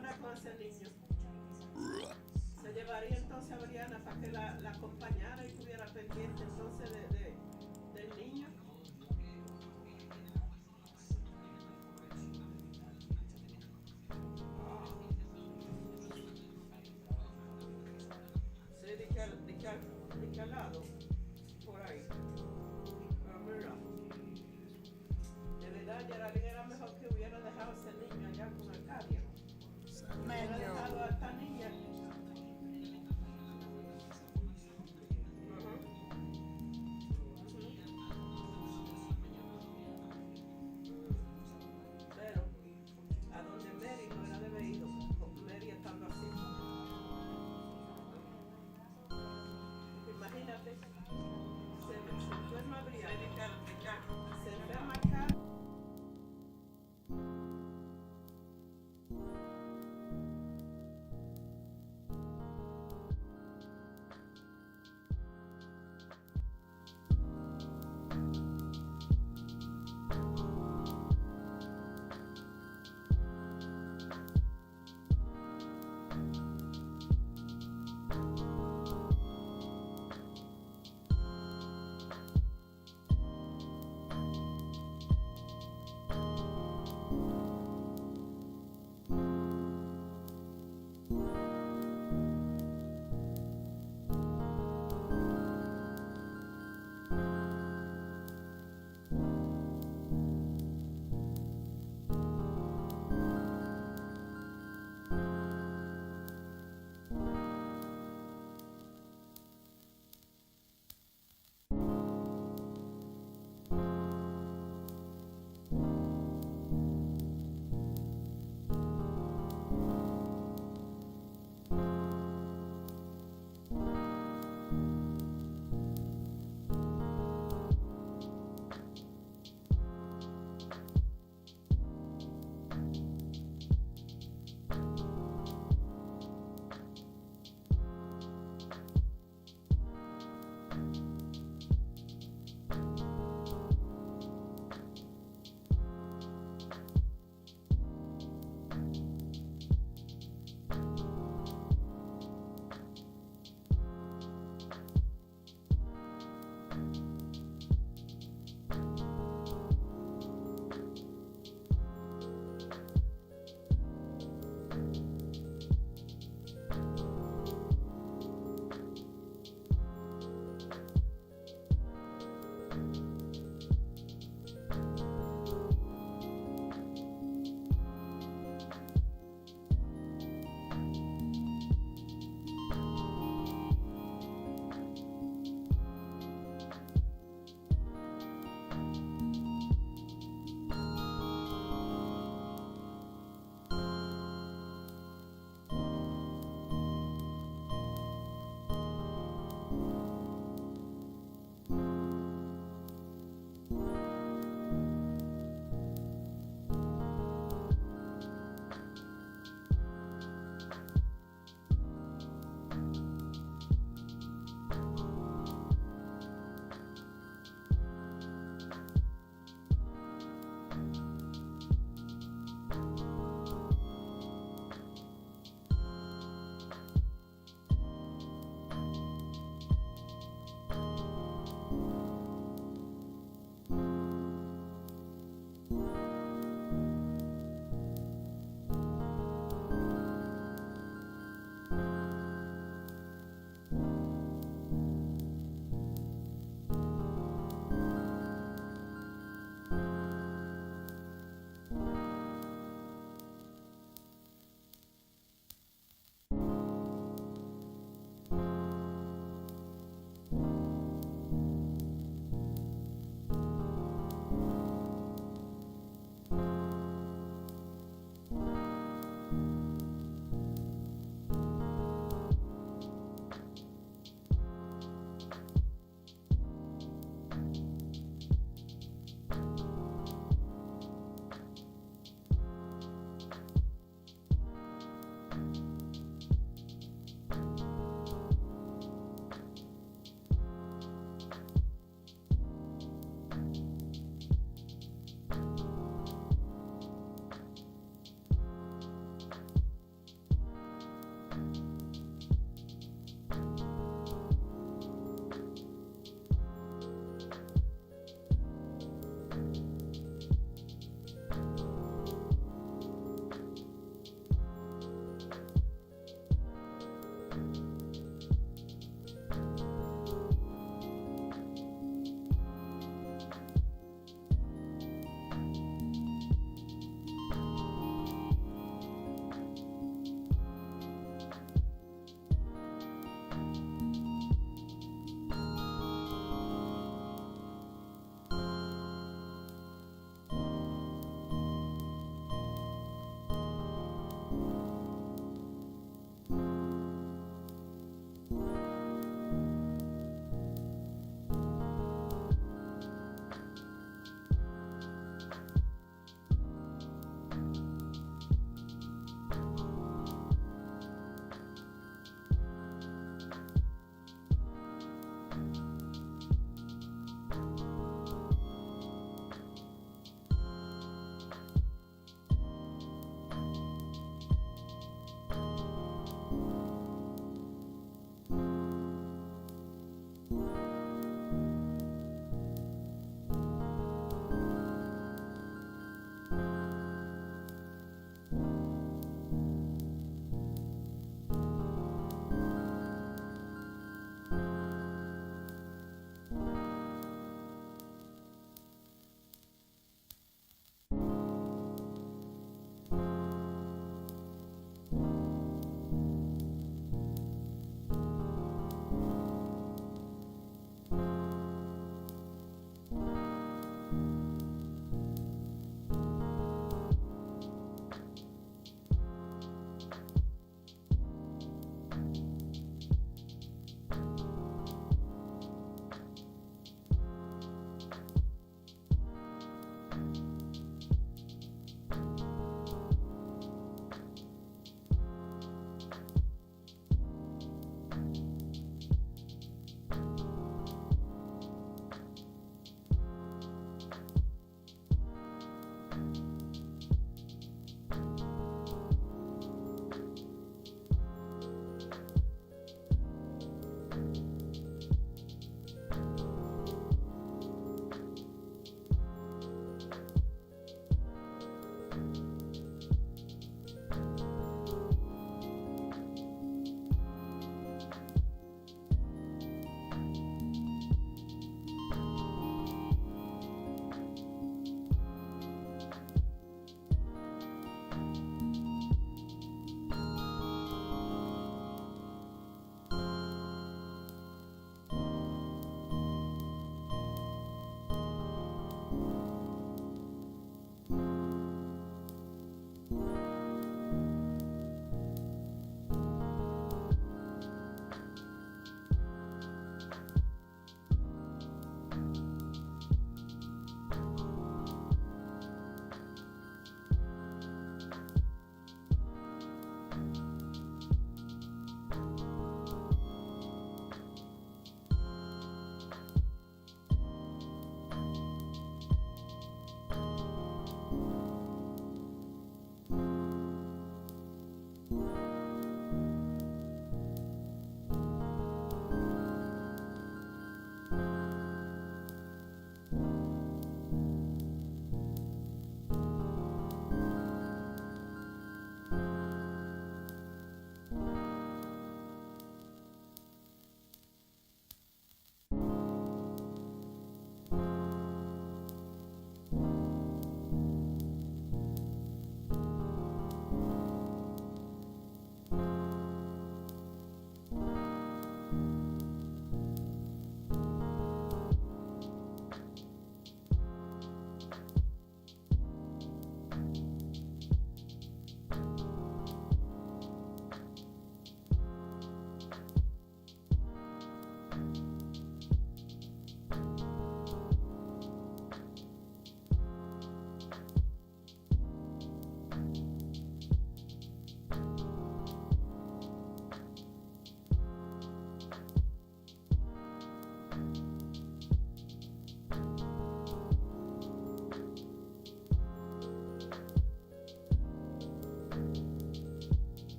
encabronada con ese niño. Se llevaría entonces a Brianna para que la acompañara y estuviera pendiente entonces del niño. Sí, de que al lado, por ahí. Pero mira, de verdad Geraldine era mejor que hubiera dejado a ese niño allá con Arcadia. Hubiera dejado a esta niña. Pero a donde Mary no era de haber ido, con Mary estando así. Imagínate, se enferma Brianna, se enferma acá.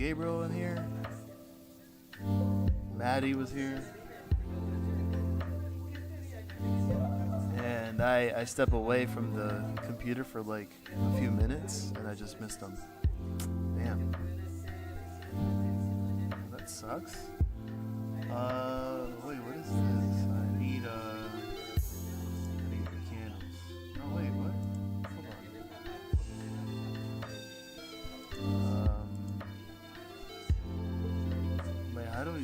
Gabriel in here. Maddie was here. And I step away from the computer for like a few minutes and I just missed them. Damn. That sucks. Wait, what is this? I need the candles. No, wait, what? Hold on. Wait, how do we...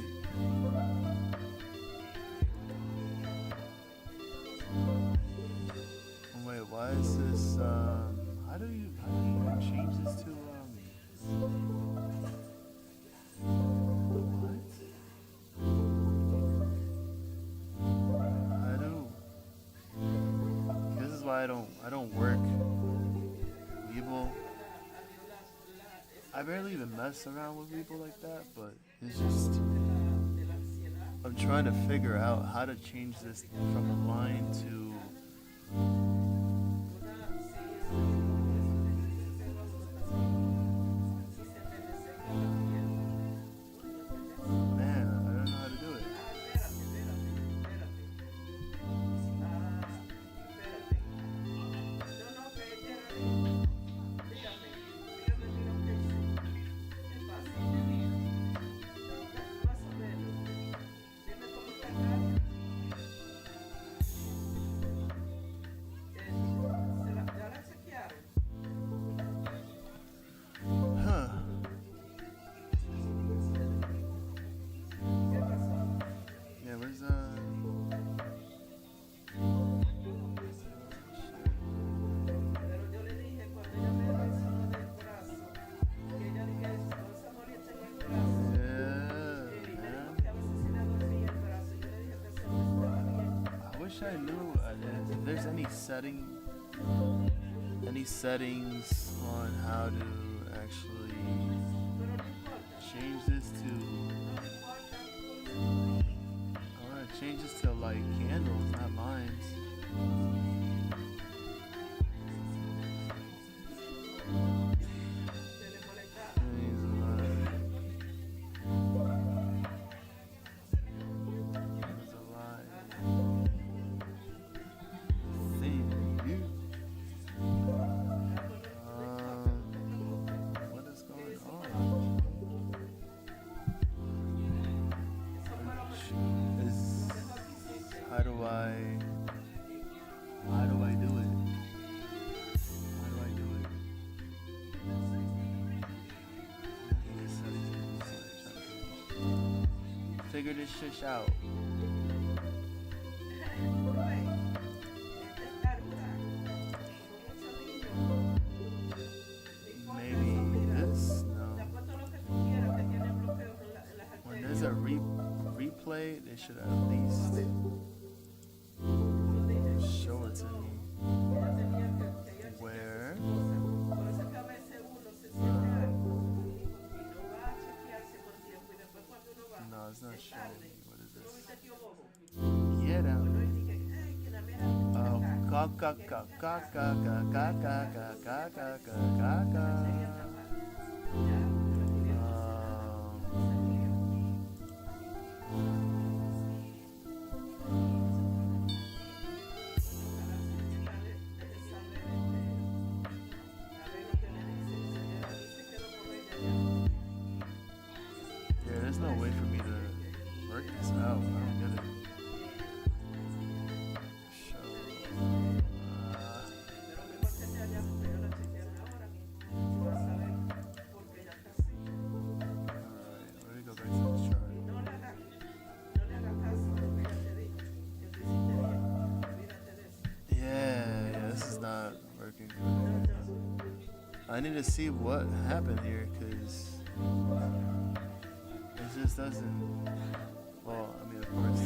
Wait, why is this, how do you change this to, I don't work Weeble. I barely even mess around with Weeble like that, but it's just I'm trying to figure out how to change this from a line to I knew if there's any settings on how to actually change this to I want to change this to like candles, not lines. Figure this shit out. Maybe this? No. When there's a replay, they should at least show it to me. Where? No, it's not showing me. What is this? Yeah, down. Oh, ka ka ka ka ka ka ka ka ka ka ka ka. There's no way for me to work this out. I don't get it. Show. Alright, let me go back to this chart. Yeah, this is not working for me. I need to see what happened here, because it just doesn't, well, I mean, of course,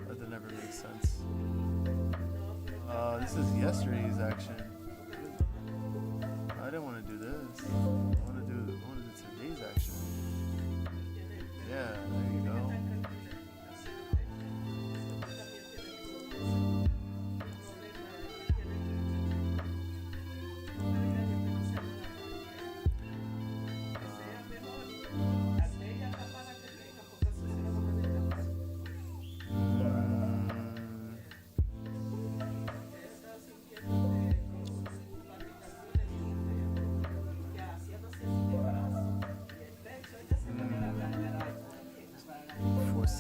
that never makes sense. This is yesterday's action. I didn't want to do this. I want to do today's action. Yeah, there you go.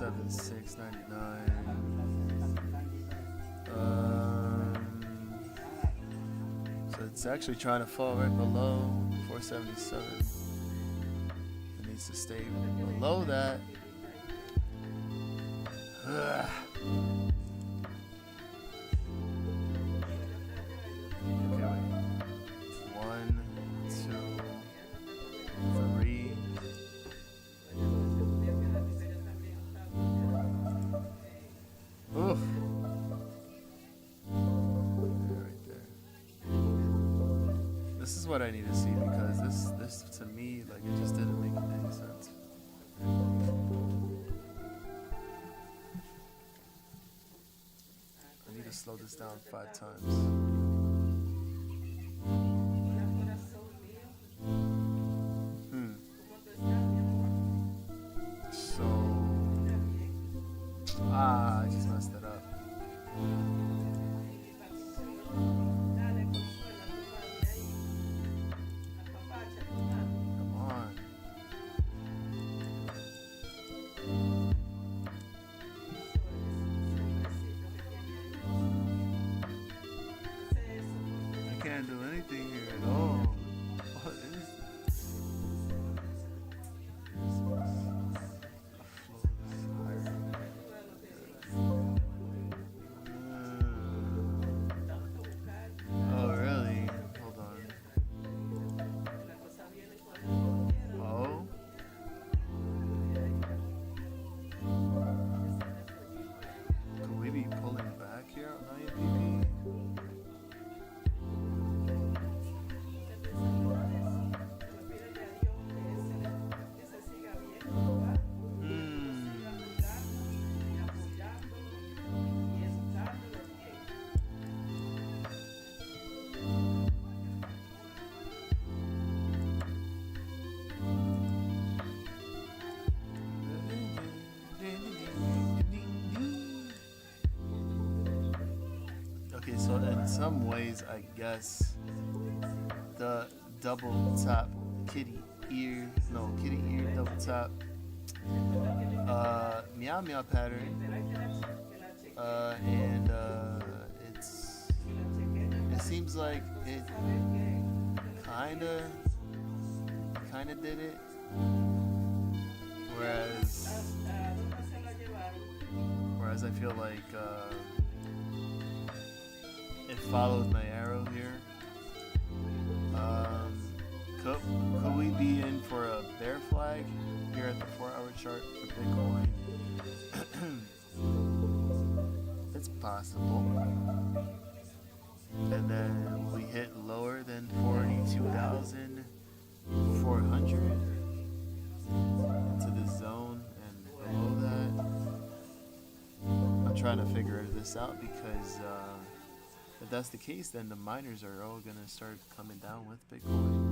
476.99. So it's actually trying to fall right below 477. It needs to stay below that. Ugh. Okay, wait. 1, 2, 3. Oof. Right there. This is what I need to see because this to me, like, it just didn't make any sense. I need to slow this down 5 times. So, I just messed it up. Come on. I can't do anything here at all. What is this? Oh, really? Hold on. Oh? Could we be pulling back here on IMPP? Okay, so in some ways, I guess the double tap kitty ear double tap meow meow pattern, and it seems like it kinda did it, whereas I feel like it followed my arrow here. Could we be in for a bear flag here at the 4-hour chart for Bitcoin? It's possible. And then we hit lower than 42,400 into the zone and below that. I'm trying to figure this out because if that's the case, then the miners are all gonna start coming down with Bitcoin.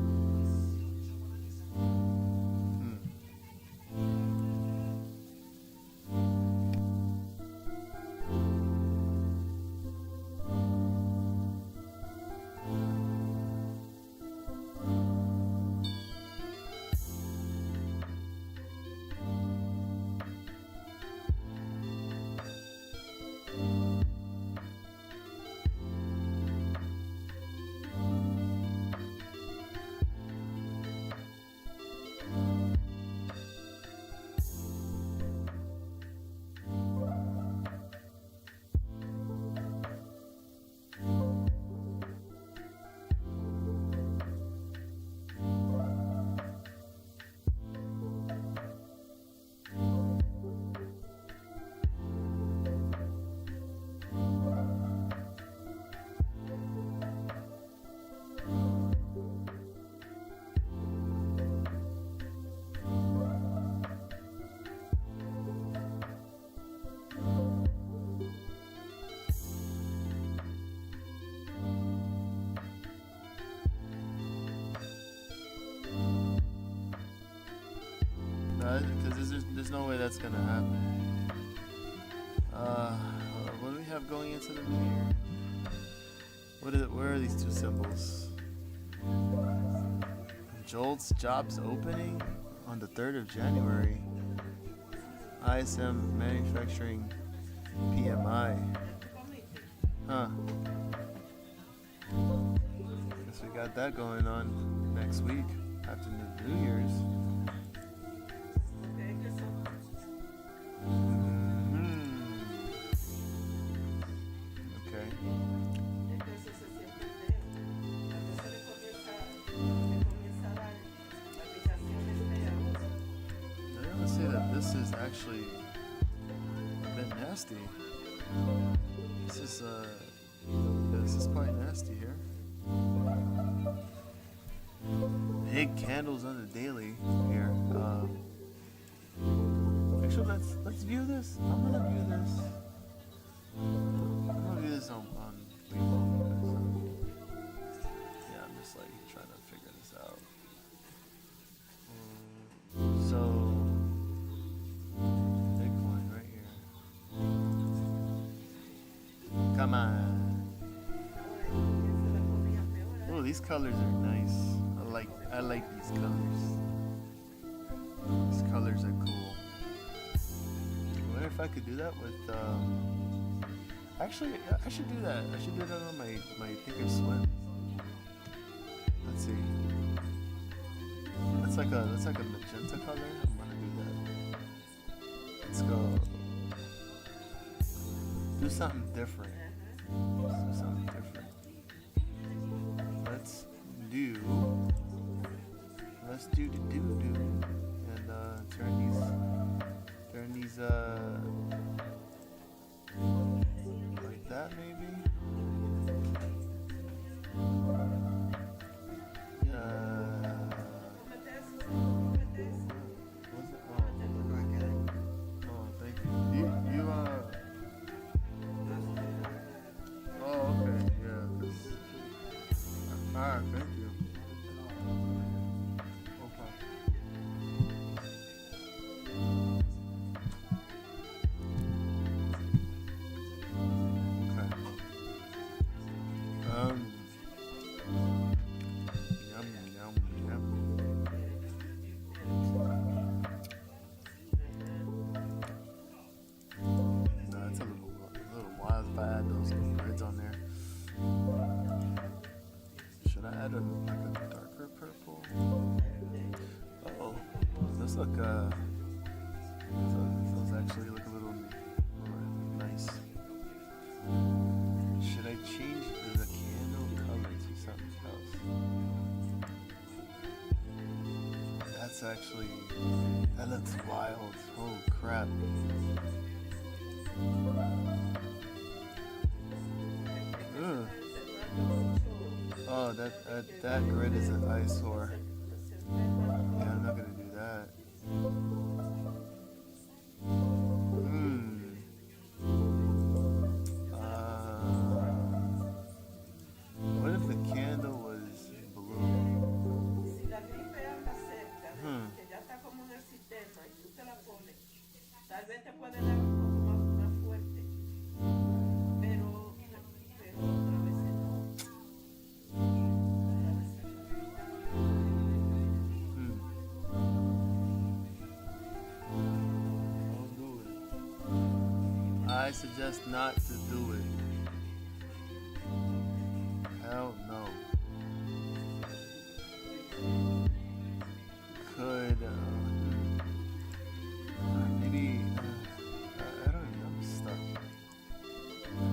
Because there's no way that's gonna happen. What do we have going into the new year? Where are these two symbols? Jolt's jobs opening on the 3rd of January. ISM Manufacturing PMI. Huh. Guess we got that going on next week after the New Year's. Okay. I gotta say that this is actually a bit nasty. This is quite nasty here. Big candles on the daily here. Actually, let's view this. I'm gonna view this. I'm gonna view this on Weibo. Yeah, I'm just like trying to figure this out. So Bitcoin right here. Come on. Oh, these colors are nice. I like these colors. These colors are cool. I wonder if I could do that with actually I should do that. I should do that on my Thinkorswim. Let's see. That's like a magenta color. I'm gonna do that. Let's go. Do something different. Do something different. Let's do the do and turn these like that maybe. Those actually look a little nice. Should I change the candle color to something else? That's actually, that looks wild. Oh crap. Ugh. Oh, that grid is an eyesore. Yeah, I'm not gonna do that. What if the candle was blue? I suggest not to do it. Hell no. Could maybe I don't know. I'm stuck.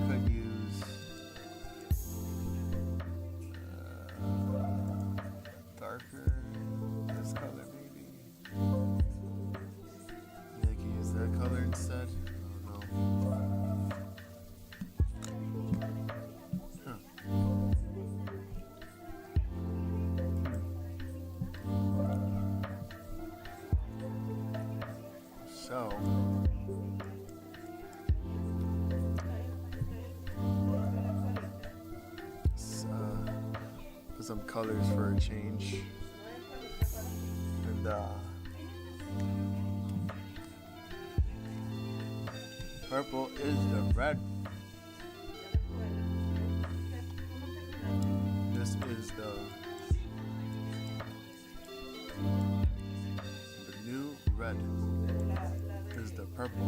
Could use darker this color maybe. Yeah, I can use that color instead. I don't know. So, put some colors for a change, and purple is the red. This is the new red. Is the purple.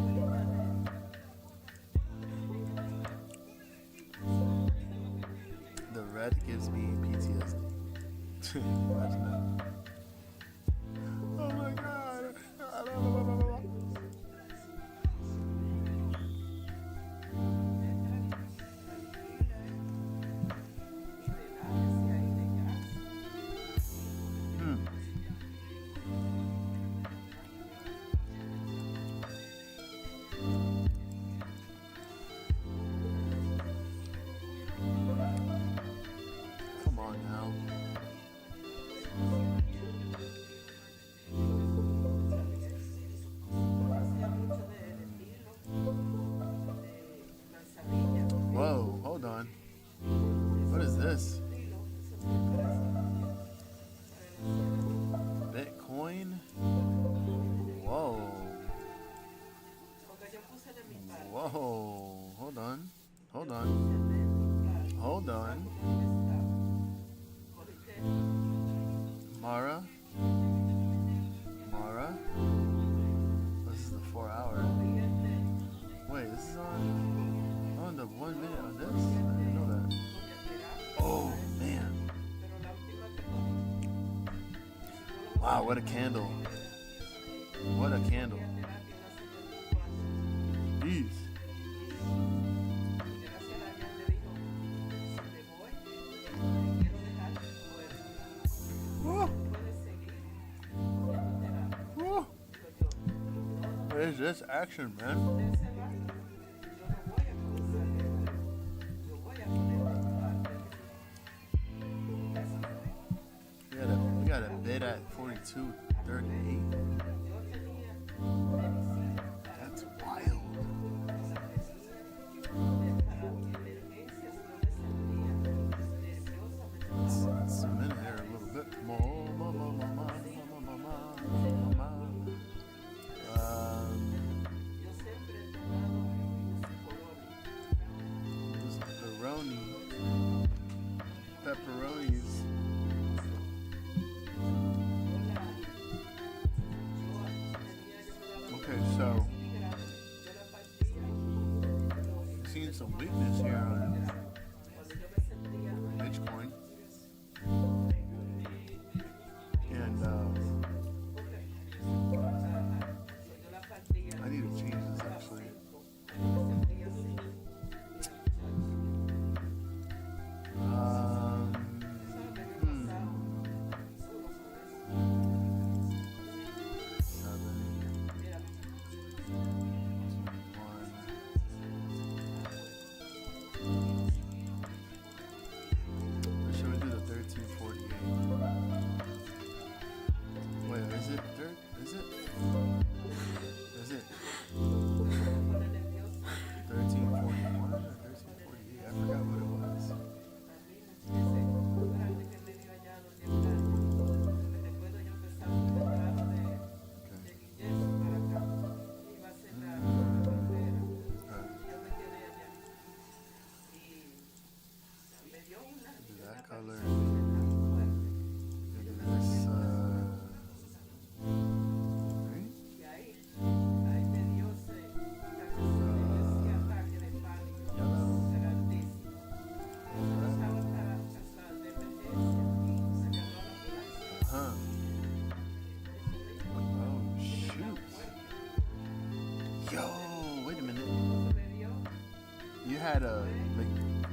The red gives me PTSD. Imagine that. Oh my god. Come on now. Whoa, hold on. What is this? Bitcoin? Whoa. Whoa. Hold on. Hold on. Hold on. Mara? Mara? This is the 4 hour. Wait, this is on the 1 minute on this? I didn't know that. Oh, man. Wow, what a candle. What a candle. Jeez. Woo. Woo. What is this action, man? We got a bid at 42.38. That's wild. Let's zoom in here a little bit more. Pepperonis. Okay, so I'm seeing some weakness here on Bitcoin, and I need to change this actually.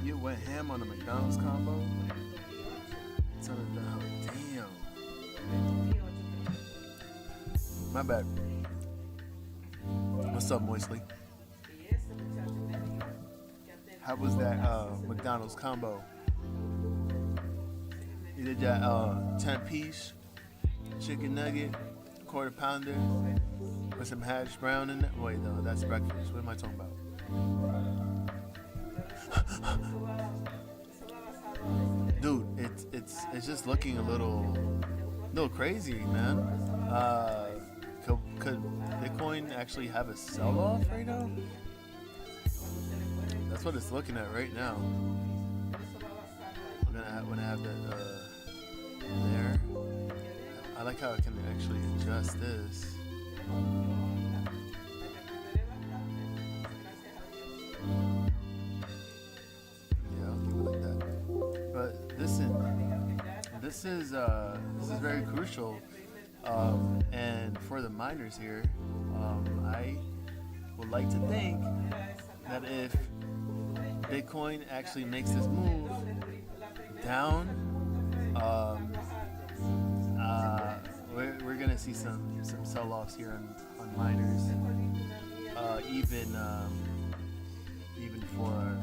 You went ham on the McDonald's combo? Damn. My bad. What's up, Moisley? How was that McDonald's combo? You did that 10-piece chicken nugget, quarter pounder, with some hash brown in it? Wait, no, that's breakfast. What am I talking about? Dude, it's just looking a little crazy, man. Could Bitcoin actually have a sell-off right now? That's what it's looking at right now. When I have that there. I like how I can actually adjust this. this is very crucial, and for the miners here, I would like to think that if Bitcoin actually makes this move down, we're gonna see some sell-offs here on miners, even for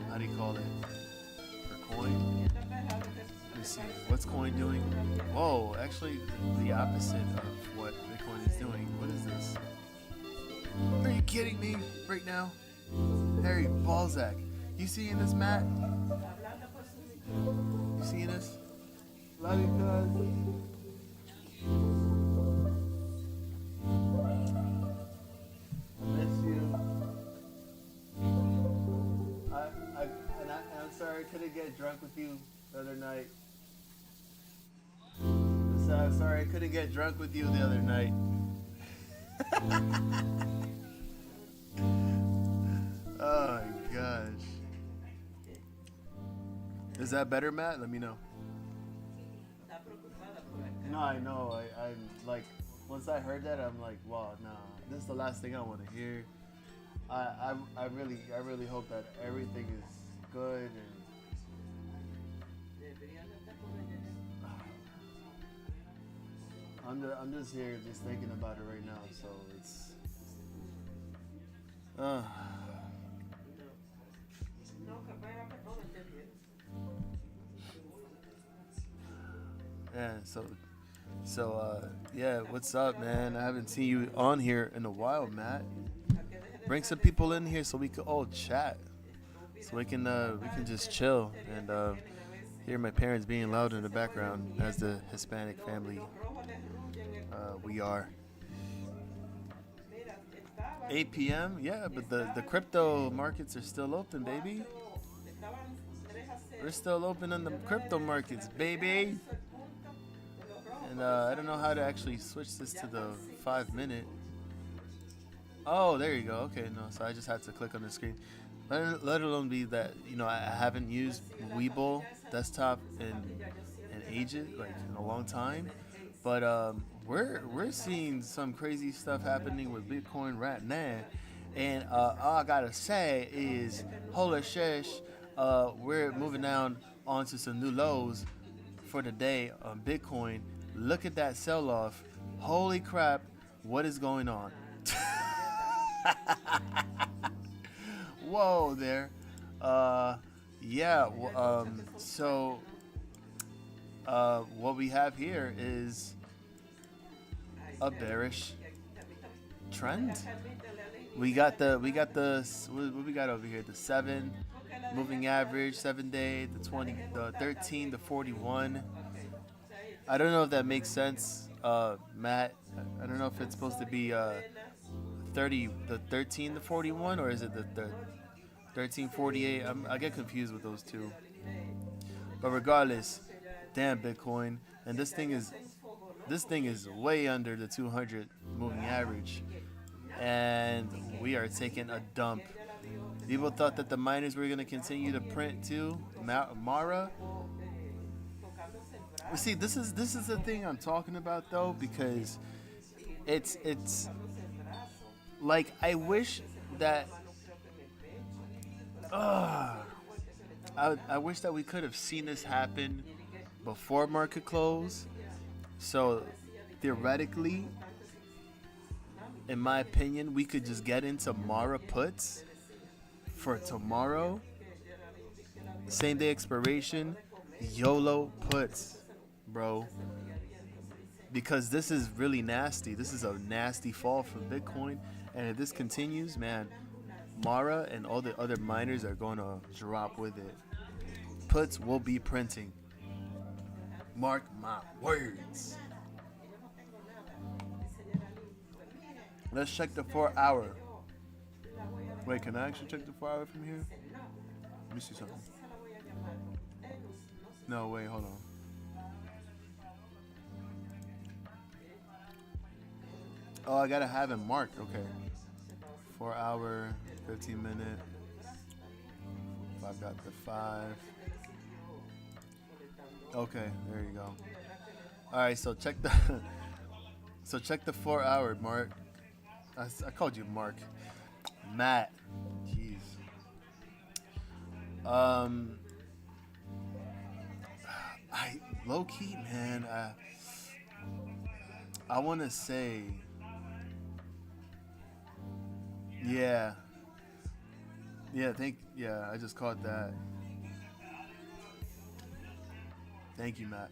how do you call it, for coin. Let me see, what's coin doing? Whoa, actually the opposite of what Bitcoin is doing. What is this? Are you kidding me right now? Harry Balzac, you seeing this, Matt? You seeing this? Love you, cuz. Miss you. I'm sorry I couldn't get drunk with you the other night. I'm sorry I couldn't get drunk with you the other night. Oh my gosh. Is that better, Matt? Let me know. No, I know. I'm like, once I heard that, I'm like, wow, nah, this is the last thing I want to hear. I really hope that everything is good and I'm just here just thinking about it right now, so it's yeah, yeah, what's up, man? I haven't seen you on here in a while, Matt. Bring some people in here so we can all chat, so we can just chill and hear my parents being loud in the background as the Hispanic family we are. 8 p.m. Yeah, but the crypto markets are still open, baby. We're still open on the crypto markets, baby. And I don't know how to actually switch this to the 5-minute. Oh, there you go. Okay, no, so I just had to click on the screen. Let alone be that, I haven't used Webull desktop in ages, like in a long time. But we're seeing some crazy stuff happening with Bitcoin right now. And all I gotta say is, holy shish, we're moving down onto some new lows for the day on Bitcoin. Look at that sell-off. Holy crap, what is going on? Whoa there. So what we have here is a bearish trend. We got what we got over here, the 7 moving average, 7-day, the 20, the 13, the 41. I don't know if that makes sense, Matt. I don't know if it's supposed to be 30, the 13 to 41, or is it the 1348? I get confused with those two. But regardless, damn Bitcoin, and this thing is way under the 200 moving average, and we are taking a dump. People thought that the miners were going to continue to print too. Mara. See, this is the thing I'm talking about though, because it's like, I wish that I wish that we could have seen this happen before market close. So theoretically, in my opinion, we could just get into Mara puts for tomorrow, same day expiration, YOLO puts, bro. Because this is really nasty. This is a nasty fall for Bitcoin. And if this continues, man, Mara and all the other miners are going to drop with it. Puts will be printing. Mark my words. Let's check the 4-hour. Wait, can I actually check the 4-hour from here? Let me see something. No, wait, hold on. Oh, I gotta have it marked. Okay. 4-hour, 15-minute. I've got the 5. Okay, there you go. All right, so check the so check the 4 hour mark. I called you Mark. Matt. Jeez. Um, I low key, man. I want to say, yeah, yeah. I just caught that. Thank you, Matt.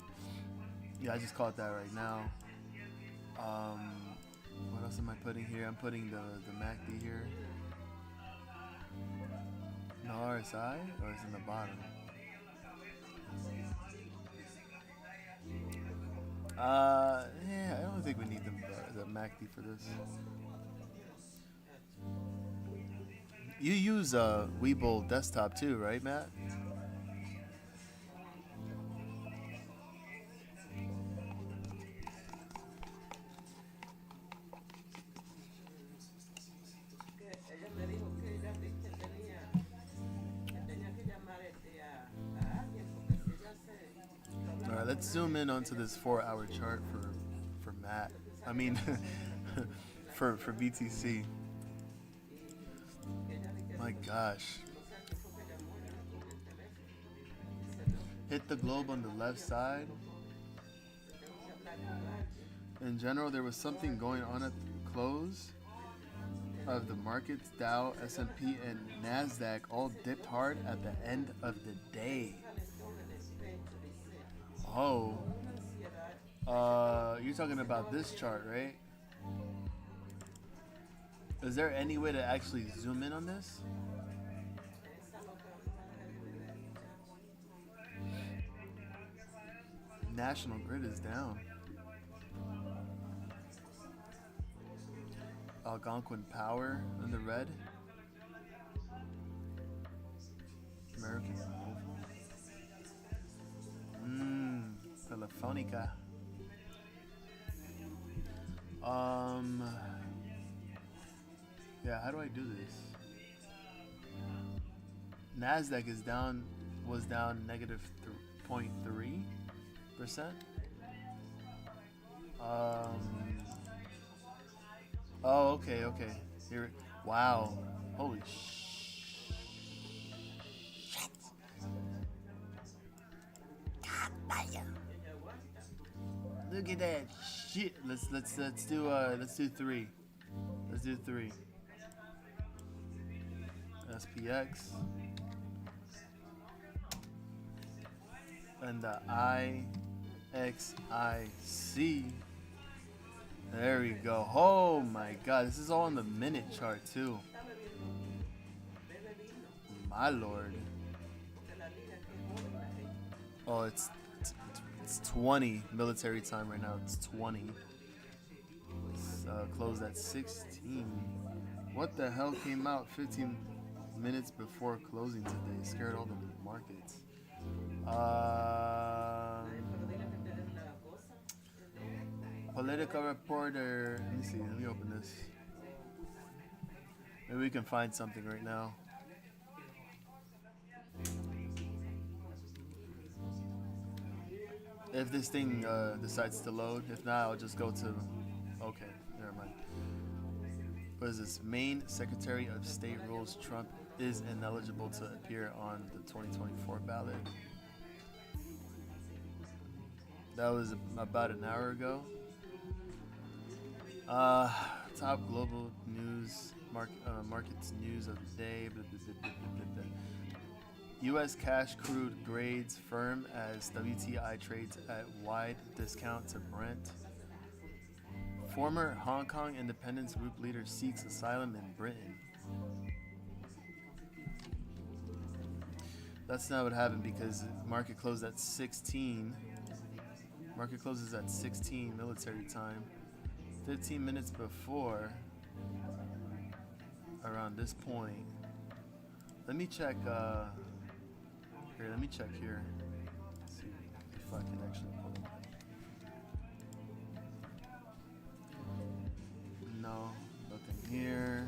Yeah, I just caught that right now. Um, what else am I putting here? I'm putting the MACD here. No RSI, or it's in the bottom. Yeah, I don't think we need the MACD for this. You use Webull desktop too, right, Matt? Ella me dijo que ella que tenía que llamar a alguien porque si ella se All right, let's zoom in onto this 4 hour chart for Matt. I mean, for BTC. My gosh. Hit the globe on the left side. In general, there was something going on at the close of the markets. Dow, S&P, and NASDAQ all dipped hard at the end of the day. Oh. You're talking about this chart, right? Is there any way to actually zoom in on this? National Grid is down. Algonquin Power in the red. American Mobile. Telefonica. Yeah, how do I do this? NASDAQ was down negative 0.3%. Oh, okay. Here, wow. Holy shit. Look at that shit. Let's do 3. Let's do 3. SPX. And the IXIC. There we go. Oh my god, this is all on the minute chart too. My lord. Oh, it's 20 military time right now. It's 20. It's closed at 16. What the hell came out 15 minutes before closing today? Scared all the markets. Political reporter. Let me see. Let me open this. Maybe we can find something right now. If this thing decides to load. If not, I'll just go to... Okay, never mind. What is this? Maine Secretary of State rules Trump is ineligible to appear on the 2024 ballot. That was about an hour ago. Top global news, markets news of the day. U.S. cash crude grades firm as WTI trades at wide discount to Brent. Former Hong Kong independence group leader seeks asylum in Britain. That's not what happened because market closed at 16. Market closes at 16 military time. 15 minutes before, around this point. Let me check, here, let me check here. Let's see if I can actually pull it. No, nothing here.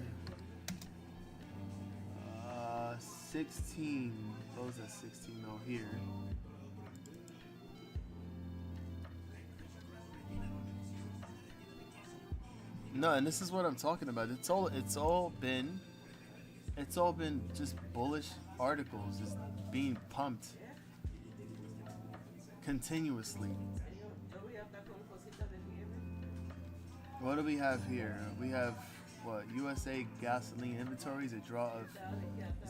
16, close at 16, no here. No, and this is what I'm talking about. It's all been just bullish articles just being pumped continuously. What do we have here? We have what? USA gasoline inventories, a draw of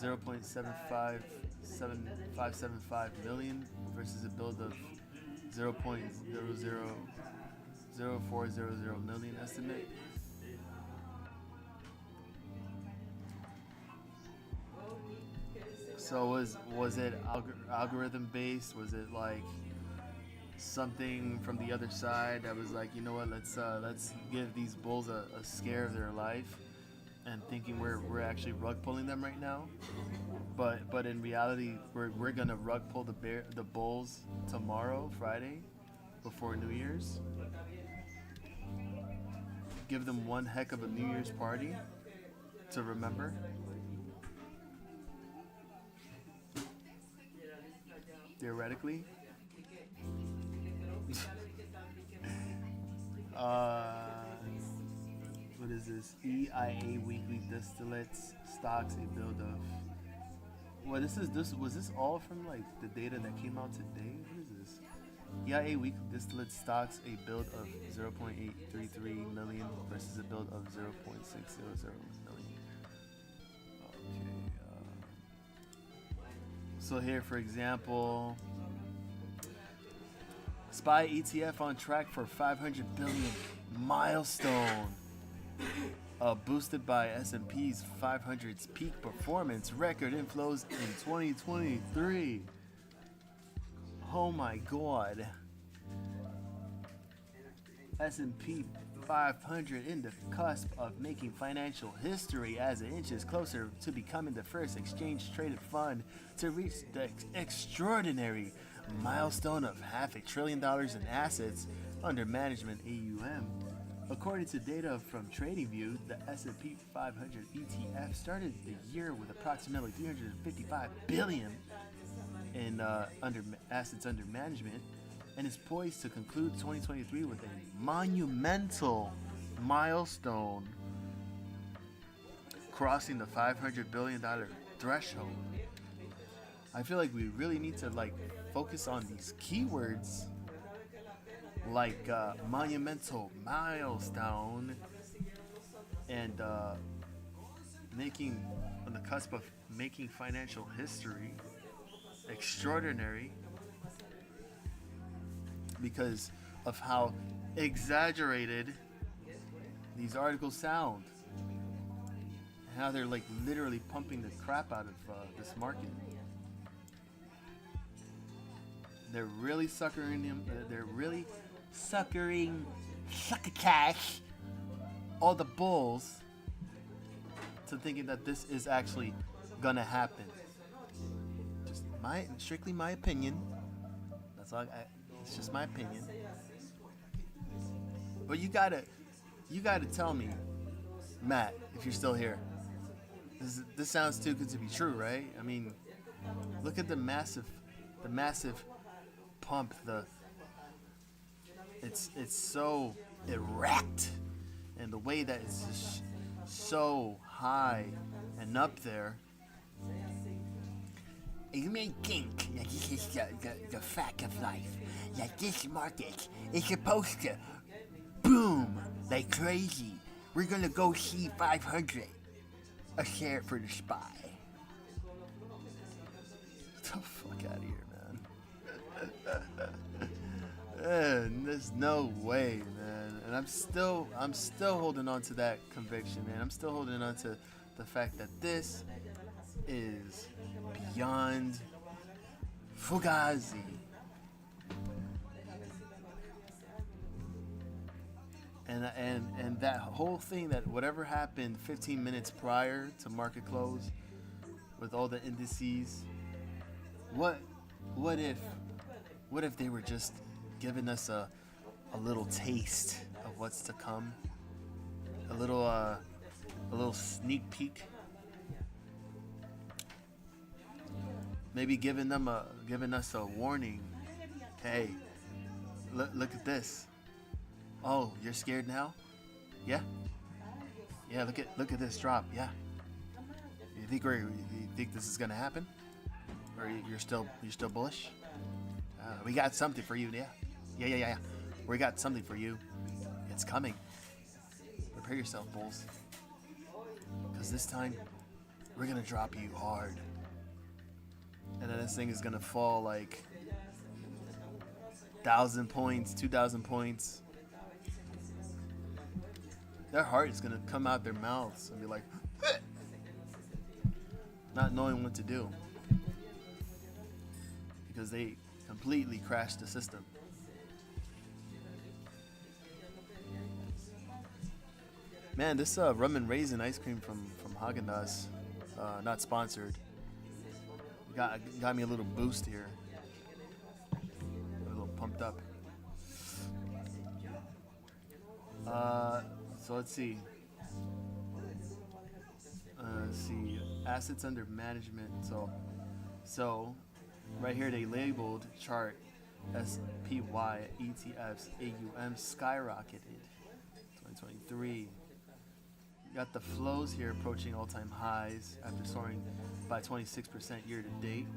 0.7575 million versus a build of 0.000400 million estimate. So was it algorithm based? Was it like something from the other side that was like, you know what, let's give these bulls a scare of their life, and thinking we're actually rug pulling them right now, but in reality we're gonna rug pull the bulls tomorrow, Friday, before New Year's. Give them one heck of a New Year's party to remember. Theoretically. What is this? EIA weekly distillates stocks a build of. What was this all from like the data that came out today? What is this? EIA weekly distillate stocks a build of 0.833 million versus a build of 0.600 million. Okay. So here, for example, SPY ETF on track for 500 billion milestone, boosted by S&P's 500's peak performance, record inflows in 2023. Oh my God. S&P 500 in the cusp of making financial history as it inches closer to becoming the first exchange-traded fund to reach the extraordinary milestone of $500 billion in assets under management (AUM). According to data from TradingView, the S&P 500 ETF started the year with approximately 355 billion in assets under management, and is poised to conclude 2023 with a monumental milestone, crossing the $500 billion threshold. I feel like we really need to focus on these keywords like monumental milestone and making on the cusp of making financial history, extraordinary, because of how exaggerated these articles sound, and how they're literally pumping the crap out of this market. They're really suckering them. They're really sucker cash all the bulls to thinking that this is actually gonna happen. Just strictly my opinion. That's all. It's just my opinion. But you gotta tell me, Matt, if you're still here. This sounds too good to be true, right? I mean, look at the massive pump. It's so erect, and the way that it's just so high and up there. You may think that this is the fact of life, that this market is supposed to boom like crazy. We're gonna go see 500 a share for the SPY. Get the fuck out of here, man. There's no way, man. And I'm still holding on to that conviction, man. I'm still holding on to the fact that this is beyond fugazi. And that whole thing, that whatever happened 15 minutes prior to market close with all the indices, what if they were just giving us a little taste of what's to come, a little sneak peek, maybe giving us a warning. Hey, look at this. Oh, you're scared now? Yeah? Yeah, look at this drop. Yeah. You think this is gonna happen, or you're still bullish? We got something for you. Yeah. We got something for you. It's coming. Prepare yourself, bulls, because this time we're gonna drop you hard, and then this thing is gonna fall like 1,000 points, 2,000 points. Their heart is gonna come out their mouths and be like, not knowing what to do, because they completely crashed the system. Man, this rum and raisin ice cream from Haagen-Dazs, not sponsored, got me a little boost here, a little pumped up. So let's see. Assets under management. So right here they labeled chart SPY ETFs AUM skyrocketed 2023. You got the flows here approaching all-time highs after soaring by 26% year to date.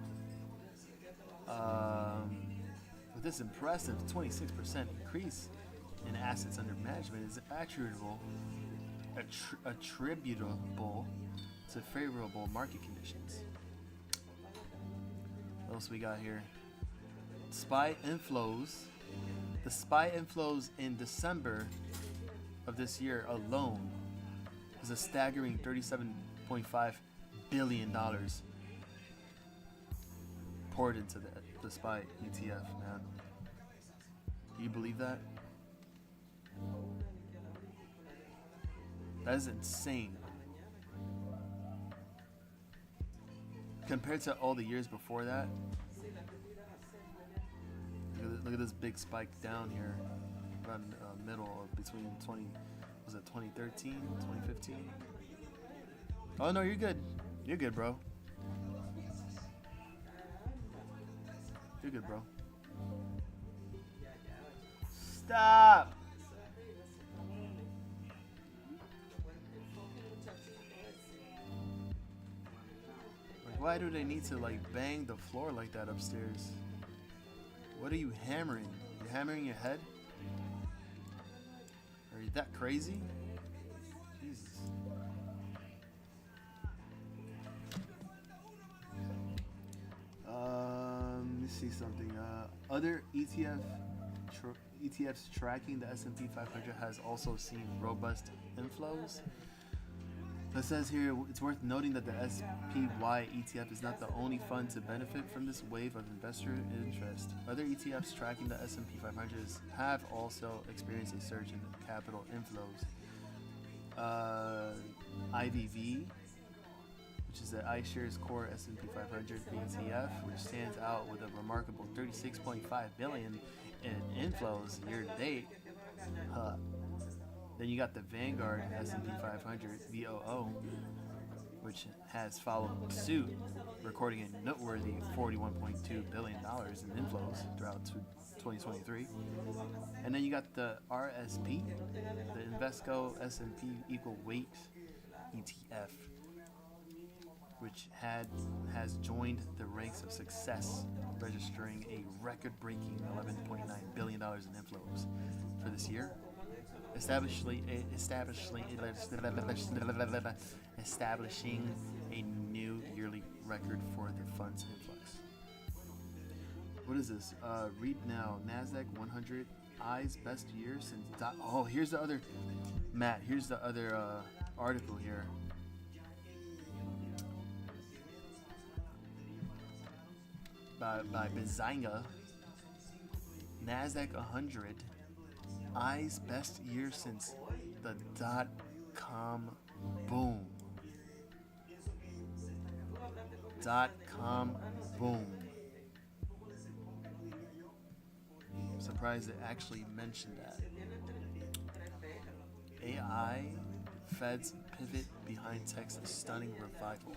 With this impressive 26% increase in assets under management is attributable to favorable market conditions. What else we got here? SPY inflows. The SPY inflows in December of this year alone is a staggering $37.5 billion poured into the SPY ETF, man. Do you believe that? That is insane. Compared to all the years before that, look at this big spike down here, around middle of between 2013, 2015. Oh no, you're good. You're good, bro. You're good, bro. Stop. Why do they need to like bang the floor like that upstairs? What are you hammering? You hammering your head? Are you that crazy? Jesus. Let me see something. Other ETFs tracking the S&P 500 has also seen robust inflows. It says here, it's worth noting that the SPY ETF is not the only fund to benefit from this wave of investor interest. Other ETFs tracking the S&P 500 have also experienced a surge in capital inflows. IVV, which is the iShares Core S&P 500 ETF, which stands out with a remarkable 36.5 billion in inflows year to date. Then you got the Vanguard S&P 500 VOO, which has followed suit, recording a noteworthy $41.2 billion in inflows throughout 2023. And then you got the RSP, the Invesco S&P Equal Weight ETF, which has joined the ranks of success, registering a record-breaking $11.9 billion in inflows for this year, establishing a new yearly record for the fund's influx. What is this? Read now. Nasdaq 100 I's best year since. Oh, here's the other. Matt, here's the other article here. By Bizinga. Nasdaq 100 I's best year since the .com boom. .com boom. I'm surprised it actually mentioned that. AI, Fed's pivot behind tech's stunning revival.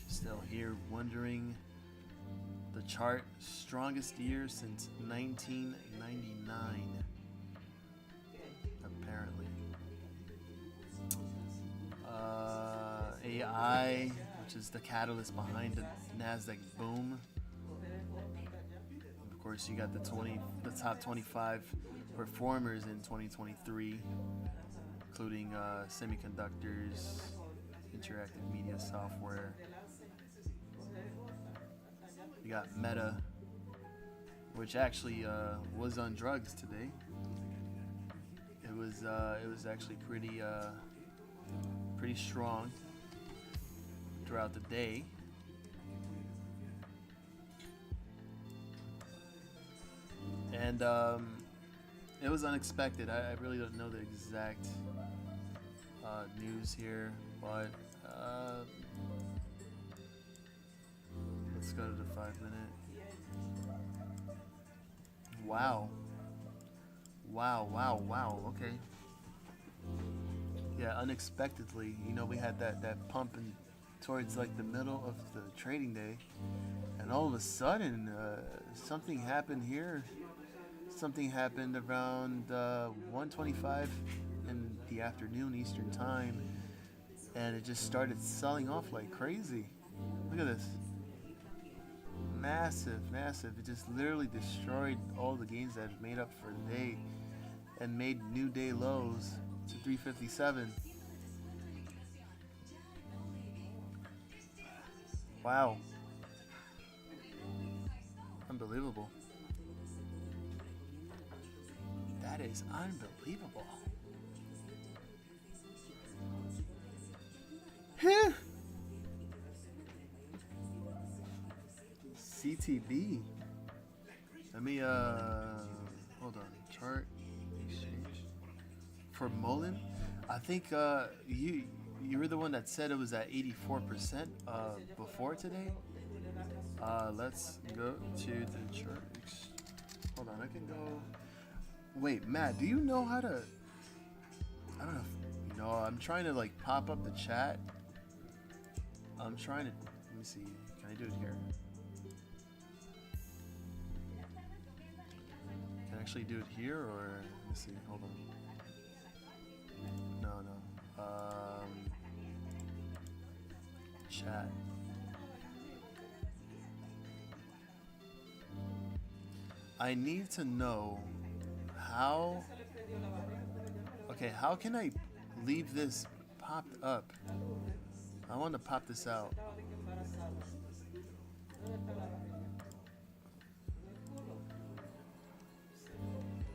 Still here you're wondering, the chart, strongest year since 1999, apparently. AI, which is the catalyst behind the NASDAQ boom. Of course, you got the top 25 performers in 2023, including semiconductors, interactive media software. You got Meta, which actually was on drugs today. It was actually pretty strong throughout the day. And it was unexpected. I really don't know the exact news here, but let's go to the 5-minute. Wow. Okay. Yeah, unexpectedly, we had that pump in towards like the middle of the trading day, and all of a sudden something happened here. Something happened around 1:25 in the afternoon Eastern time, and it just started selling off like crazy. Look at this. Massive. It just literally destroyed all the gains that it made up for the day and made new day lows to 357. Wow. Unbelievable. That is unbelievable. CTB. Let me hold on. Chart exchange for MULN. I think you were the one that said it was at 84% before today. Let's go to the chart. Hold on, I can go. Wait, Matt, do you know how to? I don't know. I'm trying to like pop up the chat. I'm trying to. Let me see. Can I do it here? Can I actually do it here, or let me see. Hold on. No. Chat. I need to know how. Okay, how can I leave this popped up? I want to pop this out.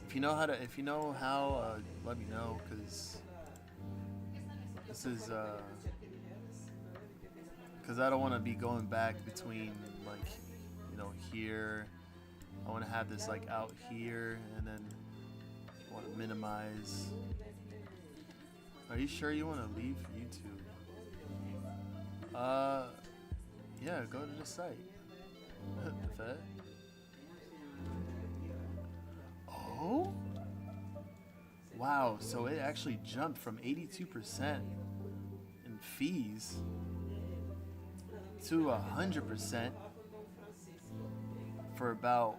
If you know how, let me know, because this is because I don't want to be going back between like here. I want to have this like out here, and then I want to minimize. Are you sure you want to leave YouTube? Yeah, go to the site. The Fed. Oh? Wow, so it actually jumped from 82% in fees to 100% for about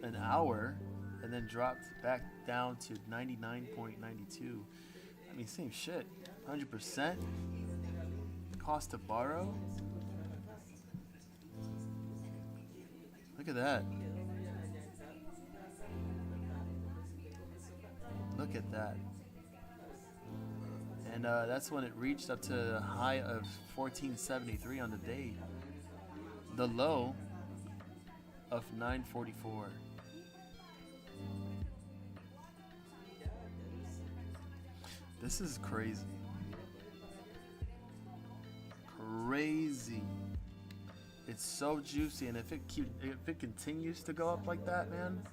an hour, and then dropped back down to 99.92. I mean, same shit. 100% cost to borrow. Look at that. Look at that. And that's when it reached up to a high of 1473 on the day. The low of 944. This is crazy. Crazy. It's so juicy, and if it continues to go up like that, man,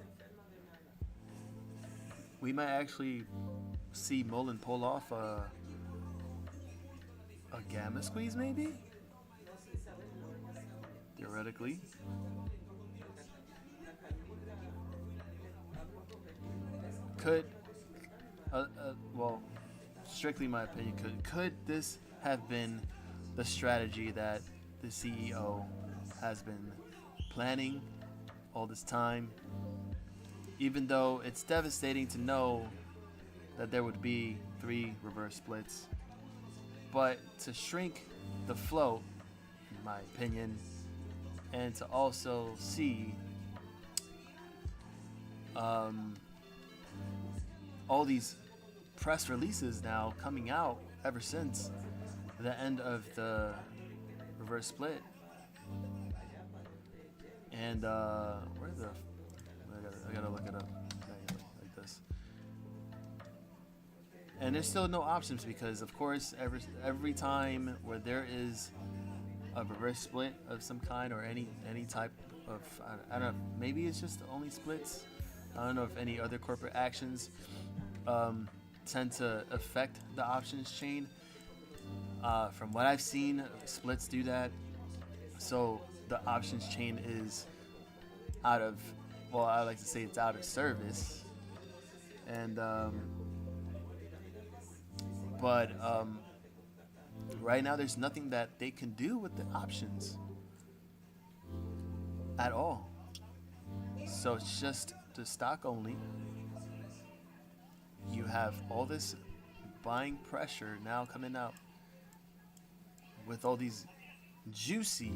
we might actually see MULN pull off a gamma squeeze, maybe? Theoretically. Could, well, strictly my opinion, could this have been the strategy that the CEO has been planning all this time, even though it's devastating to know that there would be 3 reverse splits. But to shrink the float, in my opinion, and to also see all these press releases now coming out ever since the end of the reverse split. And where the I gotta look it up like this. And there's still no options because, of course, every time where there is a reverse split of some kind or any type of, I don't know, maybe it's just only splits. I don't know if any other corporate actions tend to affect the options chain. From what I've seen, splits do that. So the options chain is out of, well, I like to say it's out of service. And but right now there's nothing that they can do with the options at all. So it's just the stock only. You have all this buying pressure now coming out with all these juicy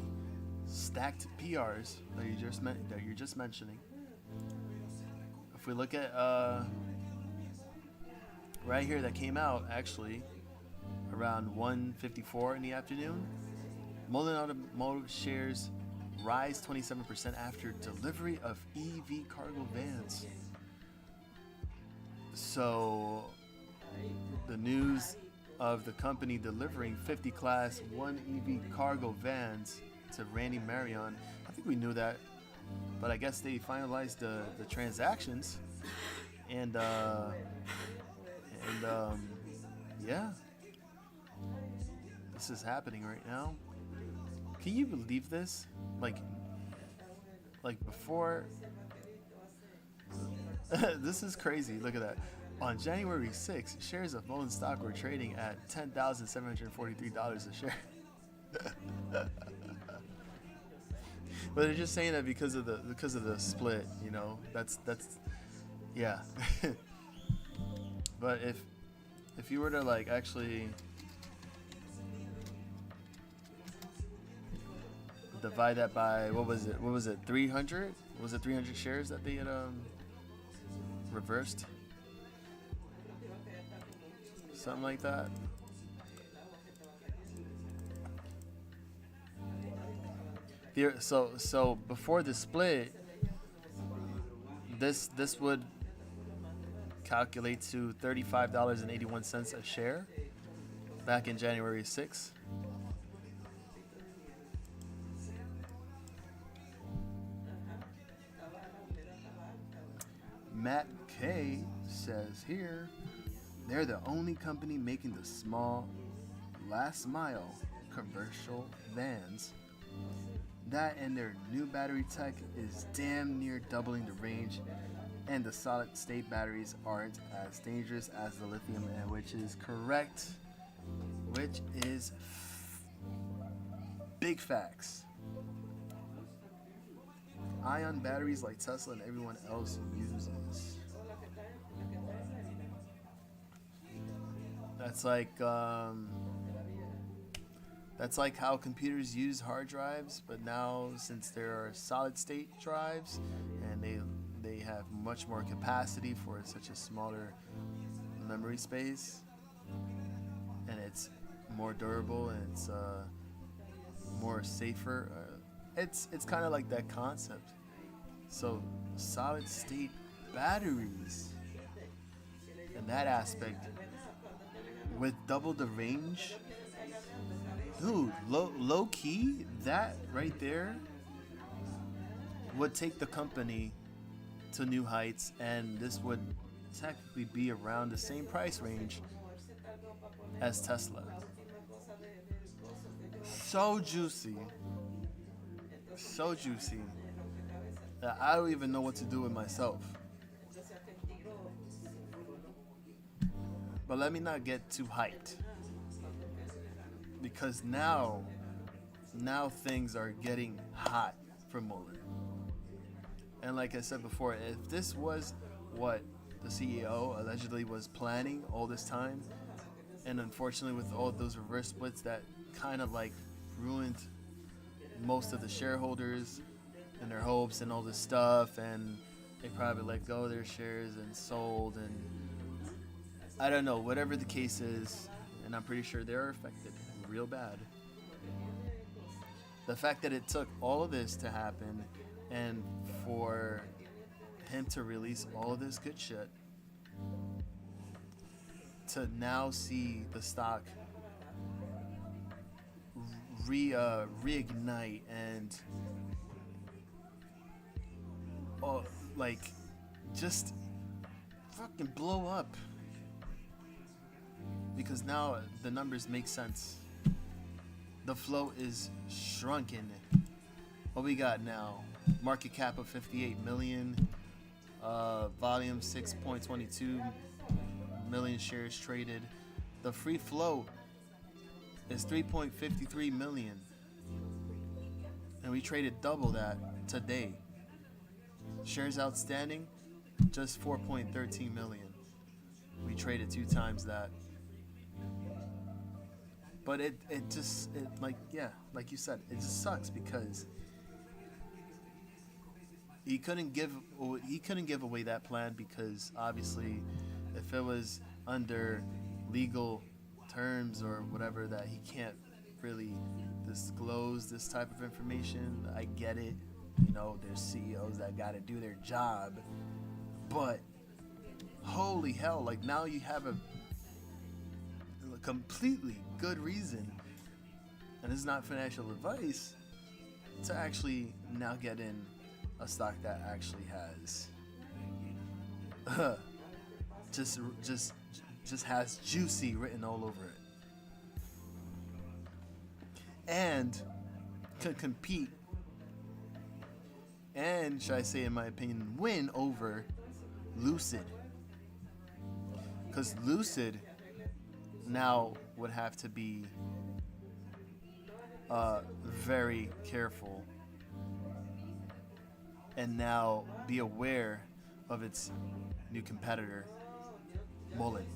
stacked PRs that you're just mentioning. If we look at right here, that came out actually around 1:54 in the afternoon. MULN Automotive shares rise 27% after delivery of EV cargo vans. So the news of the company delivering 50 class 1 EV cargo vans to Randy Marion. I think we knew that, but I guess they finalized the transactions, and yeah, this is happening right now. Can you believe this? Like before, this is crazy. Look at that. On January 6th, shares of MULN stock were trading at $10,743 a share. But they're just saying that because of the split, you know. That's yeah. But if you were to like actually divide that by what was it 300? Was it 300 shares that they had reversed? Something like that. Here, so before the split, this would calculate to $35.81 a share back in January 6th. Matt K says here, they're the only company making the small last mile commercial vans. That and their new battery tech is damn near doubling the range, and the solid state batteries aren't as dangerous as the lithium, and which is correct, which is big facts. Ion batteries like Tesla and everyone else uses. That's like how computers use hard drives, but now since there are solid state drives and they have much more capacity for such a smaller memory space, and it's more durable and it's more safer. It's kind of like that concept. So solid state batteries in that aspect with double the range, dude, low key, that right there would take the company to new heights, and this would technically be around the same price range as Tesla. So juicy that I don't even know what to do with myself. But let me not get too hyped, because now now things are getting hot for MULN. And like I said before, if this was what the CEO allegedly was planning all this time, and unfortunately with all those reverse splits that kind of like ruined most of the shareholders and their hopes and all this stuff, and they probably let go of their shares and sold, and I don't know, whatever the case is, and I'm pretty sure they're affected real bad. The fact that it took all of this to happen and for him to release all of this good shit, to now see the stock reignite and like just fucking blow up, because now the numbers make sense. The float is shrunken. What we got now? Market cap of 58 million, volume 6.22 million shares traded. The free float is 3.53 million, and we traded double that today. Shares outstanding, just 4.13 million. We traded 2 times that. But it like you said, it just sucks because he couldn't give away that plan, because obviously if it was under legal terms or whatever that he can't really disclose this type of information. I get it, you know, there's CEOs that got to do their job, but holy hell, like now you have a completely good reason, and it's not financial advice, to actually now get in a stock that actually has just has juicy written all over it, and can compete, and should I say, in my opinion, win over Lucid, because Lucid now would have to be very careful and now be aware of its new competitor, MULN.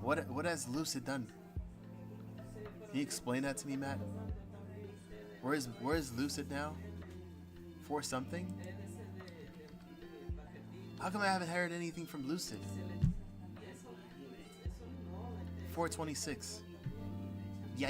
What has Lucid done? Can you explain that to me, Matt? Where is Lucid now? 4 something? How come I haven't heard anything from Lucid? 426. Yeah.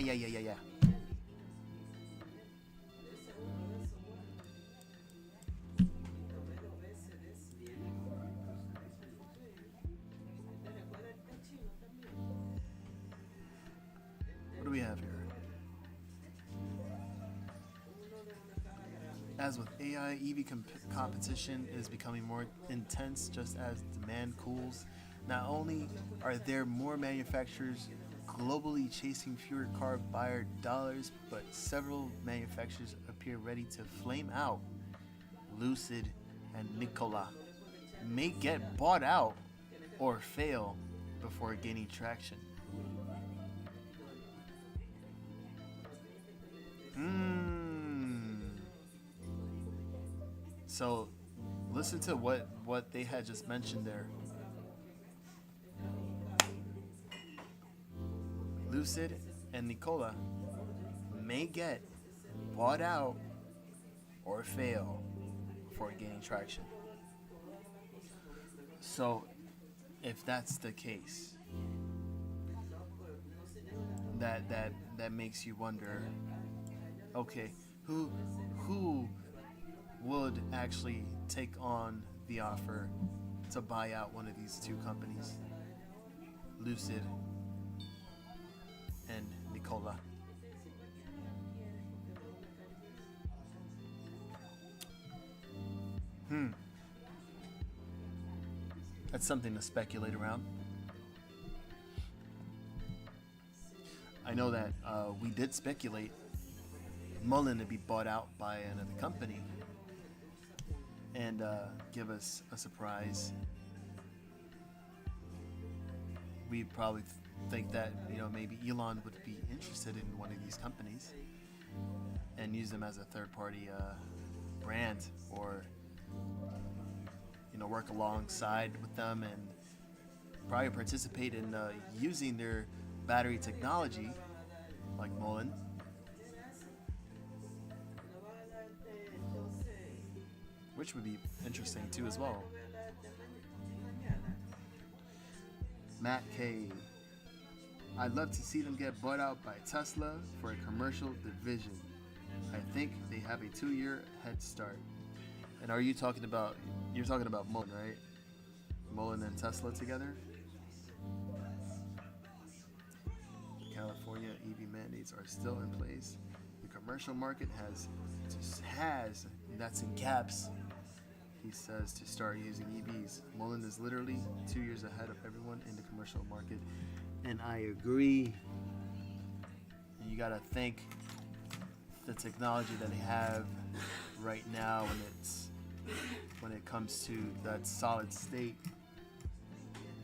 What do we have here? As with AI, EV competition is becoming more intense just as demand cools. Not only are there more manufacturers globally chasing fewer car buyer dollars, but several manufacturers appear ready to flame out. Lucid and Nikola may get bought out or fail before gaining traction. So listen to what they had just mentioned there. Lucid and Nikola may get bought out or fail before gaining traction. So if that's the case, that makes you wonder, okay, who would actually take on the offer to buy out one of these 2 companies, Lucid and Nikola? That's something to speculate around. I know that we did speculate MULN to be bought out by another company and give us a surprise. We probably think that maybe Elon would be interested in one of these companies and use them as a third-party brand, or work alongside with them and probably participate in using their battery technology, like MULN. Which would be interesting too as well. Matt K. I'd love to see them get bought out by Tesla for a commercial division. I think they have a 2-year head start. And you're talking about MULN, right? MULN and Tesla together? The California EV mandates are still in place. The commercial market has, that's in caps, he says, to start using EVs. MULN is literally 2 years ahead of everyone in the commercial market. And I agree. And you gotta think the technology that they have right now when it comes to that solid state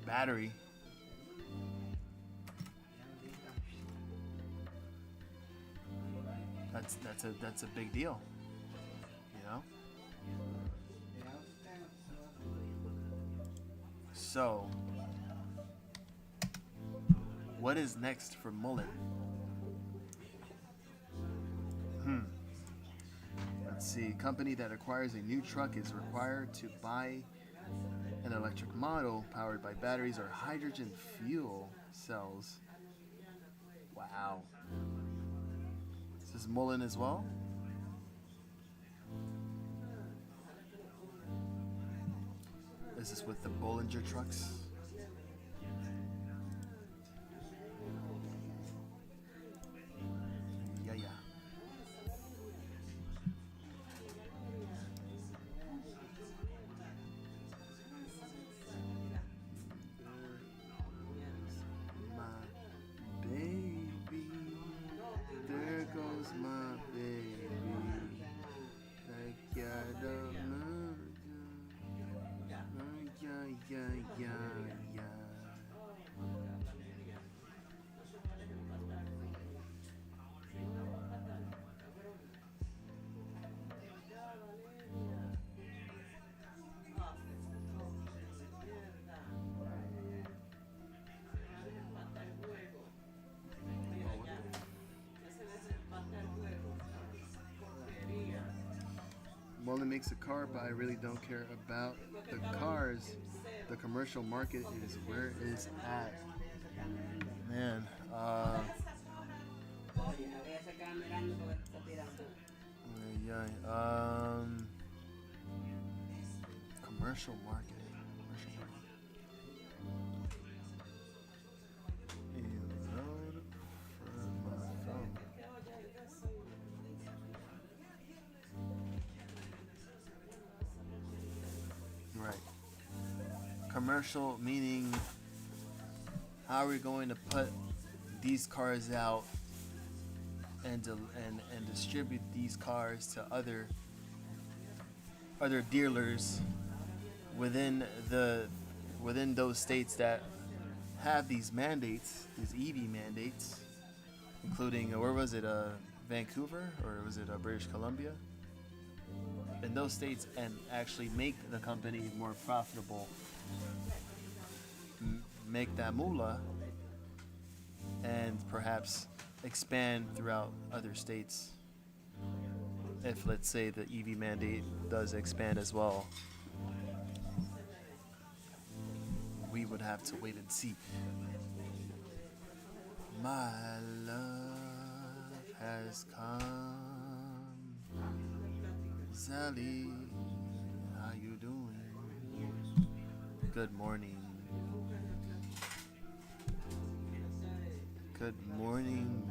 battery. That's a big deal, So, what is next for MULN? Let's see. Company that acquires a new truck is required to buy an electric model powered by batteries or hydrogen fuel cells. Wow. Is this MULN as well? Is this with the Bollinger trucks? Yeah. My baby, there goes my baby. I got a moon. Yeah. MULN makes a car, but I really don't care about the cars. The commercial market is where it's at. Man, commercial market. Right. Commercial meaning, how are we going to put these cars out and distribute these cars to other dealers within those states that have these mandates, these EV mandates, including where was it, Vancouver, or was it British Columbia? In those states, and actually make the company more profitable, make that moolah, and perhaps expand throughout other states. If, let's say, the EV mandate does expand as well, we would have to wait and see. My love has come. Sally, how you doing? Good morning. Good morning.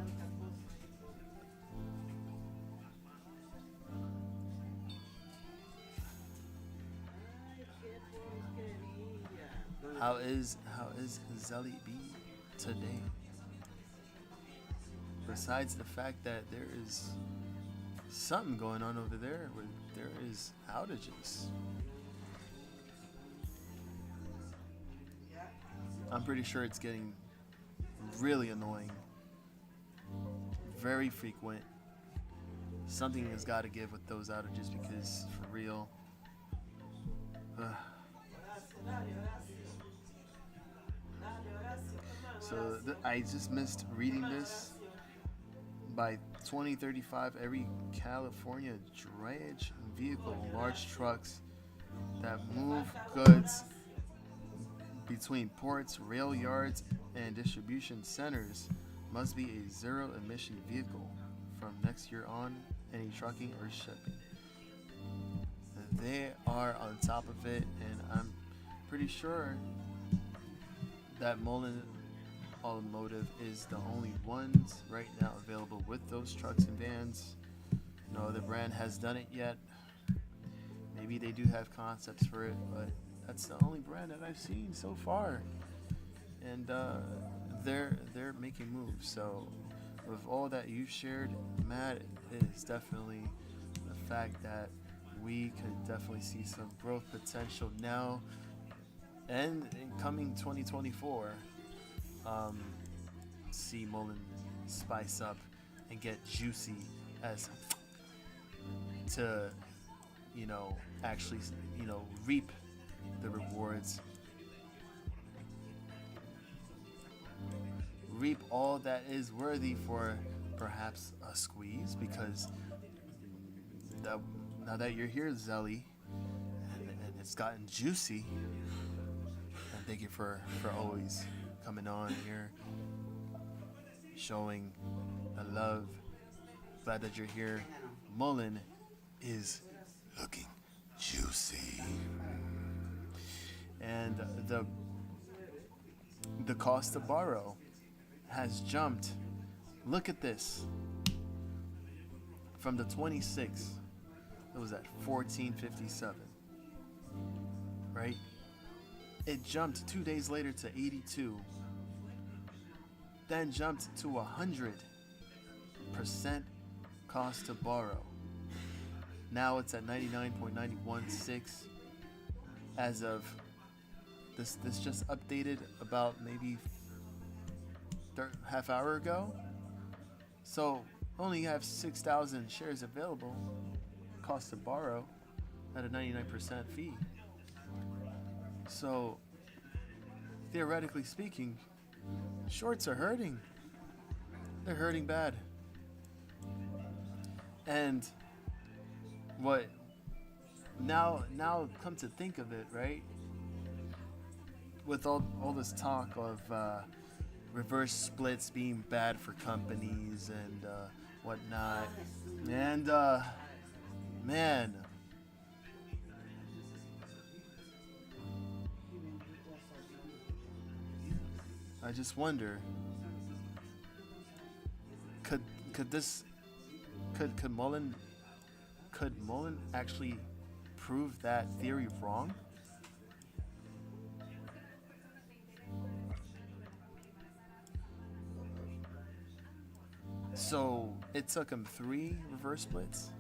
How is Zelly B today? Besides the fact that there is something going on over there where there is outages. I'm pretty sure it's getting really annoying, very frequent. Something has got to give with those outages because, for real, so I just missed reading this. By 2035, every California drayage vehicle, large trucks that move goods between ports, rail yards, and distribution centers must be a zero-emission vehicle from next year on. Any trucking or shipping, they are on top of it, and I'm pretty sure that MULN Automotive is the only ones right now available with those trucks and vans. No other brand has done it yet. Maybe they do have concepts for it, but that's the only brand that I've seen so far, and they're making moves. So with all that you've shared, Matt, it is definitely the fact that we could definitely see some growth potential now and in coming 2024. See MULN spice up and get juicy as to, actually, reap the rewards, reap all that is worthy for perhaps a squeeze, because now that you're here, Zelly, and it's gotten juicy, and thank you for always coming on here, showing the love. Glad that you're here. MULN is looking juicy, and the cost to borrow has jumped. Look at this. From the 26th, it was at 1457, right? It jumped 2 days later to 82, then jumped to 100% cost to borrow. Now it's at 99.916 as of this just updated about maybe half hour ago. So only have 6,000 shares available, cost to borrow at a 99% fee. So theoretically speaking, shorts are hurting. They're hurting bad. And what now come to think of it, right? With all this talk of reverse splits being bad for companies and whatnot, and man, I just wonder, could MULN actually prove that theory wrong? So it took him 3 reverse splits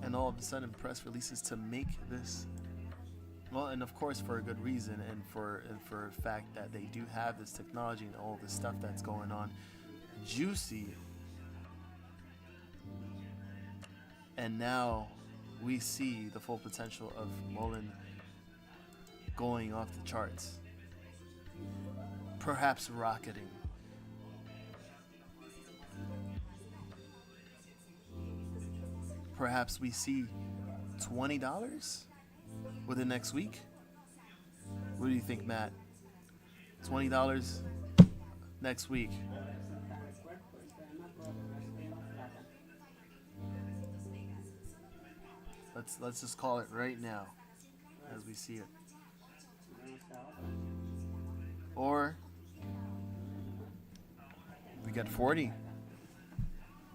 and all of a sudden press releases to make this. Well, and of course for a good reason, and for a fact that they do have this technology and all this stuff that's going on, juicy. And now we see the full potential of MULN going off the charts, perhaps rocketing. Perhaps we see $20 within next week. What do you think, Matt? $20 next week. Let's just call it right now as we see it. Or we get 40.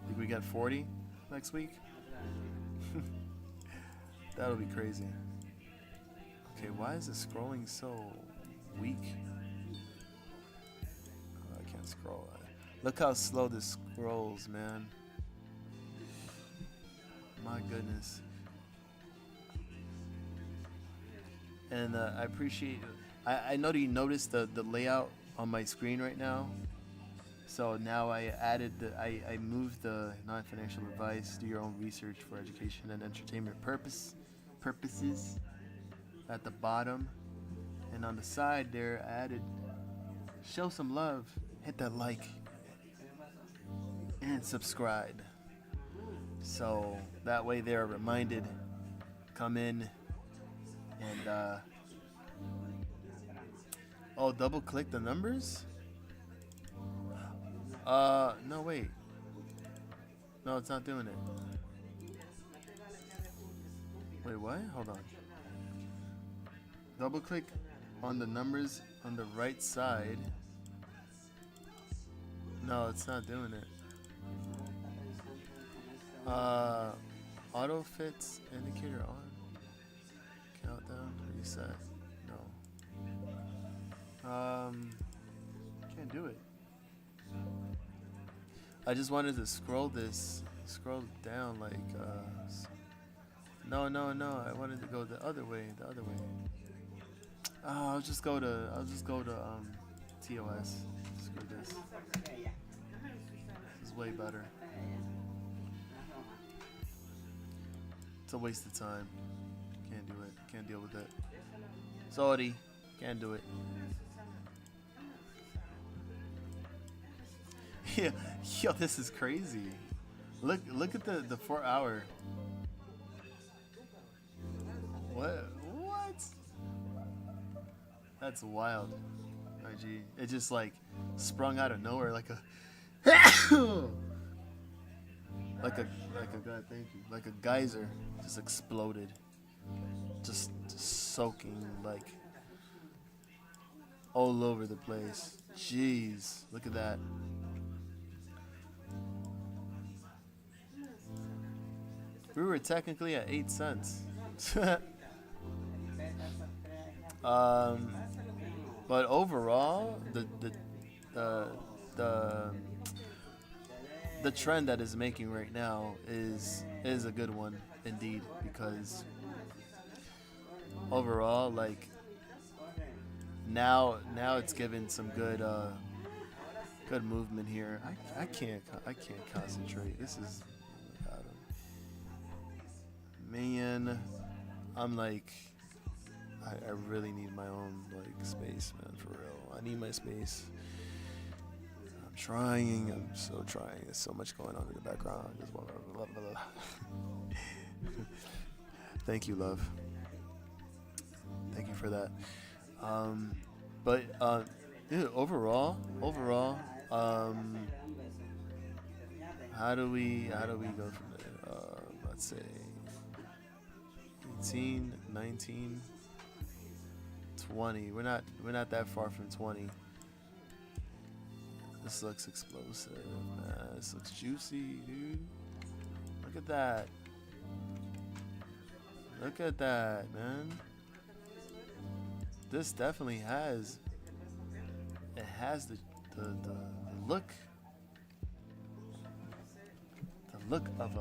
Think we get 40 next week? That'll be crazy. Okay, why is it scrolling so weak? Oh, I can't scroll. Look how slow this scrolls, man. My goodness. And I appreciate. I know that you noticed the layout on my screen right now. So now I moved the non-financial advice, do your own research for education and entertainment purposes at the bottom, and on the side there I added show some love, hit that like and subscribe, so that way they're reminded, come in and double click the numbers. No, wait. No, it's not doing it. Wait, what? Hold on. Double click on the numbers on the right side. No, it's not doing it. Auto fits indicator on. Countdown, reset. No. Can't do it. I just wanted to scroll down like, no, I wanted to go the other way. I'll just go to TOS. Screw this. This is way better. It's a waste of time. Can't do it. Can't deal with it. Sorry. Can't do it. Yeah, yo, this is crazy. Look at the 4 hour. What? That's wild. IG. It just like sprung out of nowhere like a God, thank you. Like a geyser just exploded. Just soaking like all over the place. Jeez, look at that. We were technically at 8 cents. But overall, the trend that is making right now is a good one indeed, because overall, like now it's given some good movement here. I can't concentrate. This is, man, I'm like, I really need my own like space, man, for real. I need my space. I'm so trying. There's so much going on in the background. Just blah, blah, blah, blah. Thank you, love. Thank you for that. But overall, how do we go from there? Let's say 18, 19, 20. We're not that far from 20. This looks explosive, man. This looks juicy, dude. Look at that. Look at that, man. This definitely has. It has the look. The look of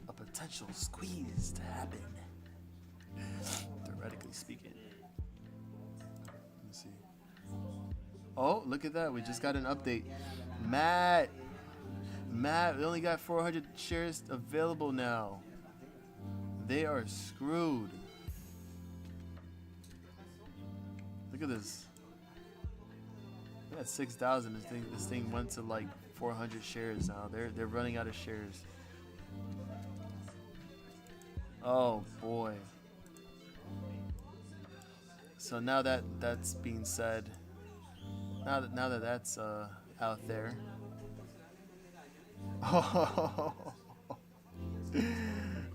a potential squeeze to happen. Theoretically speaking. Let me see. Oh, look at that. We just got an update. Matt, we only got 400 shares available now. They are screwed. Look at this. We got 6,000. This thing went to like 400 shares now. They're running out of shares. Oh boy. So now that that's being said, now that that's out there. Oh,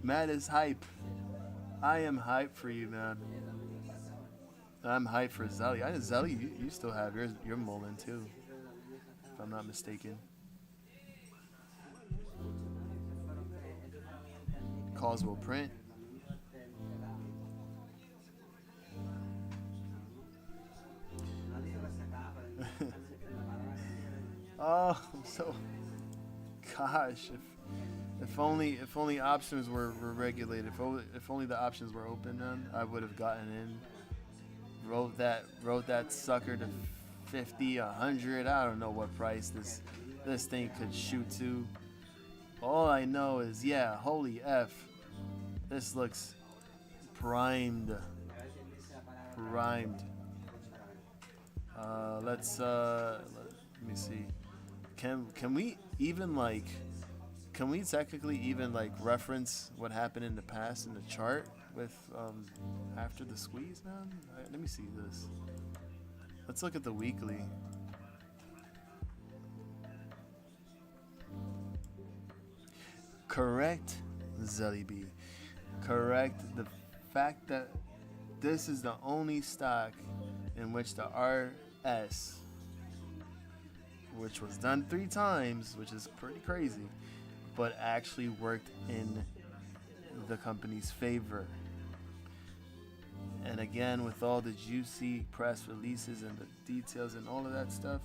Matt is hype. I am hype for you, man. I'm hype for Zelly. I know Zelly, you still have your MULN too, if I'm not mistaken. Calls will print. Oh, so, gosh, if only options were regulated. If only the options were open, then I would have gotten in. Wrote that sucker to 50, 100. I don't know what price this thing could shoot to. All I know is, yeah, holy F, this looks primed. Primed. Let me see. Can we even like? Can we technically even like reference what happened in the past in the chart with after the squeeze, man? Let me see this. Let's look at the weekly. Correct, Zelly B. Correct. The fact that this is the only stock in which the RS, which was done 3 times, which is pretty crazy, but actually worked in the company's favor. And again, with all the juicy press releases and the details and all of that stuff,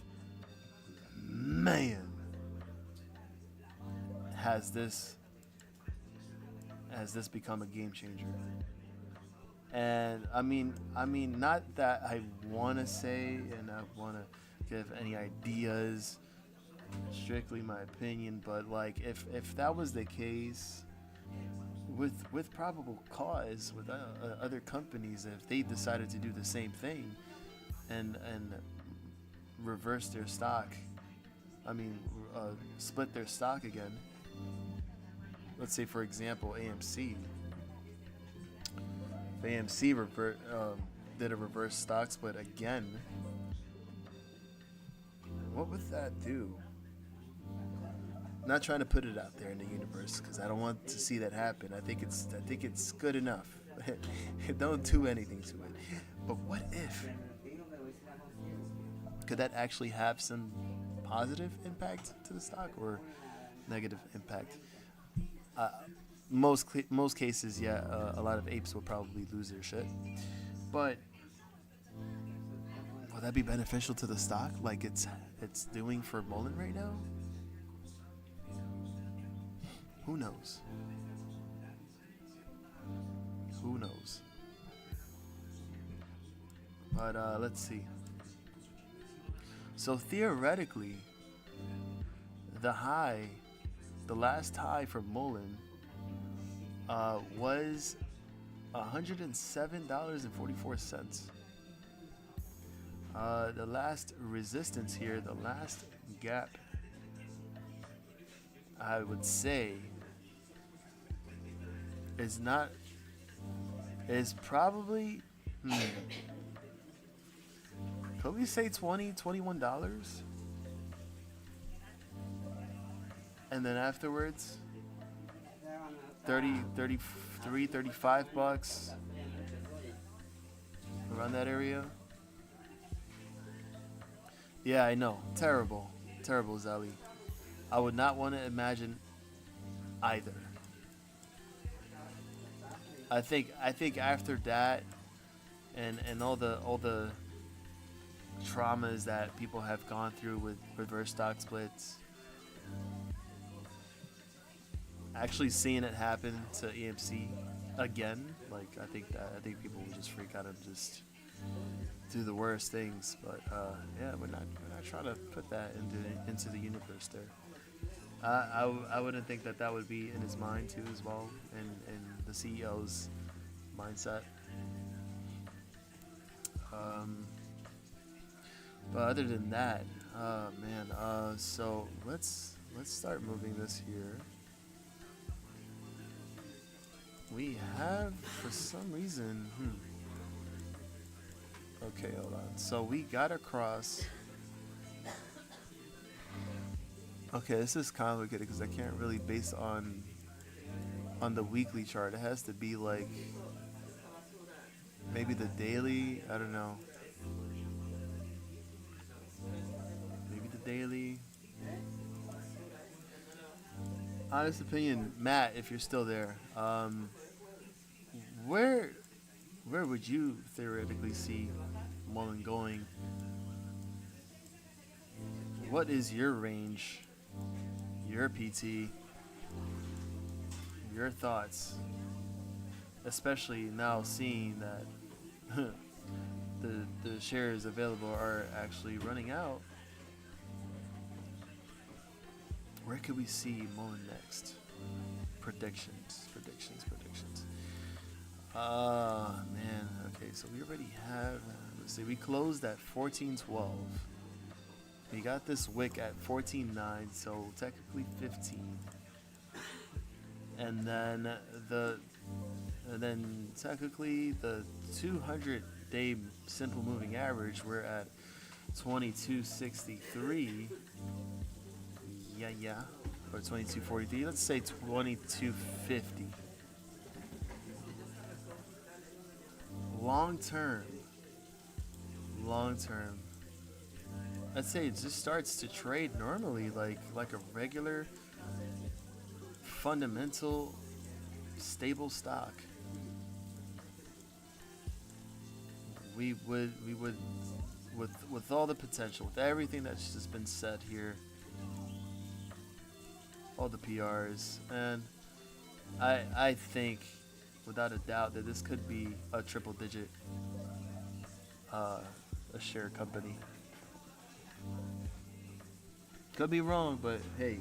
man, has this become a game changer. And I mean, not that I want to say and I want to give any ideas, strictly my opinion, but like if that was the case with probable cause with other companies, if they decided to do the same thing and reverse their stock, split their stock again. Let's say, for example, AMC. If AMC did a reverse stock split again, what would that do? I'm not trying to put it out there in the universe because I don't want to see that happen. I think it's good enough. Don't do anything to it. But what if? Could that actually have some positive impact to the stock or negative impact? Most cases, yeah, a lot of apes will probably lose their shit. But will that be beneficial to the stock like it's doing for MULN right now? Who knows? Who knows? But let's see. So theoretically, the last high for MULN was $107.44. The last resistance here, the last gap, I would say, is probably, could we say $21? And then afterwards, 30, 33, 35 bucks, around that area. Yeah, I know. Terrible, Zelly. I would not want to imagine either. I think after that, and all the traumas that people have gone through with reverse stock splits, actually seeing it happen to AMC again, like I think people will just freak out and just do the worst things. But yeah, we're not trying to put that into the universe there. I wouldn't think that would be in his mind too as well, and the CEO's mindset. But other than that, man. So let's start moving this here. We have, for some reason, okay, hold on. So we got across. Okay, this is complicated because I can't really base on the weekly chart. It has to be like maybe the daily. I don't know. Maybe the daily. Honest opinion, Matt, if you're still there, where would you theoretically see MULN going? What is your range? Your PT? Your thoughts? Especially now seeing that the shares available are actually running out. Where could we see MULN next? Predictions. Man. Okay, so we already have. Let's see. We closed at 14.12. We got this wick at 14.9, so technically 15. And then technically the 200-day simple moving average, we're at 22.63. Yeah. Or 22.43. Let's say 22.50. Long term. I'd say it just starts to trade normally, like a regular, fundamental, stable stock. We would with all the potential, with everything that's just been said here, all the PRs, and I think without a doubt that this could be a triple digit a share company. Could be wrong, but hey.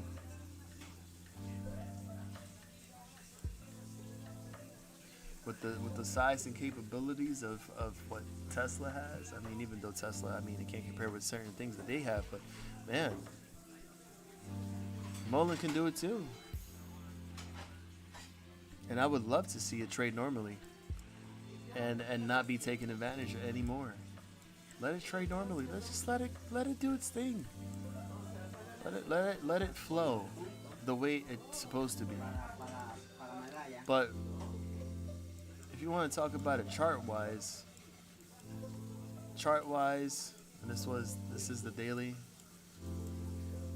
With the size and capabilities of what Tesla has, I mean, even though Tesla, I mean, it can't compare with certain things that they have, but man, MULN can do it too. And I would love to see it trade normally and not be taken advantage of anymore. Let it trade normally. Let's just let it do its thing. Let it flow the way it's supposed to be. But if you want to talk about it chart wise, and this is the daily.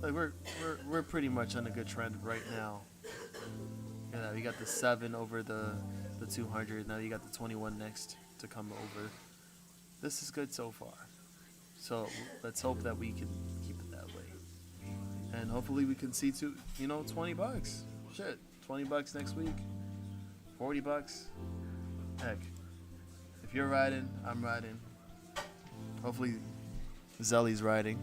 Like we're pretty much on a good trend right now. Yeah, you got the 7 over the 200. Now you got the 21 next to come over. This is good so far. So let's hope that we can keep it that way. And hopefully we can see $20. Shit, $20 next week. $40. Heck, if you're riding, I'm riding. Hopefully Zelly's riding.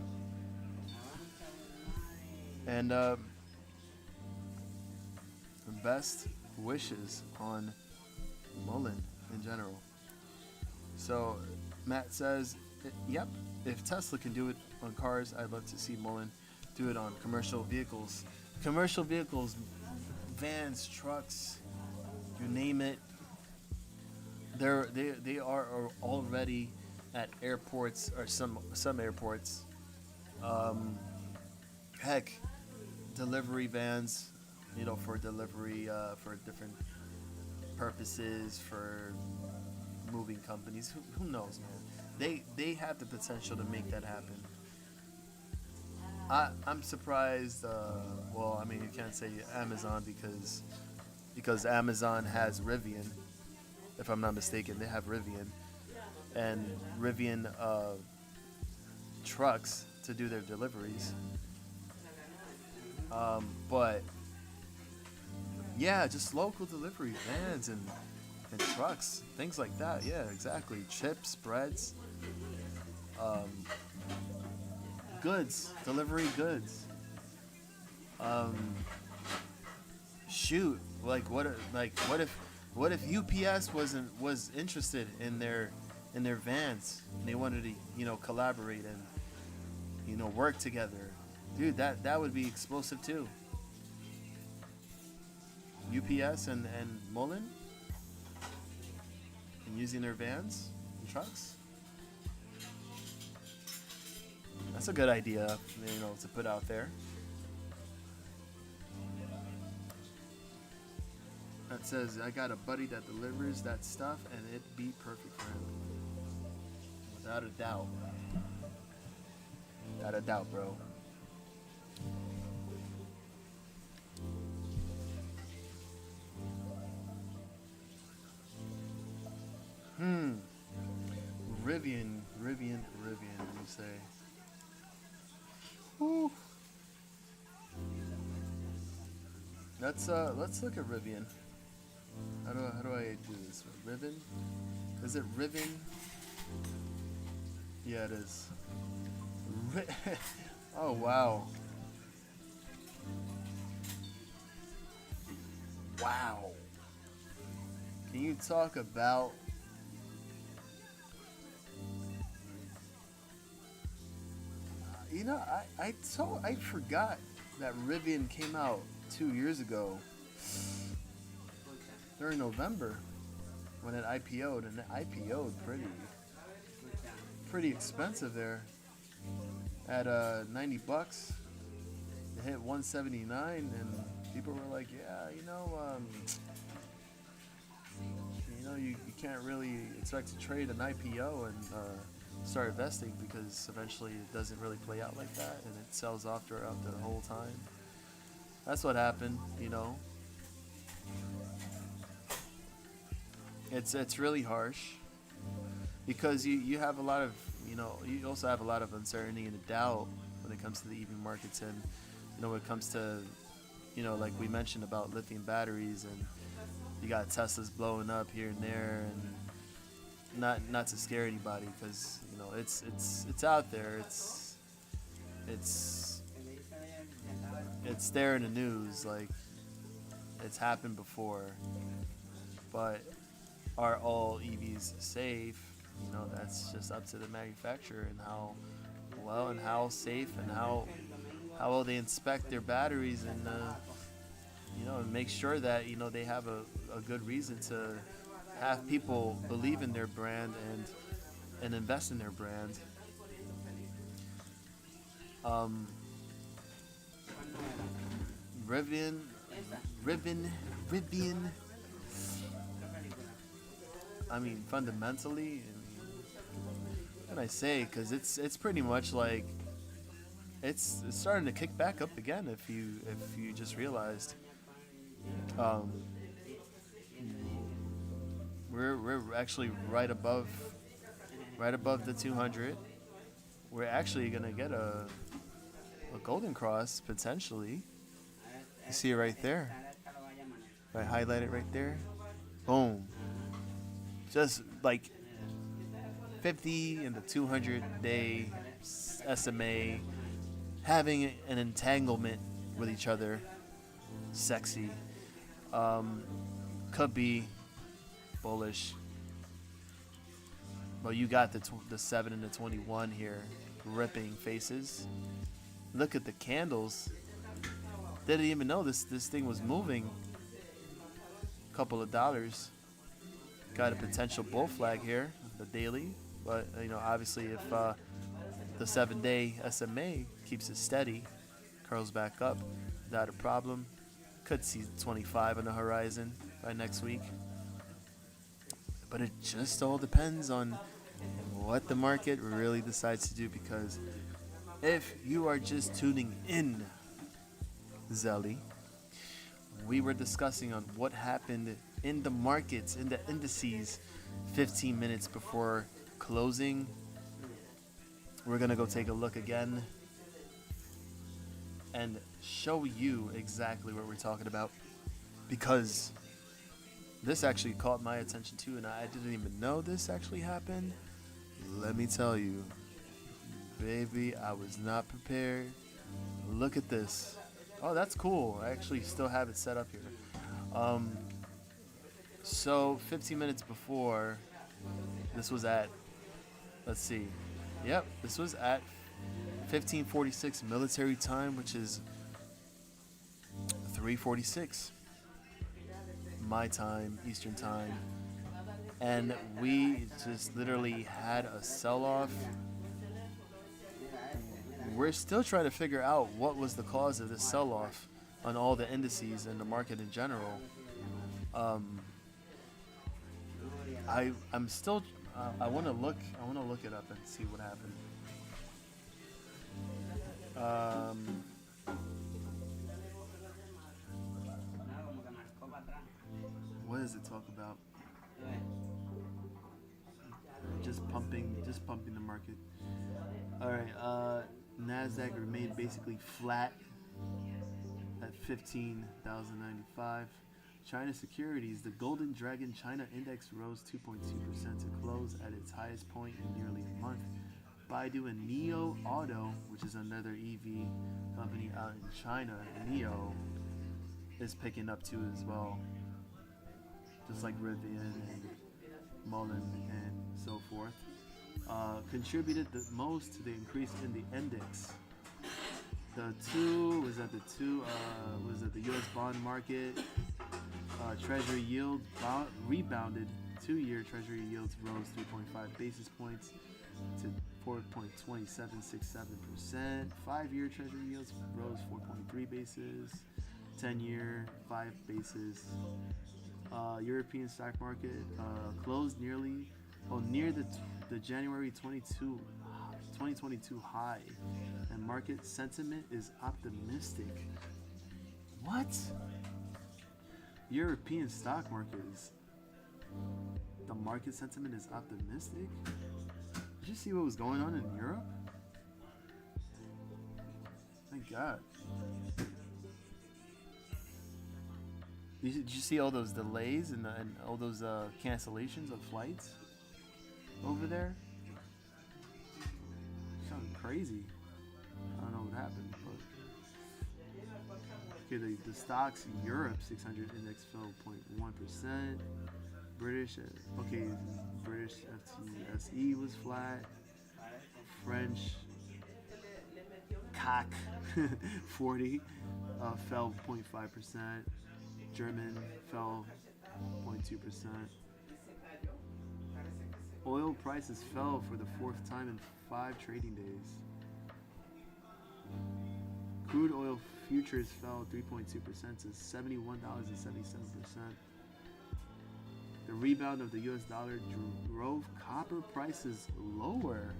And best wishes on MULN in general. So Matt says, yep, if Tesla can do it on cars, I'd love to see MULN do it on commercial vehicles. Commercial vehicles, vans, trucks, you name it. They are already at airports, or some airports. Heck, delivery vans, for delivery, for different purposes, for moving companies. Who knows, man? They have the potential to make that happen. I'm surprised. Well, I mean, you can't say Amazon because Amazon has Rivian. If I'm not mistaken, they have Rivian, and Rivian trucks to do their deliveries. But yeah, just local delivery vans and trucks, things like that. Yeah, exactly. Chips, breads, goods, delivery goods. Shoot, what if UPS was interested in their vans and they wanted to collaborate and work together? Dude, that would be explosive too. UPS and MULN and using their vans and trucks. That's a good idea, to put out there. That says, I got a buddy that delivers that stuff and it'd be perfect for him. Without a doubt. Without a doubt, bro. Rivian, let me say. Whew. Let's look at Rivian. How do I do this? Rivian? Is it Rivian? Yeah, it is. Oh, wow. Wow. Can you talk about I forgot that Rivian came out 2 years ago during November when it IPO'd, and it IPO'd pretty expensive there at $90. It hit 179, and people were like, yeah, you can't really expect to trade an IPO and start investing, because eventually it doesn't really play out like that, and it sells off throughout the whole time. That's what happened. It's really harsh, because you have a lot of you also have a lot of uncertainty and doubt when it comes to the EV markets, and when it comes to like we mentioned about lithium batteries, and you got Teslas blowing up here and there, and not to scare anybody, because it's out there, it's there in the news, like it's happened before. But are all EVs safe? That's just up to the manufacturer, and how well and how safe and how well they inspect their batteries, and and make sure that they have a good reason to have people believe in their brand and invest in their brand. Rivian. I mean, fundamentally, what can I say? Because it's pretty much like it's starting to kick back up again. If you just realized, we're actually right above the 200. We're actually gonna get a golden cross potentially. You see it right there. If I highlight it right there, boom. Just like 50 and the 200-day SMA, having an entanglement with each other, sexy. Could be bullish, but you got the 7 and the 21 here, ripping faces. Look at the candles. Didn't even know this thing was moving. Couple of dollars. Got a potential bull flag here, the daily, but obviously if the 7-day SMA keeps it steady, curls back up without a problem, could see 25 on the horizon by next week. But it just all depends on what the market really decides to do, because if you are just tuning in, Zelly, we were discussing on what happened in the markets, in the indices, 15 minutes before closing. We're gonna go take a look again and show you exactly what we're talking about, because this actually caught my attention too, and I didn't even know this actually happened. Let me tell you, baby, I was not prepared. Look at this. Oh, that's cool. I actually still have it set up here. So 15 minutes before, this was at, let's see. Yep, this was at 15:46 military time, which is 3:46 my time, Eastern time. And we just literally had a sell-off. We're still trying to figure out what was the cause of this sell-off on all the indices and the market in general. I'm still I want to look it up and see what happened. What does it talk about? Just pumping the market. All right, Nasdaq remained basically flat at 15,095. China securities, the Golden Dragon China Index rose 2.2% to close at its highest point in nearly a month, Baidu and Neo Auto, which is another EV company out in China. Neo is picking up too as well, just like Rivian and MULN and so forth. Contributed the most to the increase in the index. The U.S. bond market. Treasury yield rebounded. 2-year Treasury yields rose 3.5 basis points to 4.2767%. 5-year Treasury yields rose 4.3 basis. 10-year 5 basis. European stock market closed near the January 2022 high, and market sentiment is optimistic. What? European stock market the market sentiment is optimistic? Did you see what was going on in Europe? Thank God. Did you see all those delays and all those cancellations of flights over there? Sounds crazy. I don't know what happened, but okay, the stocks in Europe 600 index fell 0.1%. British FTSE was flat. French CAC 40 fell 0.5%. German fell 0.2%. Oil prices fell for the 4th time in 5 trading days. Crude oil futures fell 3.2% to $71.77. The rebound of the US dollar drove copper prices lower.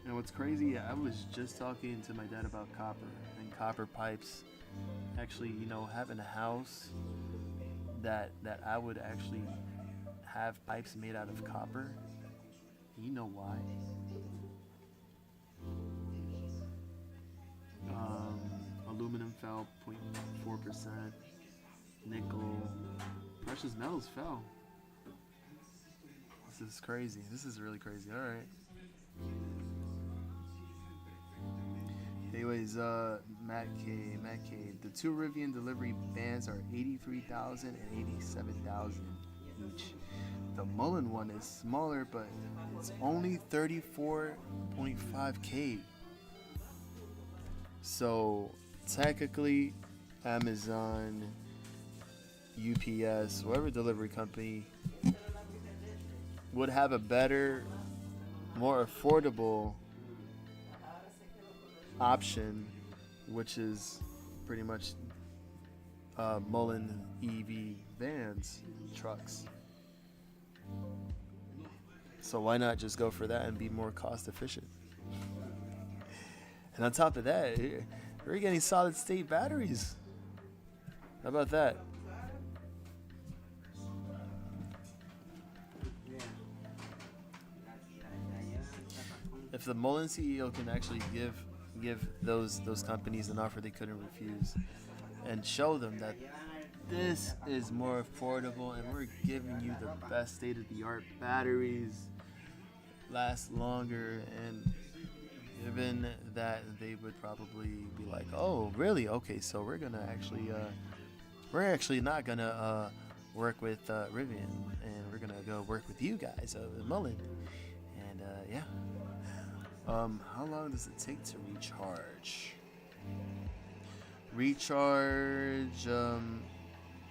And what's crazy, I was just talking to my dad about copper and copper pipes. Actually, having a house that I would actually have pipes made out of copper. You know why? Aluminum fell 0.4%. Nickel, precious metals fell. This is crazy. This is really crazy. All right. Anyways, Matt K. The 2 Rivian delivery vans are $83,000 and $87,000 each. The MULN one is smaller, but it's only $34.5K. So technically, Amazon, UPS, whatever delivery company would have a better, more affordable option, which is pretty much MULN EV vans, trucks. So why not just go for that and be more cost efficient? And on top of that, we're getting solid state batteries. How about that? If the MULN CEO can actually give those companies an offer they couldn't refuse and show them that this is more affordable and we're giving you the best state-of-the-art batteries, last longer, and given that, they would probably be like, oh really, okay, so we're actually not gonna work with Rivian, and we're gonna go work with you guys, MULN. And yeah. How long does it take to recharge?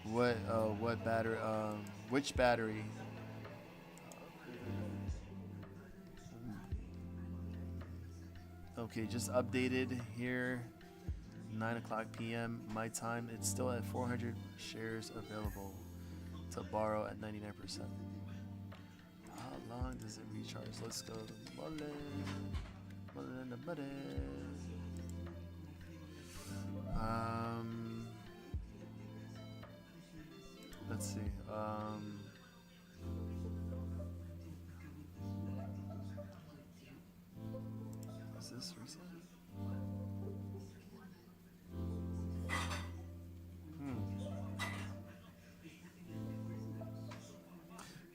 What battery? Which battery? Okay, just updated here. 9:00 p.m. my time. It's still at 400 shares available to borrow at 99%. How long does it recharge? Let's go to MULN in the button. Let's see. Is this recent?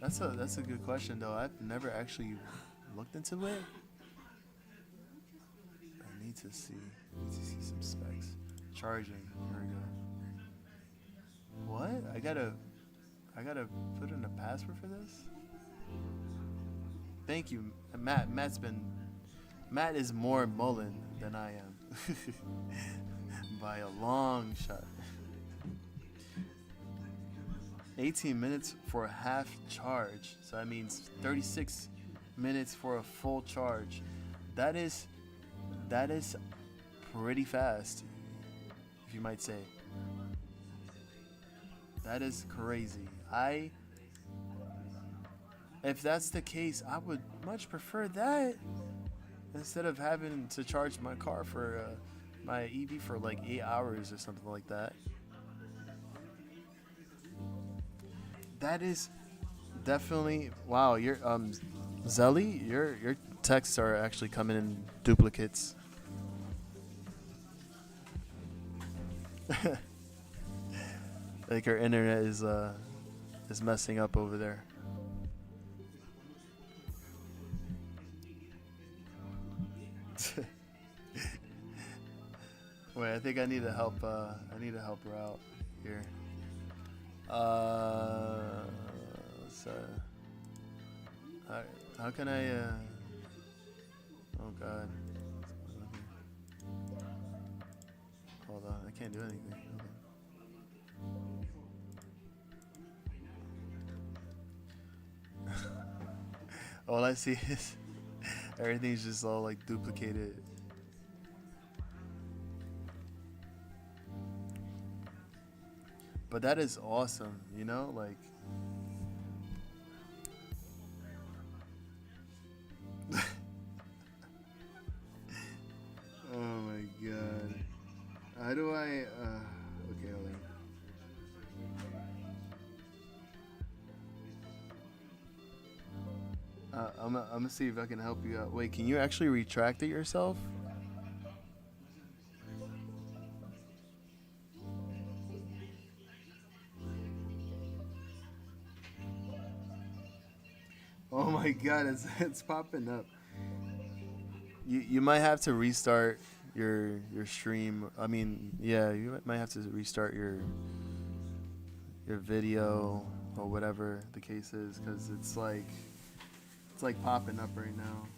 That's a good question though. I've never actually looked into it. need to see. I need to see some specs. Charging. Here we go. What? I gotta put in a password for this? Thank you, Matt. Matt is more MULN than I am. By a long shot. 18 minutes for a half charge. So that means 36 minutes for a full charge. That is pretty fast, if you might say. That is crazy. If that's the case, I would much prefer that instead of having to charge my car for my EV for like 8 hours or something like that. That is definitely wow. Your Zelly, your texts are actually coming in duplicates. Like our internet is messing up over there. Wait, I think I need to help. I need to help her out here. So, how can I? Oh God. Hold on, I can't do anything. All I see is everything's just all like duplicated. But that is awesome, you know, like oh my God. How do I okay, hold on. I'm gonna see if I can help you out. Wait, can you actually retract it yourself? Oh my God, it's popping up. You might have to restart your stream. I mean, yeah, you might have to restart your video or whatever the case is, because it's like popping up right now.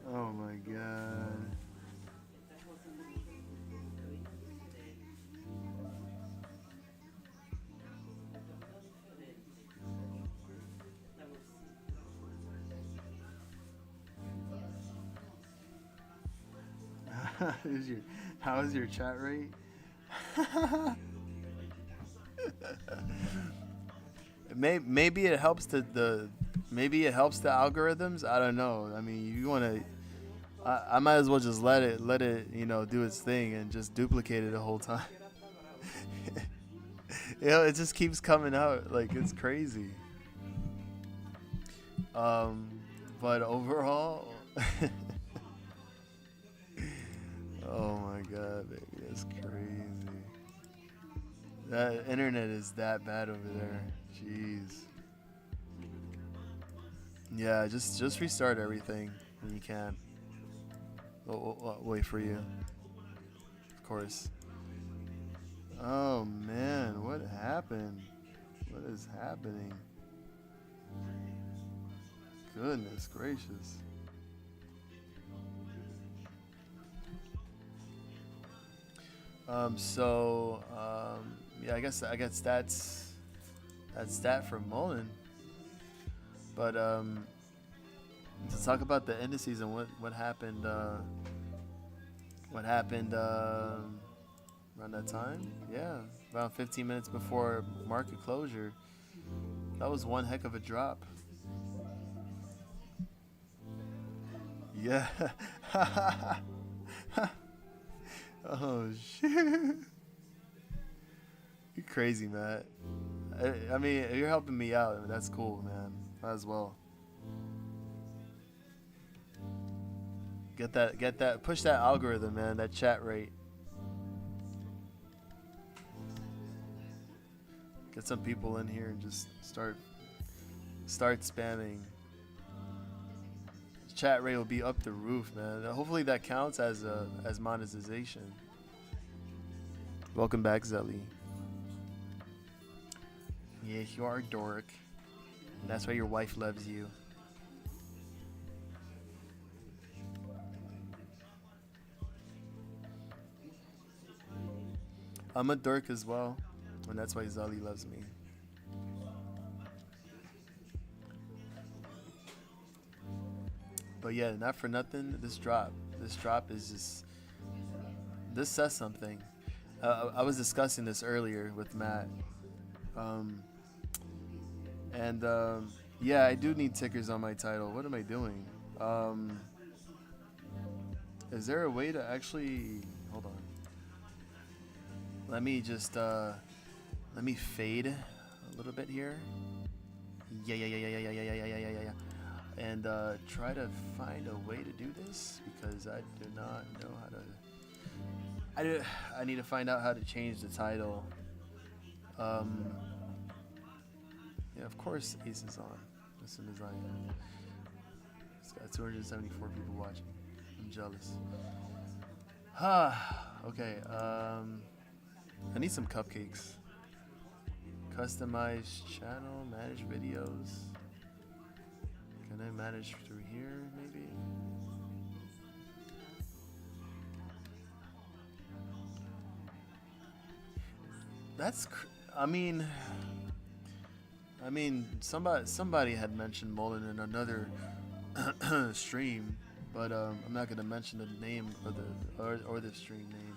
Oh my God. How is your chat rate? Maybe it helps maybe it helps the algorithms. I don't know. I mean, you want to. I might as well just let it do its thing and just duplicate it the whole time. It just keeps coming out like it's crazy. But overall, oh my God, baby, that's crazy. That internet is that bad over there. Jeez. Yeah, just restart everything when you can. We'll wait for you. Of course. Oh man, what happened? What is happening? Goodness gracious. Yeah, I guess that's that for MULN. But to talk about the indices and what happened around that time, yeah, about 15 minutes before market closure. That was one heck of a drop. Yeah. Oh shit. You're crazy, Matt. I mean, you're helping me out. I mean, that's cool, man. Might as well. Get that, push that algorithm, man, that chat rate. Get some people in here and just start spamming. Chat rate will be up the roof, man. Hopefully that counts as monetization. Welcome back, Zelly. Yeah, you are a dork. That's why your wife loves you. I'm a dork as well, and that's why Zelly loves me. But yeah, not for nothing, this drop is just, this says something. I was discussing this earlier with Matt. Yeah, I do need tickers on my title. What am I doing? Is there a way to actually, hold on. Let me just, let me fade a little bit here. Yeah. And try to find a way to do this because I do not know how to. I need to find out how to change the title. Yeah, of course Ace is on as soon as I am. It's got 274 people watching. I'm jealous. Okay. I need some cupcakes. Customize channel, manage videos. Can I manage through here, maybe? That's, I mean, somebody had mentioned MULN in another stream, but I'm not gonna mention the name or the stream name.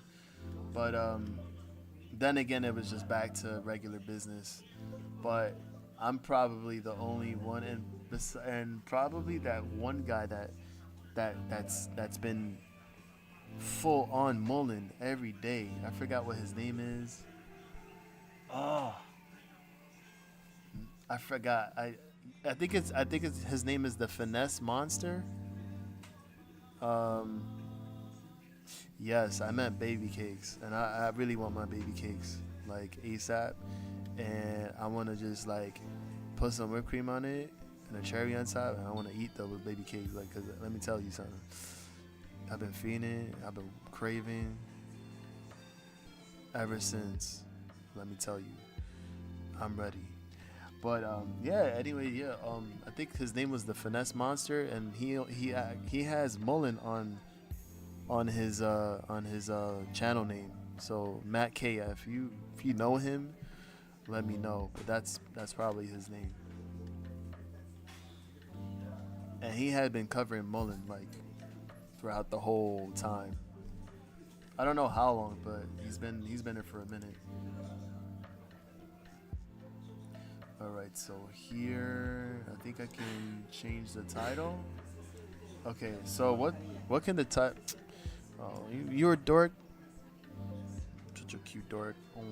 But then again, it was just back to regular business. But I'm probably the only one, and probably that one guy that's been full on MULN every day. I forgot what his name is. Oh, I forgot. I think it's his name is the Finesse Monster. Yes, I meant baby cakes, and I really want my baby cakes like ASAP, and I want to just like put some whipped cream on it and a cherry on top, and I want to eat those baby cakes. Like, cause let me tell you something. I've been feeding, I've been craving ever since. Let me tell you, I'm ready. But yeah. Anyway, yeah. I think his name was the Finesse Monster, and he has MULN on his channel name. So Matt K. If you know him, let me know. But that's probably his name. And he had been covering MULN like throughout the whole time. I don't know how long, but he's been there for a minute. Alright, so here I think I can change the title. Okay, so what can the title? Oh, you're a dork. Such a cute dork. Oh.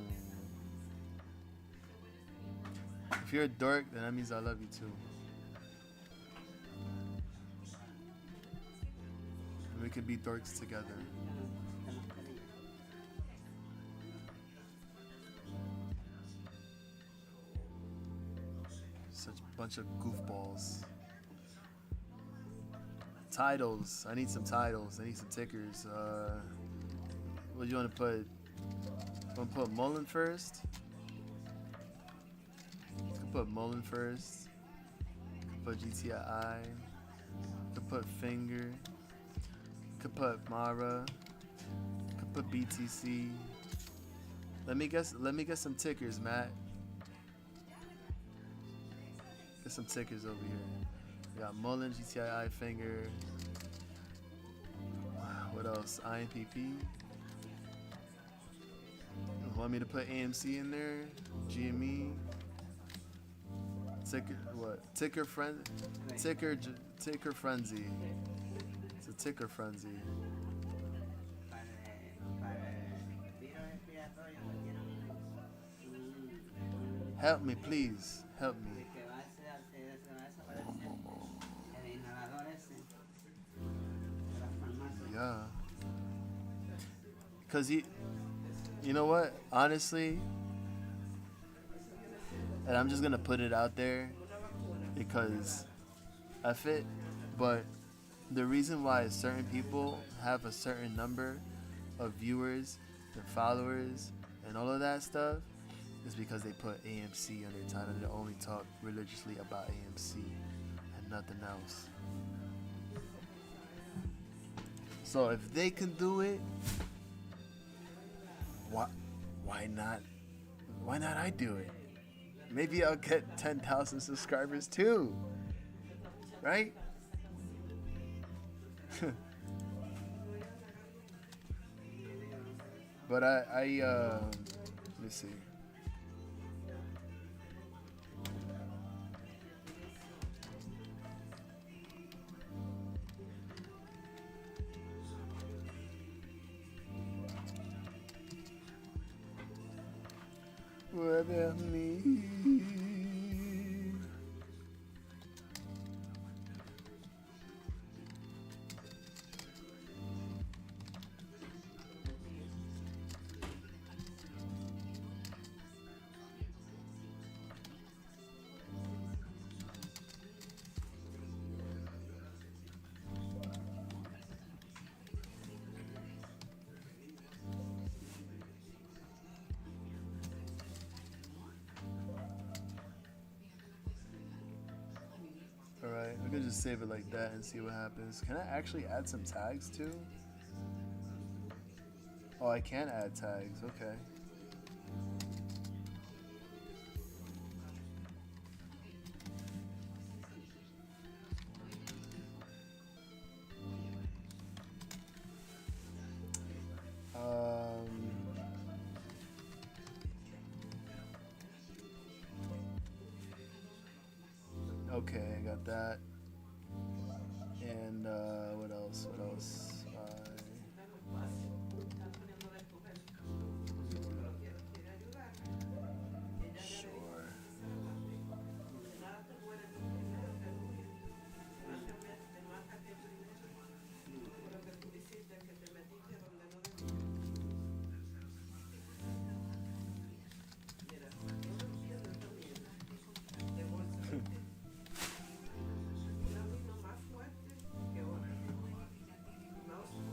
If you're a dork, then that means I love you too. And we can be dorks together. Such a bunch of goofballs. Titles. I need some titles. I need some tickers. What do you want to put? Want to put MULN first? Let's put MULN first. Put GTII. Could put Finger. Could put Mara. Could put BTC. Let me get some tickers, Matt. Get some tickers over here. We got MULN, GTII, Finger. What else? IMPP. Want me to put AMC in there? GME. Ticker what? Ticker Frenzy. It's a ticker frenzy. Help me, please. Help me. Yeah. Because you know what? Honestly, and I'm just going to put it out there because F it, but the reason why certain people have a certain number of viewers and followers and all of that stuff is because they put AMC on their title. They only talk religiously about AMC and nothing else. So if they can do it, why not? Why not I do it? Maybe I'll get 10,000 subscribers too, right? But let me see. What about me? Alright, we can just save it like that and see what happens. Can I actually add some tags too? Oh, I can add tags, okay. Okay, I got that. And what else? What else? Sure.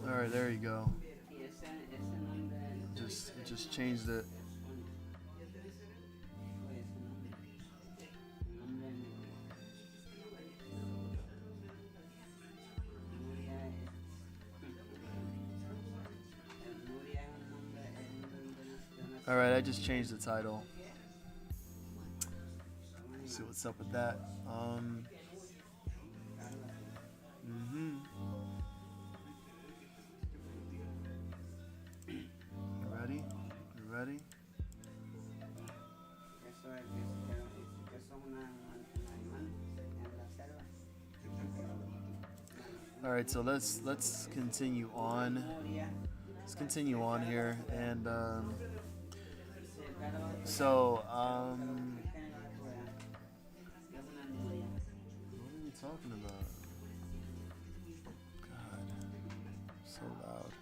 All right, there you go. Just changed it. All right, I just changed the title. Let's see what's up with that. You ready? All right, so let's continue on. Let's continue on here, and so what are we talking about? God, so loud.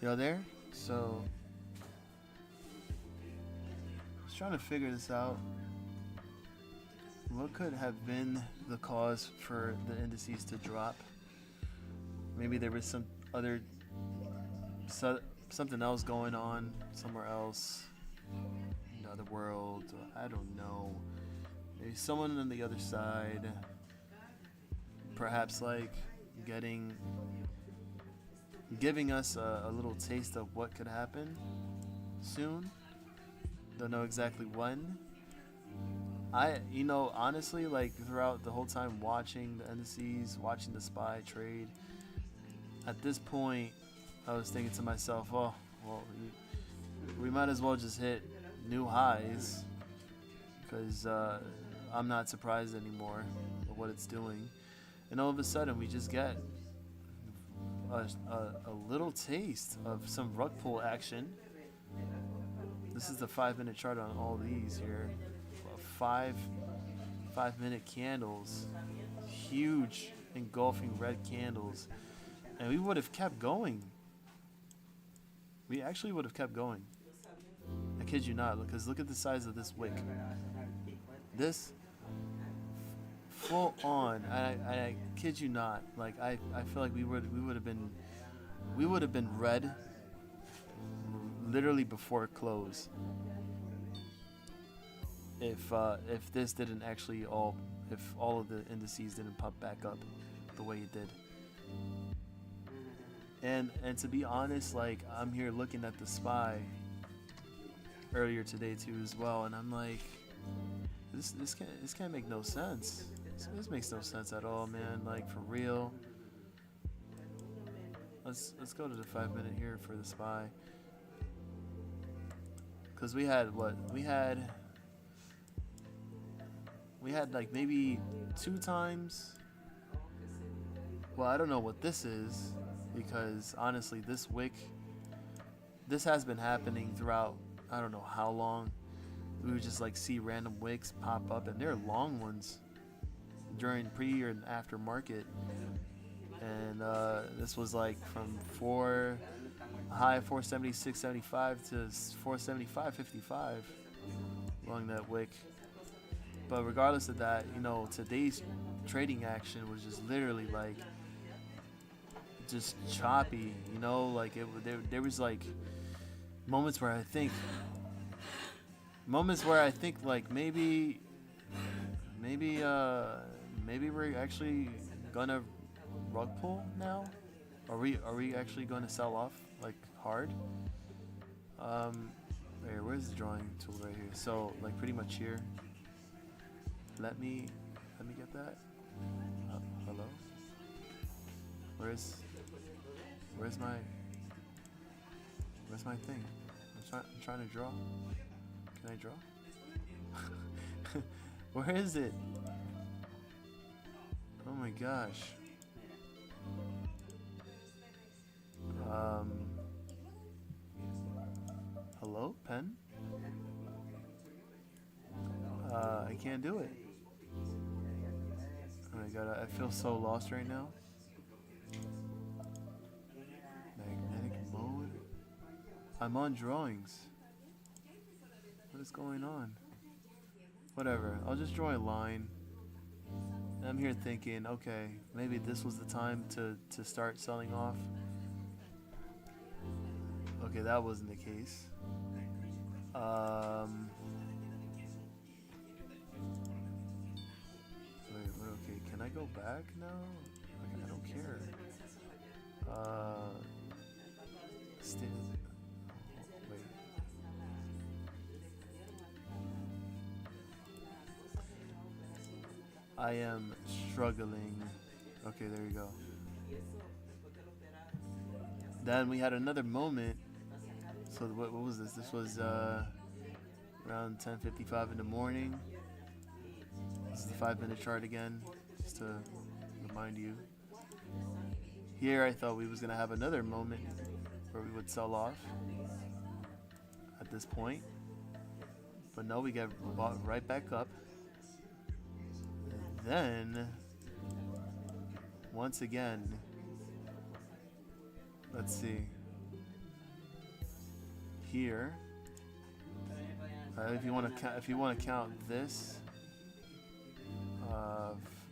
Y'all there? So I was trying to figure this out. What could have been the cause for the indices to drop? Maybe there was some other something else going on somewhere else in the other world. I don't know. Maybe someone on the other side, perhaps like giving us a little taste of what could happen soon. Don't know exactly when. Honestly, like throughout the whole time watching the indices, watching the SPY trade, at this point, I was thinking to myself, oh, well, we might as well just hit new highs because I'm not surprised anymore of what it's doing. And all of a sudden, we just get a little taste of some rug pull action. This is the 5-minute chart on all these here. 5-minute candles, huge engulfing red candles, and we would have kept going. We actually would have kept going. I kid you not, because look at the size of this wick. This full on. I kid you not. Like I feel like we would have been red literally before close. If this didn't actually if all of the indices didn't pop back up the way it did. And to be honest, like I'm here looking at the SPY earlier today too as well, and I'm like, this can't make no sense. This makes no sense at all, man. Like for real. Let's go to the 5-minute here for the SPY. Cause we had like maybe 2 times. Well, I don't know what this is, because honestly this has been happening throughout I don't know how long. We would just like see random wicks pop up, and they're long ones during pre and after market. And this was like from high 476.75 to 475.55 along that wick. But regardless of that, you know, today's trading action was just literally like just choppy, you know, like there was like moments where I think like maybe we're actually gonna rug pull now. Are we actually going to sell off like hard? Where's the drawing tool right here? So like pretty much here. Let me get that. Hello. Where's my thing? I'm trying to draw. Can I draw? Where is it? Oh my gosh. Hello, pen? I can't do it. Oh my god, I feel so lost right now. Magnetic mode? I'm on drawings. What is going on? Whatever, I'll just draw a line. And I'm here thinking, okay, maybe this was the time to start selling off. Okay, that wasn't the case. Wait, okay, can I go back now? Okay, I don't care. Wait. I am struggling. Okay, there you go. Then we had another moment. So what was this? This was around 10:55 in the morning. This is the 5-minute chart again, just to remind you. Here I thought we was gonna have another moment where we would sell off at this point, but no, we got bought right back up. And then once again, let's see. Here, if you want to count this,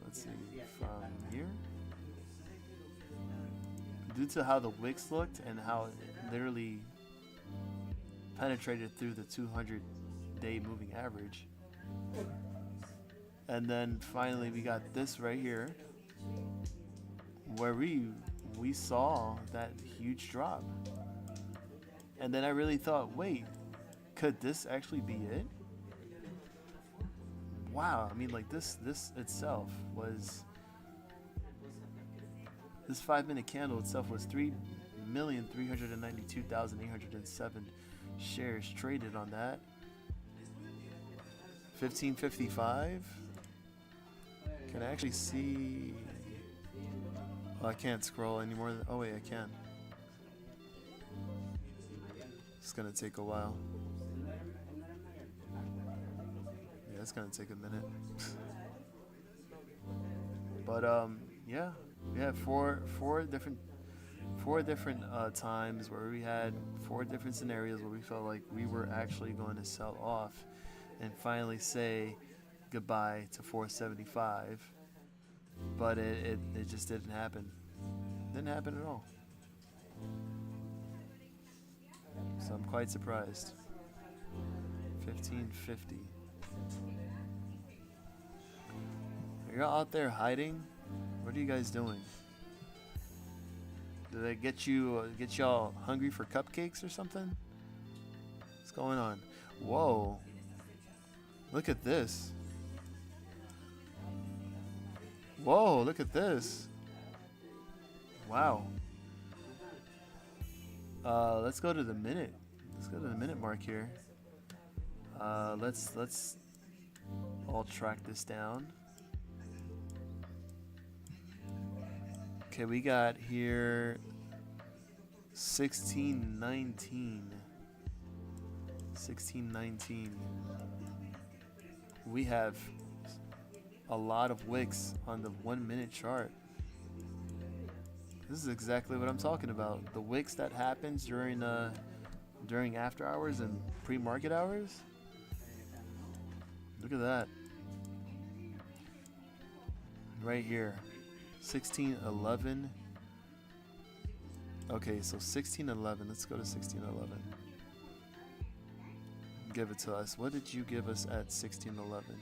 let's see, from here, due to how the wicks looked and how it literally penetrated through the 200-day moving average, and then finally we got this right here, where we saw that huge drop. And then I really thought, wait, could this actually be it? Wow, I mean, like this itself was, this 5-minute candle itself was 3,392,807 shares traded on that. 1555. Can I actually see? Oh, I can't scroll anymore. Oh wait, I can. It's gonna take a while. Yeah, it's gonna take a minute. But yeah, we had four different times where we had 4 different scenarios where we felt like we were actually going to sell off and finally say goodbye to 475, but it just didn't happen. Didn't happen at all. So I'm quite surprised. 1550. Are you out there hiding? What are you guys doing? Did they get y'all hungry for cupcakes or something? What's going on? Whoa. Look at this. Whoa, look at this. Wow. Let's go to the minute. Let's go to the minute mark here. Let's all track this down. Okay, we got here 1619. 1619. We have a lot of wicks on the 1 minute chart. This is exactly what I'm talking about. The wicks that happens during after hours and pre-market hours. Look at that. Right here. 1611. Okay, so 1611. Let's go to 1611. Give it to us. What did you give us at 1611?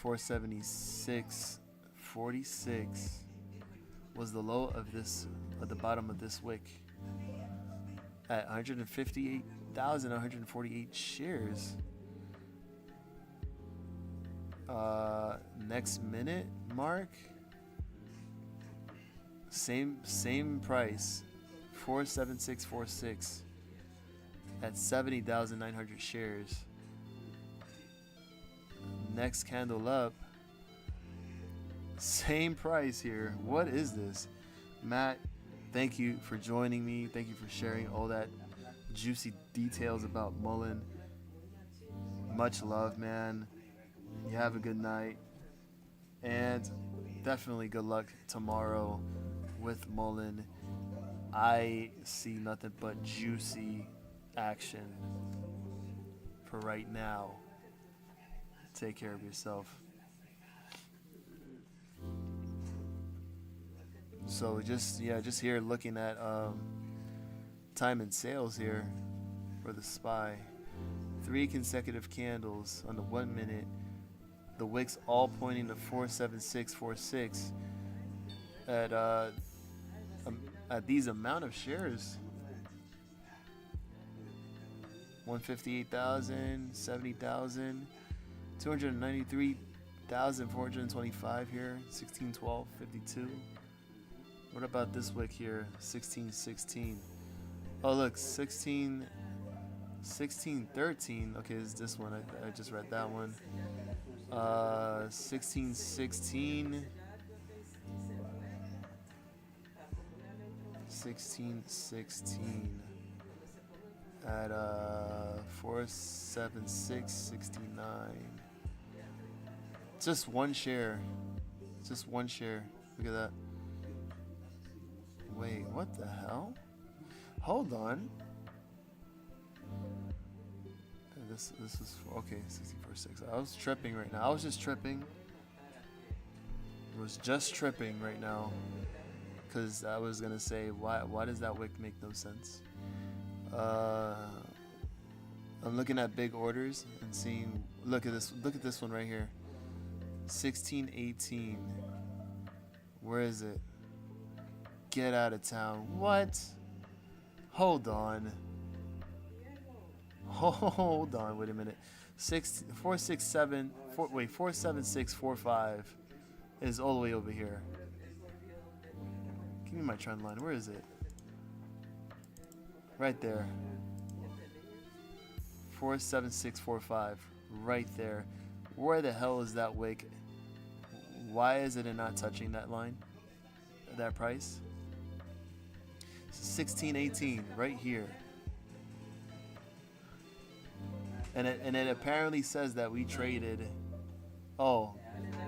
476.46 was the low of this, at the bottom of this wick, at 158,148 shares. Next minute mark, same price, 476.46 at 70,900 shares. Next candle up, same price here. What is this? Matt, thank you for joining me. Thank you for sharing all that juicy details about MULN. Much love, man. You have a good night. And definitely good luck tomorrow with MULN. I see nothing but juicy action for right now. Take care of yourself. So just here looking at time and sales here for the SPY. 3 consecutive candles on the 1 minute. The wicks all pointing to 476.46 at these amount of shares. 158,000, 70,000. 293,425 here, 1612.52. What about this wick here, 1616? Oh look, 1613. Okay, it's this one. I just read that one. 1616. 1616 at 476.69. Just one share. Just one share. Look at that. Wait, what the hell? Hold on. This is okay. 64.6. I was tripping right now. I was just tripping. I was just tripping right now, because I was gonna say why does that wick make no sense? I'm looking at big orders and seeing. Look at this one right here. 1618. Where is it? Get out of town. What? Hold on. Hold on. Wait a minute. 476.45 is all the way over here. Give me my trend line. Where is it? Right there. 476.45. Right there. Where the hell is that wick Why is it not touching that line, that price? 1618 right here. And it apparently says that we traded. Oh,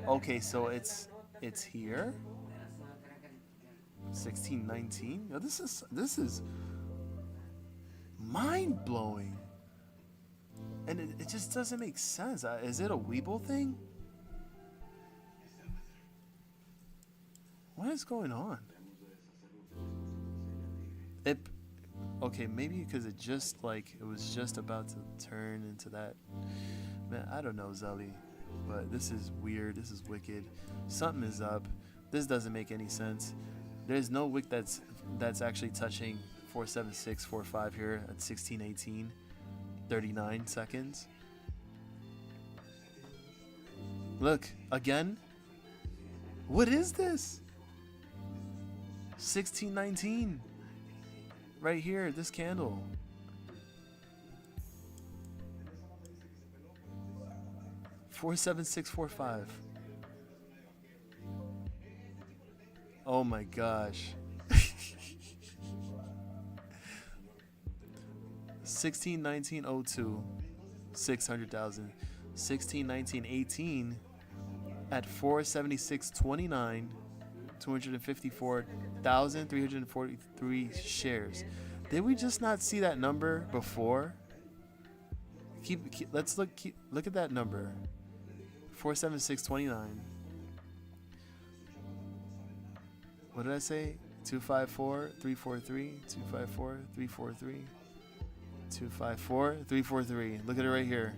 okay, so it's here. 1619. Now this is mind blowing, and it just doesn't make sense. Is it a Weeble thing? What is going on? Okay, maybe because it was just about to turn into that. Man, I don't know, Zelly, but this is weird. This is wicked. Something is up. This doesn't make any sense. There's no wick that's actually touching 47645 here at 1618, 39 seconds. Look again. What is this? 1619. Right here, this candle. $47645. Oh my gosh. 1619.02, 600,000. 1619.18 at 476.29. 254,343 shares. Did we just not see that number before? Let's look at that number. 476.29. What did I say? 254,343. 254,343. 254,343. Look at it right here.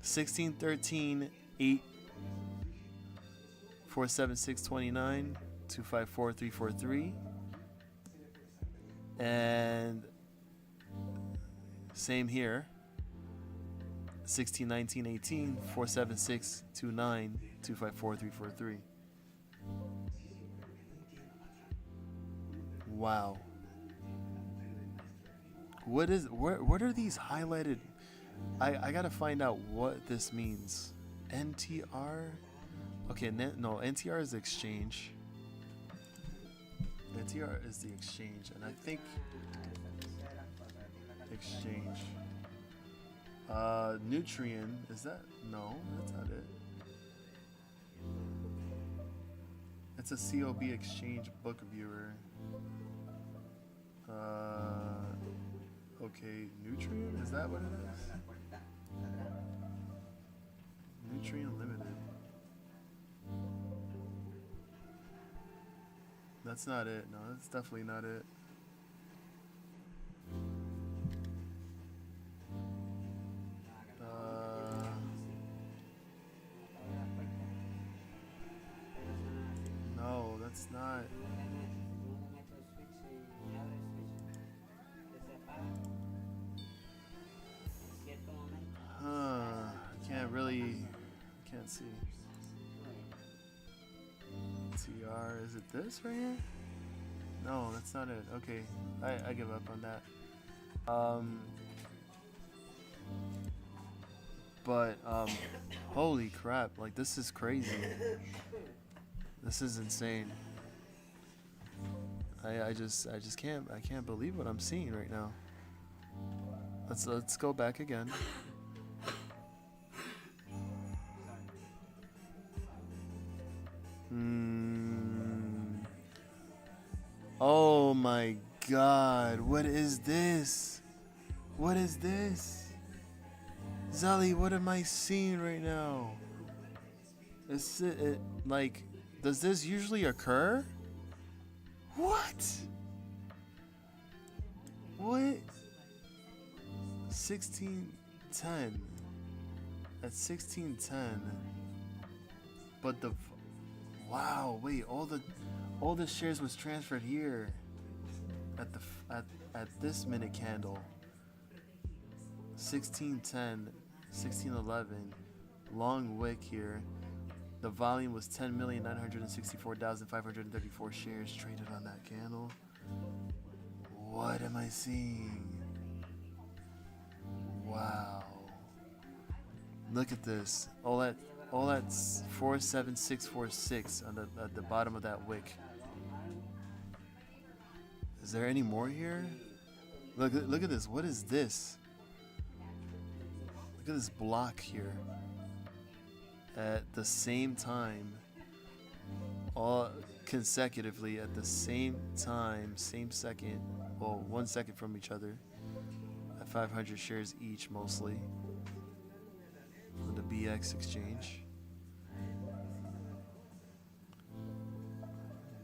1613.8. 476.29, 254,343, and same here. 1619.18, 476.29, 254,343. Wow. What are these highlighted? I gotta find out what this means. NTR. Okay, no, NTR is the exchange. NTR is the exchange, and I think exchange. Nutrien, is that? No, that's not it. It's a COB exchange book viewer. Okay, Nutrien, is that what it is? Nutrien Limited. That's not it. No, that's definitely not it. No, that's not. Can't see. TR, is it this right here? No, that's not it. Okay, I give up on that. But holy crap! Like, this is crazy. This is insane. I just can't believe what I'm seeing right now. Let's go back again. Oh my God, what is this? What is this? Zelly, what am I seeing right now? Like, does this usually occur? What? What? 1610. At 1610. But wow, wait, all the shares was transferred here at this minute candle. 1610, 1611, long wick here. The volume was 10,964,534 shares traded on that candle. What am I seeing? Wow. Look at this. All that all that's 47646 on at the bottom of that wick. Is there any more here? Look at this. What is this? Look at this block here. At the same time, all consecutively at the same time, same second, well, 1 second from each other, at 500 shares each mostly, on the BX exchange.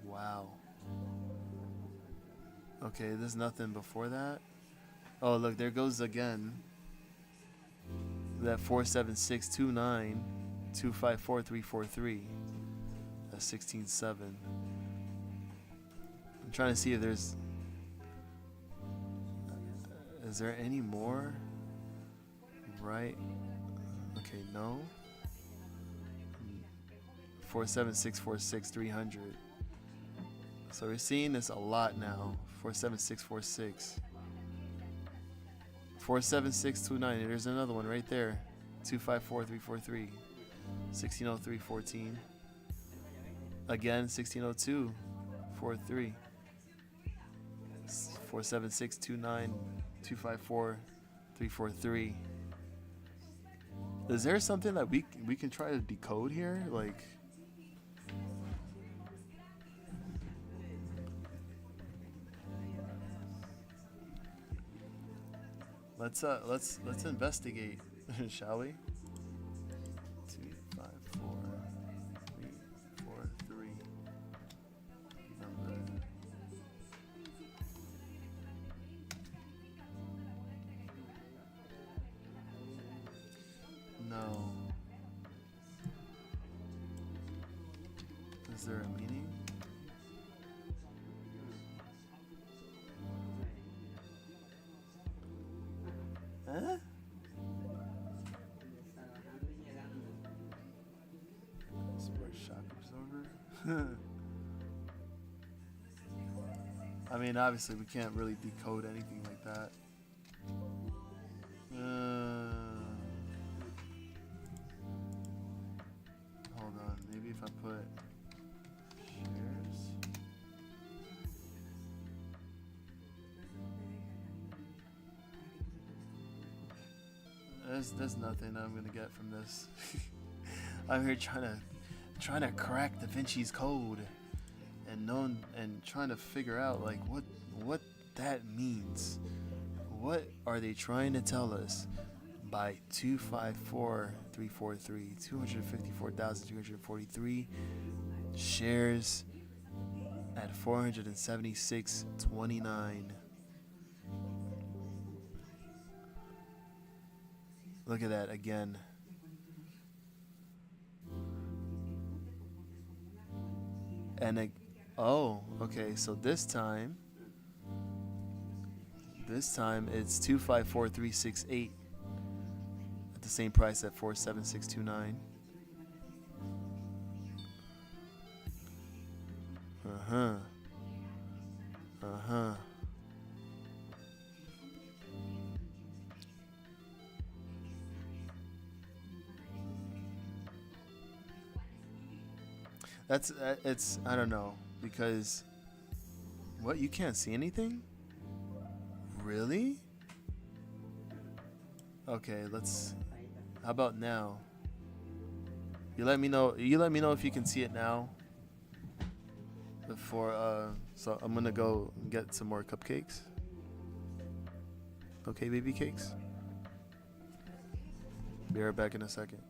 Wow. Okay, there's nothing before that. Oh, look, there goes again. That 47629 254343. That's 16.7. I'm trying to see if there's. Is there any more? Right. Okay, no. 47646 300. So we're seeing this a lot now. 47646. 47629. There's another one right there. 254343. 160314. Again, 160243. 47629 254343. Is there something that we can try to decode here? Like, let's investigate, shall we? 254343 number. No. Is there a meaning? Huh? Smart shock absorber. I mean, obviously, we can't really decode anything like that. Hold on. Maybe if I put shares. There's nothing I'm gonna get from this. I'm here trying to crack Da Vinci's code and trying to figure out like what that means. What are they trying to tell us by 254343 254,243 shares at 476.29? Look at that again. And oh, okay. So this time it's 254368 at the same price at 47629. It's I don't know, because what, you can't see anything? Really? Okay, how about now? You let me know if you can see it now. Before so I'm gonna go get some more cupcakes. Okay, baby cakes. Be right back in a second.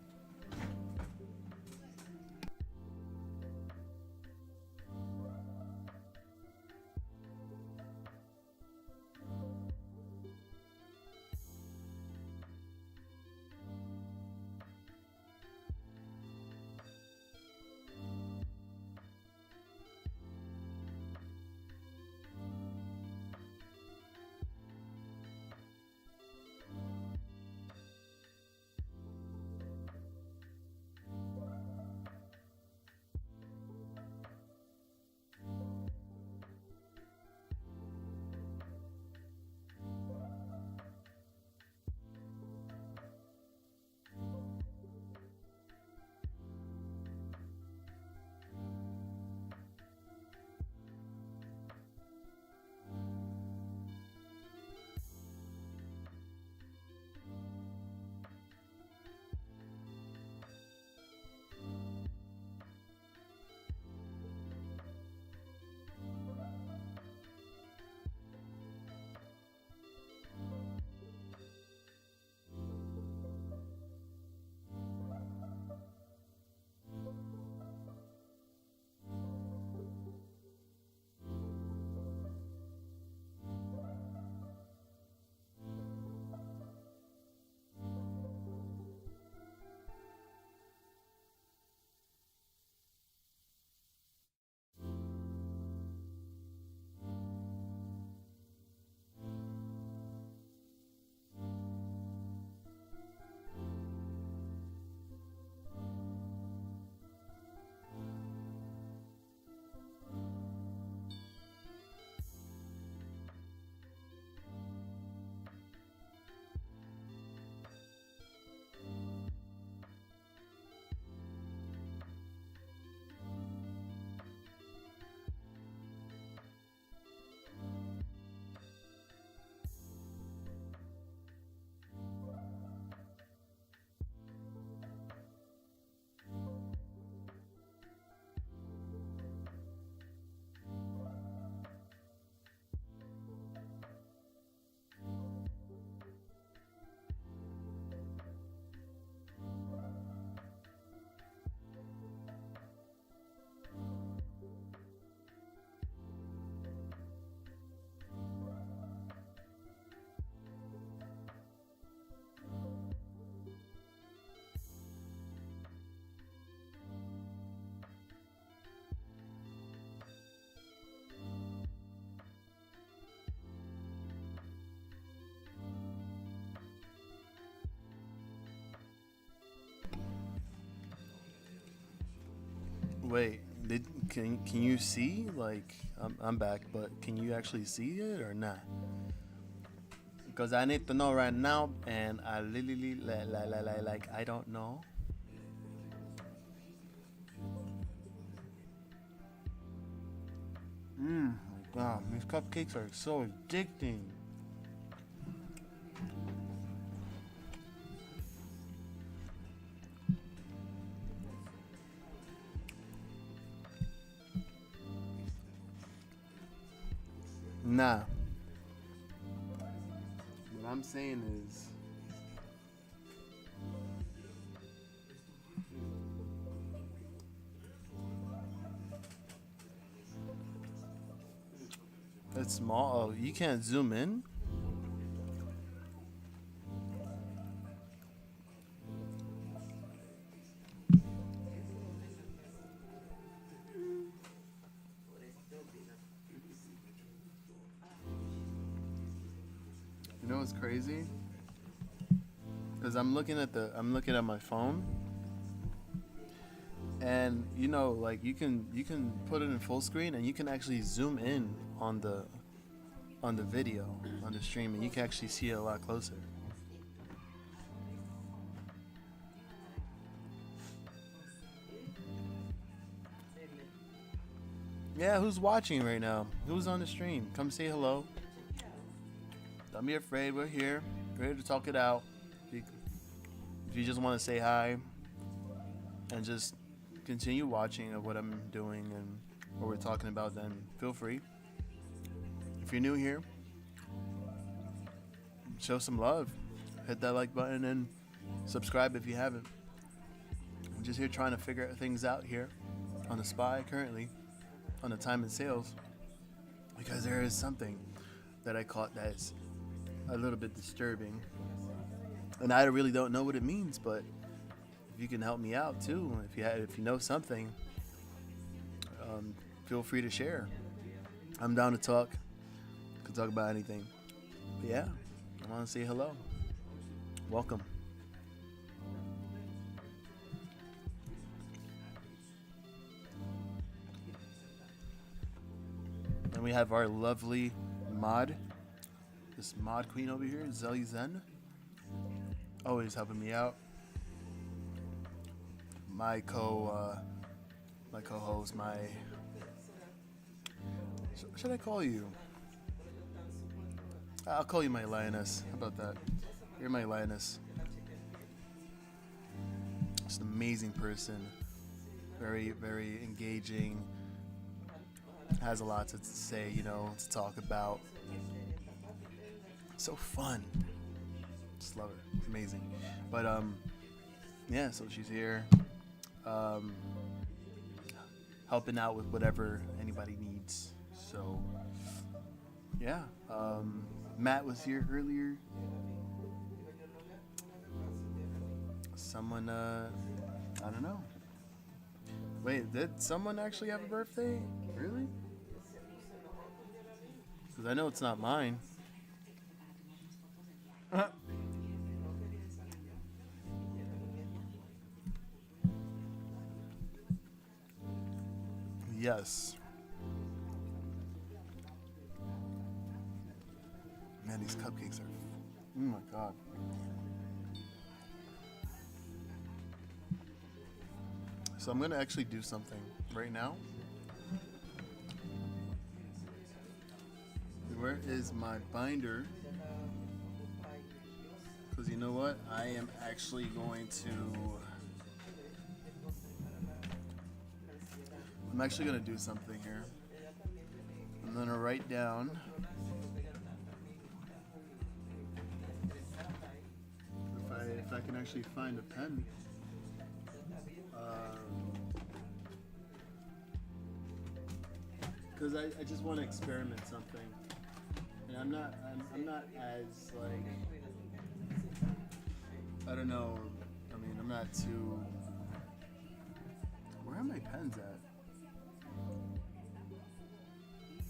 Wait, can you see? Like, I'm back, but can you actually see it or not? Because I need to know right now, and I literally like I don't know. My God, these cupcakes are so addicting. Nah. What I'm saying is, it's small. Oh, you can't zoom in? You know what's crazy? Because I'm looking at my phone, and you know, like you can put it in full screen, and you can actually zoom in on the video on the stream, and you can actually see it a lot closer. Yeah, who's watching right now? Who's on the stream? Come say hello. Don't be afraid. We're here, ready to talk it out. If you just want to say hi and just continue watching of what I'm doing and what we're talking about, then feel free. If you're new here, show some love. Hit that like button and subscribe if you haven't. I'm just here trying to figure things out here on the spy currently, on the time and sales, because there is something that I caught that's a little bit disturbing, and I really don't know what it means. But if you can help me out too, if you know something, feel free to share. I'm down to talk. Can talk about anything. But yeah, I want to say hello. Welcome. And we have our lovely mod, this mod queen over here, Zelly Zen, always helping me out. My co-host, should I call you? I'll call you my lioness. How about that? You're my lioness. Just an amazing person. Very, very engaging. Has a lot to say, to talk about. So fun. Just love her. It's amazing. But yeah, so she's here. Helping out with whatever anybody needs. So yeah. Matt was here earlier. Someone I don't know. Wait, did someone actually have a birthday? Really? Because I know it's not mine. Yes. Man, these cupcakes are... Oh my God. So I'm going to actually do something right now. Where is my binder? Because you know what? I am actually going to... I'm actually going to do something here. I'm going to write down... If I can actually find a pen. Because I just want to experiment something. And I'm not as like, I don't know, I mean, I'm not too, where are my pens at?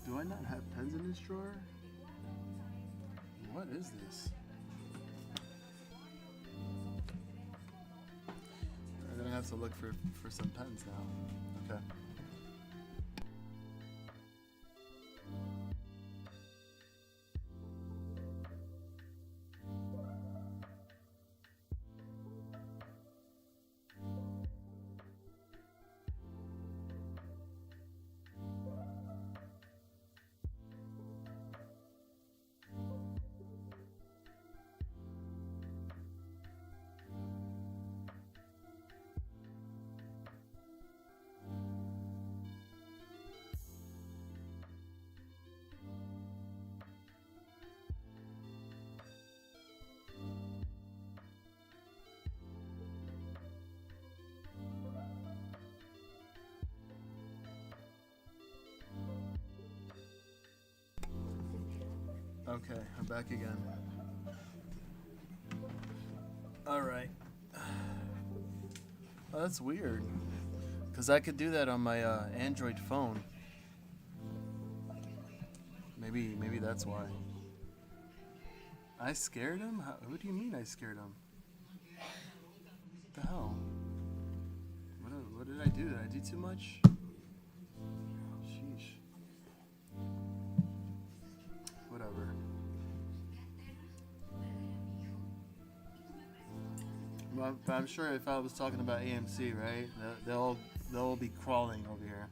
Do I not have pens in this drawer? What is this? I'm gonna have to look for some pens now. Okay. Okay, I'm back again. Alright. Oh, that's weird. Because I could do that on my Android phone. Maybe that's why. I scared him? What do you mean I scared him? What the hell? What did I do? Did I do too much? Sheesh. Whatever. Well, I'm sure if I was talking about AMC, right? They'll be crawling over here.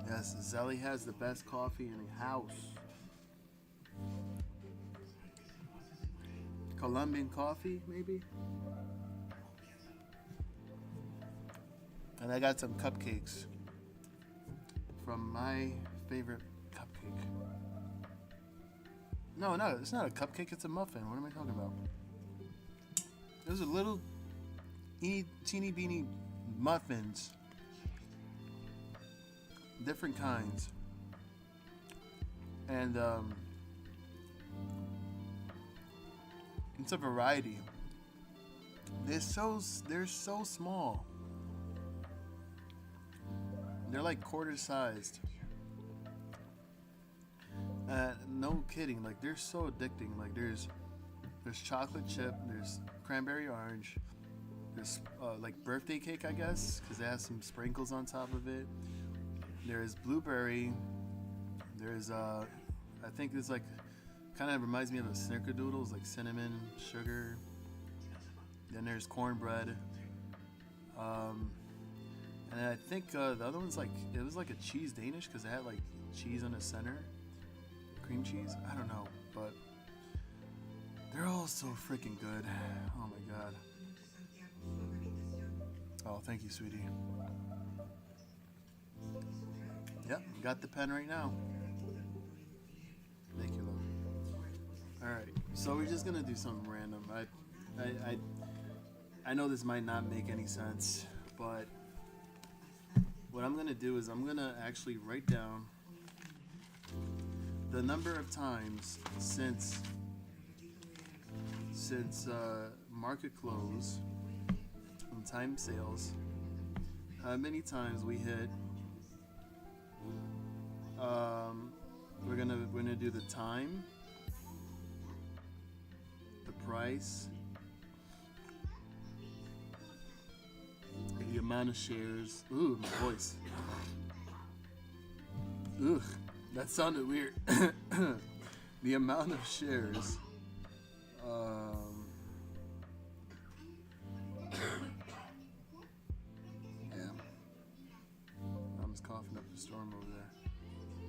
Yes, Zelly has the best coffee in the house. Colombian coffee, maybe? And I got some cupcakes from my favorite cupcake. No, it's not a cupcake, it's a muffin. What am I talking about? Those are little teeny beeny muffins. Different kinds. And it's a variety. They're so small. They're like quarter sized. No kidding, like they're so addicting. Like there's chocolate chip, there's cranberry orange, there's like birthday cake, I guess, because it has some sprinkles on top of it. There's blueberry. There's I think it's like kind of reminds me of a snickerdoodles, like cinnamon, sugar. Then there's cornbread. And I think the other one's like it was like a cheese Danish because it had like cheese in the center, cream cheese. I don't know, but they're all so freaking good. Oh my god. Oh, thank you, sweetie. Yep, got the pen right now. Thank you, love. Alright, so we're just gonna do something random. I know this might not make any sense, but what I'm gonna do is I'm gonna actually write down the number of times since market close and time sales, how many times we hit. We're gonna do the time, the price, the amount of shares. Ooh, my voice. Ugh, that sounded weird. The amount of shares. Yeah. I'm just coughing up a storm over there.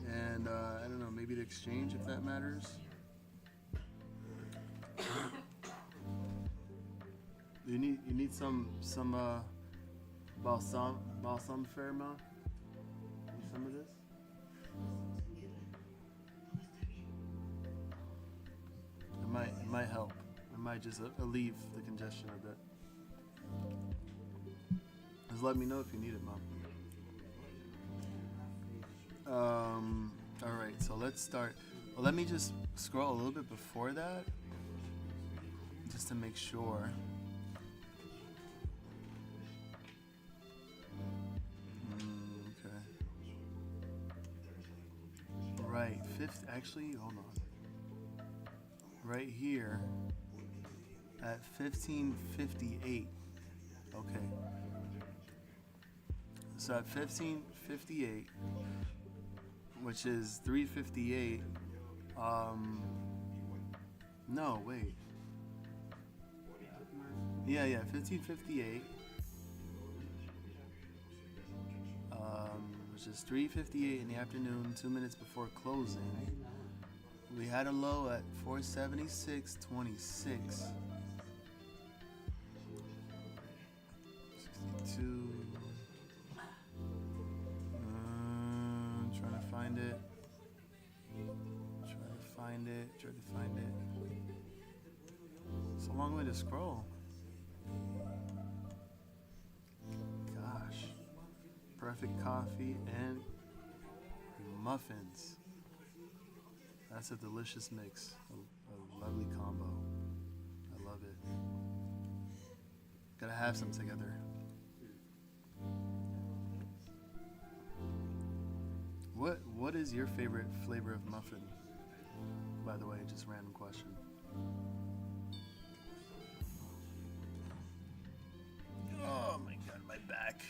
And I don't know, maybe the exchange if that matters. You need some balsam ferment. Need some of this. It might help. It might just alleviate the congestion a bit. Just let me know if you need it, Mom. All right, so let's start. Well, let me just scroll a little bit before that, just to make sure. Okay. Right, actually, hold on. Right here at 1558. Okay. So at 1558, which is 358. No, wait. Yeah, 1558. Which is 3:58 in the afternoon, 2 minutes before closing. We had a low at 476.26. 62. Trying to find it. Try to find it. It's a long way to scroll. Gosh. Perfect coffee and muffins. That's a delicious mix. A lovely combo. I love it. Gotta have some together. What is your favorite flavor of muffin? By the way, just random question. Oh my god, my back.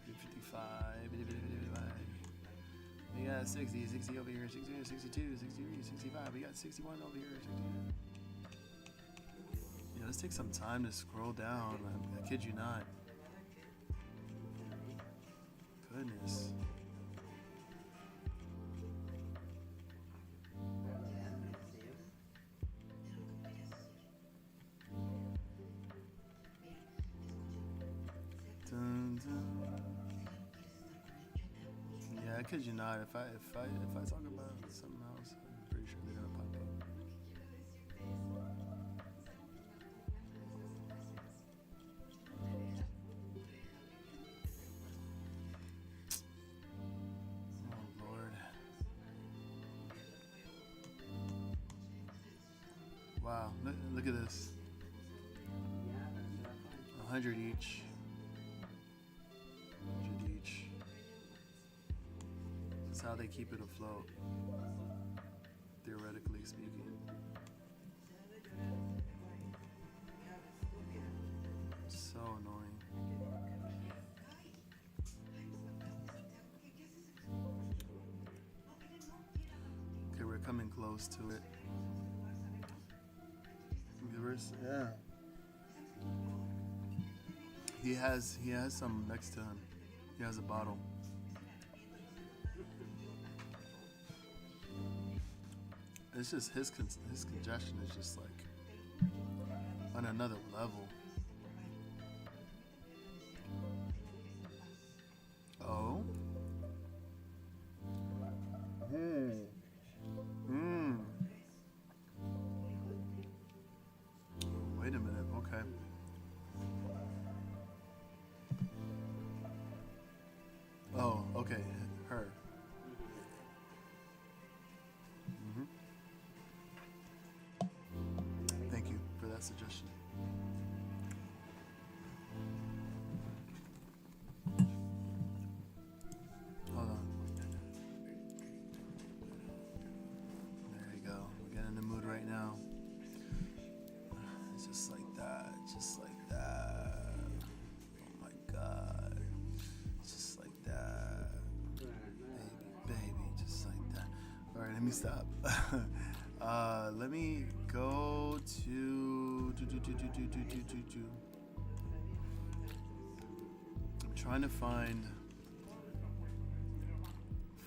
55. We got 60 over here, 60, 62, 63, 65. We got 61 over here, 62. Let's take some time to scroll down. I kid you not. Goodness. Dun, dun. Yeah, I kid you not. If I talk about something else, I'm pretty sure they're gonna pop up. Oh Lord. Wow, look at this. 100 each. 100 each. That's how they keep it afloat, theoretically speaking. So annoying. Okay, we're coming close to it. Yeah. He has some next to him. He has a bottle. It's just his congestion is just like on another level. Oh. Wait a minute. Okay. Oh, okay. Her. Thank you for that suggestion. Hold on. There you go. We're getting in the mood right now. Just like that. Just like that. Oh my God. Just like that. Baby, just like that. All right, let me stop. Let me go to I'm trying to find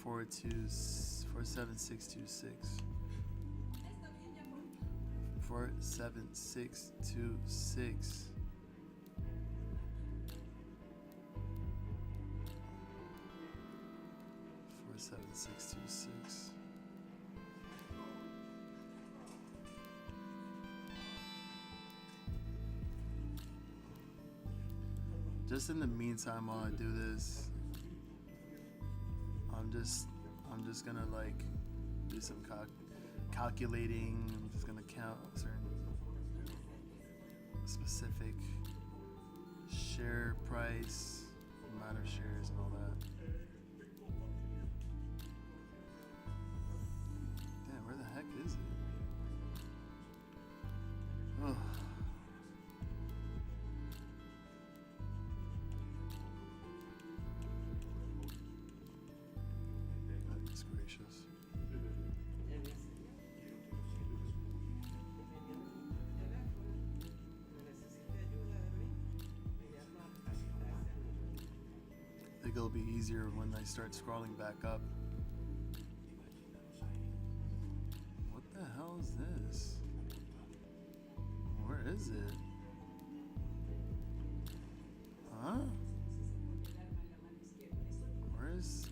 47626. 47626. 47626. Just in the meantime, while I do this, I'm just gonna like do some calculating. I'm just gonna count certain specific share price, amount of shares, and all that. Damn, where the heck is it? Oh. Goodness gracious. I think it'll be easier when I start scrolling back up. What the hell is this? Where is it? Huh?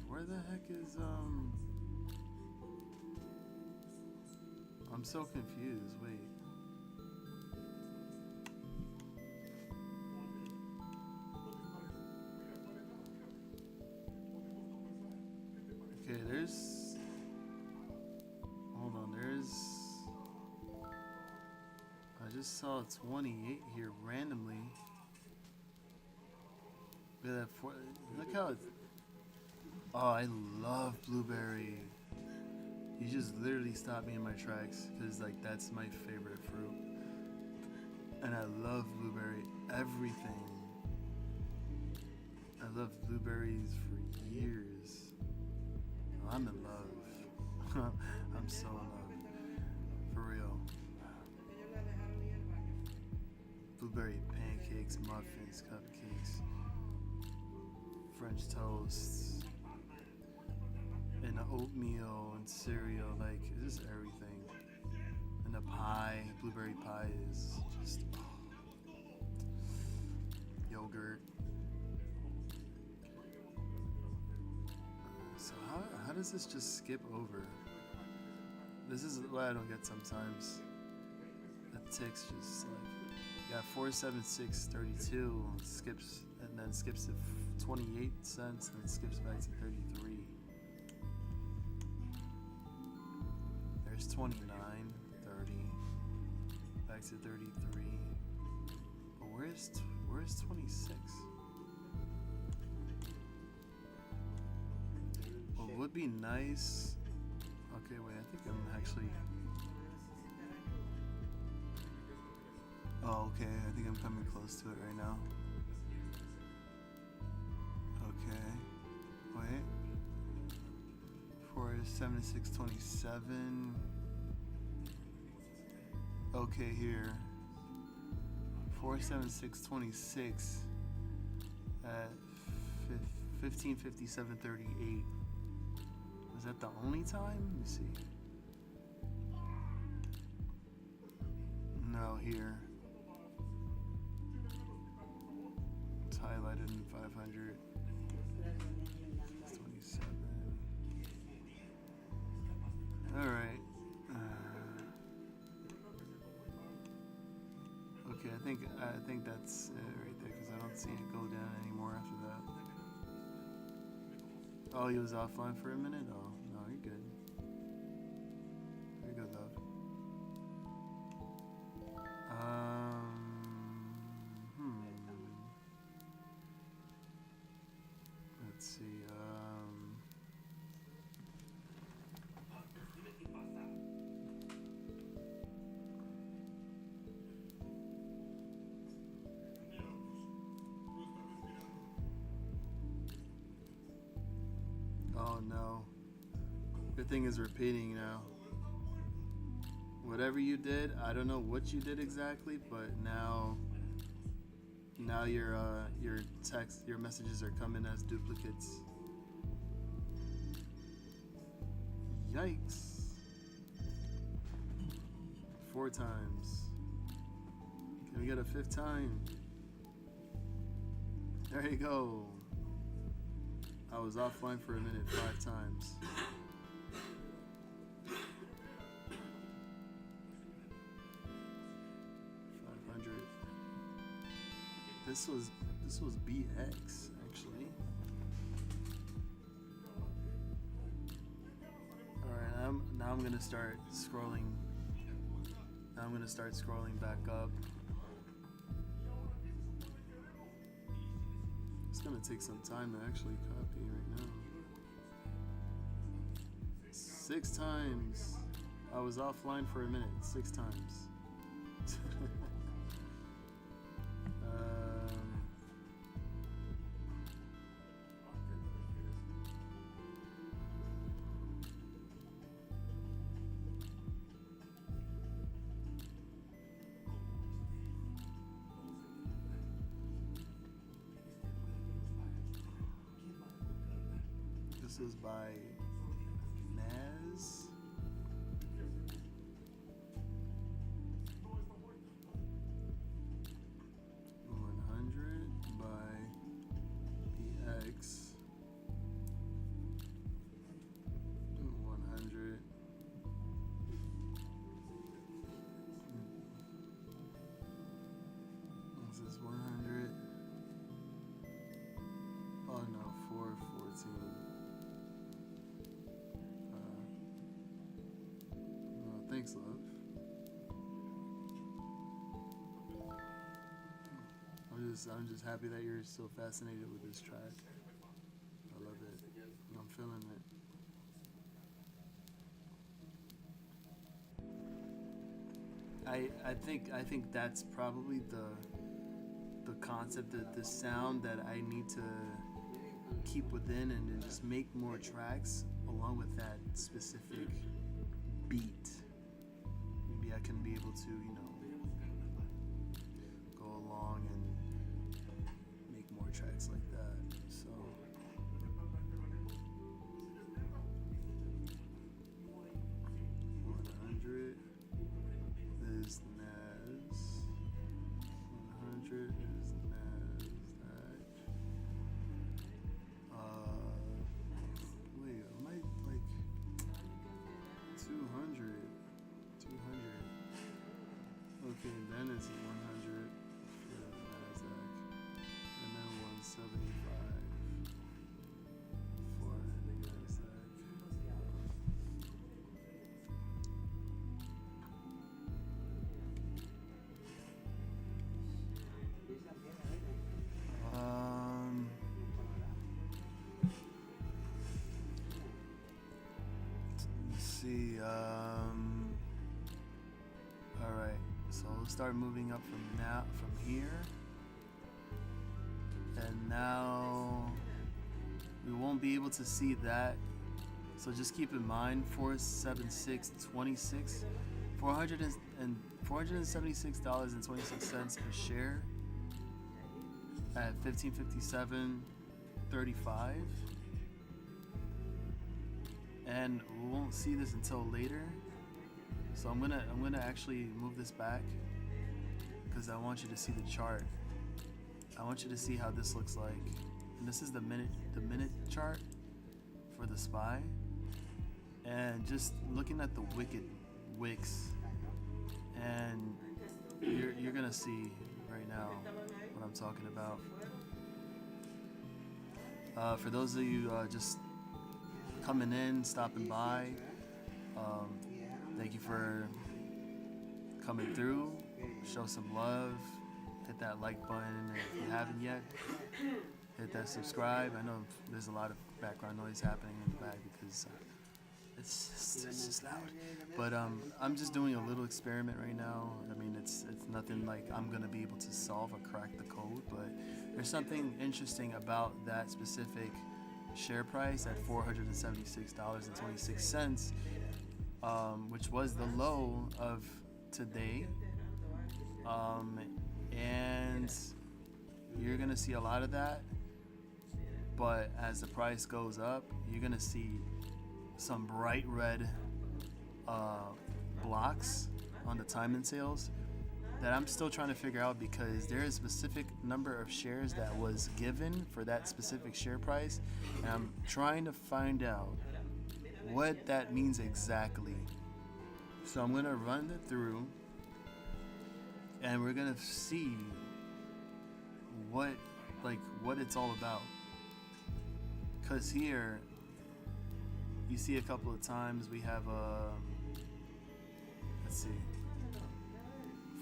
Where the heck is I'm so confused. Wait. Okay, there's hold on, I just saw 28 here randomly. Look at that look how it's, oh, I love blueberry. You just literally stopped me in my tracks because like that's my favorite fruit. And I love blueberry, everything. I love blueberries for years. Oh, I'm in love. I'm so in love. For real. Blueberry pancakes, muffins, cupcakes, French toasts, and oatmeal and cereal, like it's just everything. And the pie, blueberry pie is just yogurt. So how does this just skip over? This is what I don't get sometimes. The ticks just like, yeah, 476.32 skips and then skips to 28 cents and then skips back to 33. There's 29, 30, back to 33. But where's 26? What would be nice? Okay, wait, I think I'm actually. Oh, okay, I think I'm coming close to it right now. Okay, wait. 476.27. Okay, here. 476.26 at 15:57:38. Was that the only time? Let me see. No, here. It's highlighted in 500. 27. All right. Okay, I think that's it right there because I don't see it go down anymore after that. Oh, he was offline for a minute? Oh, no, you're good. You're good, love. Let's see, oh no. The thing is repeating now. Whatever you did, I don't know what you did exactly, but now your text, your messages are coming as duplicates. Yikes. 4 times. Can we get a 5th time? There you go. I was offline for a minute 5 times. This was BX actually. gonna start scrolling. I'm gonna start scrolling back up. It's gonna take some time to actually copy right now. 6 times. I was offline for a minute. 6 times. This is by Naz. Thanks, love. I'm just happy that you're so fascinated with this track. I love it. I'm feeling it. I think that's probably the concept, that the sound that I need to keep within, and then just make more tracks along with that specific beat. Maybe I can be able to, go along and make more tracks like that. So $100 is Naz. 100 is Nasdaq. Wait, am I like 200? Okay, then it's 100 for Nasdaq, and then 175 for Nasdaq. Let's see. All right. So we'll start moving up from here, and now we won't be able to see that. So just keep in mind, 476.26, $476.26 a share at 1557.35, and we won't see this until later. So I'm gonna actually move this back because I want you to see the chart. I want you to see how this looks like. And this is the minute chart for the SPY. And just looking at the wicks, and you're gonna see right now what I'm talking about. For those of you just coming in, stopping by, thank you for coming through. Show some love. Hit that like button if you haven't yet. Hit that subscribe. I know there's a lot of background noise happening in the back because it's just loud. But I'm just doing a little experiment right now. I mean, it's nothing like I'm gonna be able to solve or crack the code, but there's something interesting about that specific share price at $476.26. Which was the low of today, and you're gonna see a lot of that. But as the price goes up, you're gonna see some bright red blocks on the time and sales that I'm still trying to figure out, because there is a specific number of shares that was given for that specific share price, and I'm trying to find out what that means exactly. So I'm gonna run it through, and we're gonna see what it's all about. Cause here you see a couple of times we have let's see.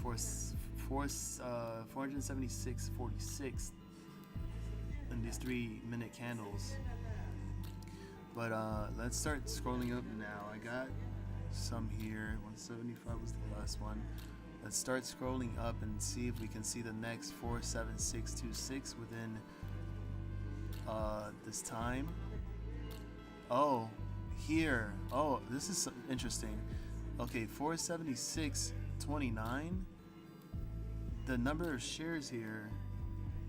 476.46 in these 3-minute candles. But let's start scrolling up now. I got some here. 175 was the last one. Let's start scrolling up and see if we can see the next 47626 within this time. Oh, here. Oh, this is interesting. Okay, 476.29. The number of shares here,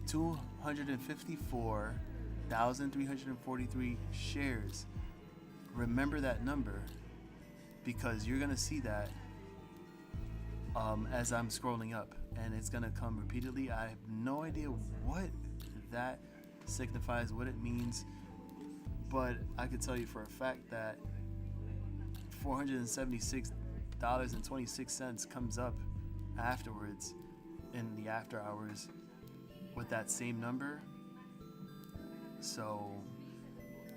254,343 shares. Remember that number, because you're gonna see that as I'm scrolling up, and it's gonna come repeatedly. I have no idea what that signifies, what it means, but I could tell you for a fact that $476.26 comes up afterwards in the after hours with that same number. So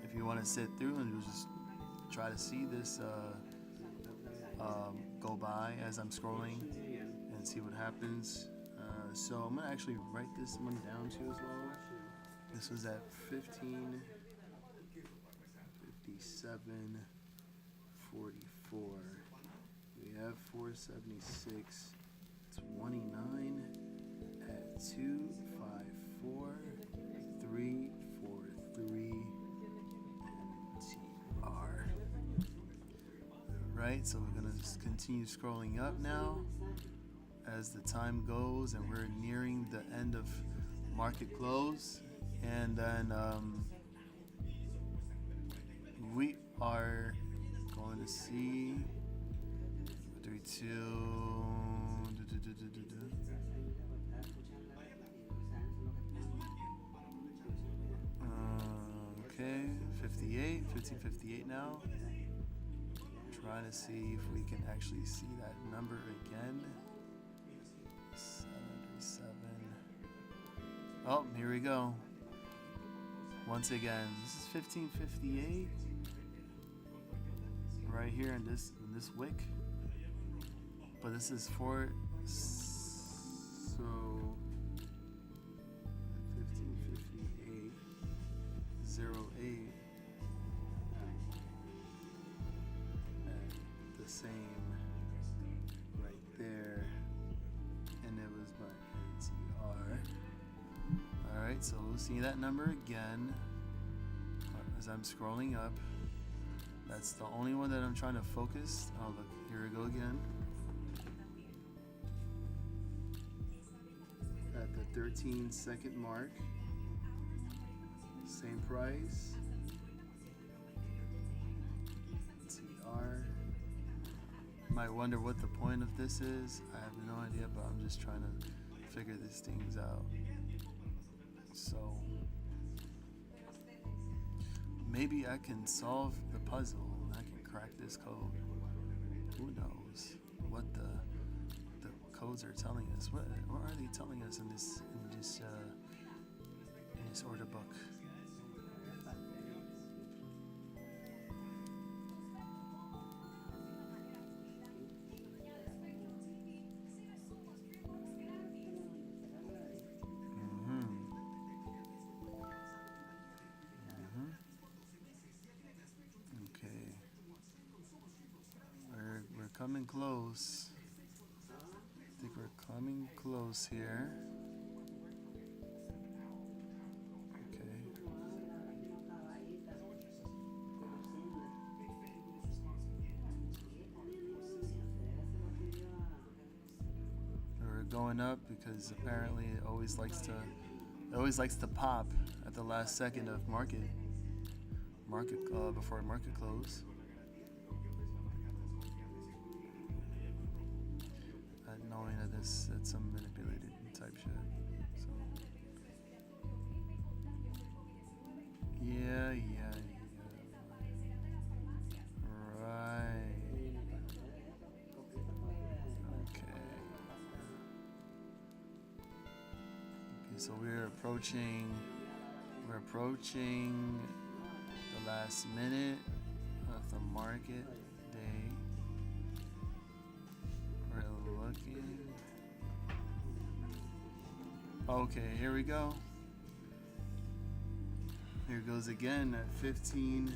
if you want to sit through and just try to see this go by as I'm scrolling and see what happens. So I'm gonna actually write this one down too as well. This was at 15:57:44. We have 476.29 at 254,343 TR. Right, so we're gonna just continue scrolling up now as the time goes, and we're nearing the end of market close, and then we are going to see 32. Okay, 1558 now. Trying to see if we can actually see that number again. 737. Oh, here we go. Once again, this is 1558. Right here in this wick. But this is for so 1558.08 at the same right there, and it was my TR. Alright, so we'll see that number again as I'm scrolling up. That's the only one that I'm trying to focus. Oh look, here we go again. At the 13-second mark. Same price. TR. Might wonder what the point of this is. I have no idea, but I'm just trying to figure these things out. So maybe I can solve the puzzle and I can crack this code. Who knows what the codes are telling us? What are they telling us in this order book? Coming close. I think we're coming close here. Okay. We're going up because apparently it always likes to pop at the last second of market before market close. Knowing that that's some manipulated type shit. So yeah. Right. Okay, so we're approaching the last minute of the market day. looking. Okay, here we go. Here goes again at 15.59.10.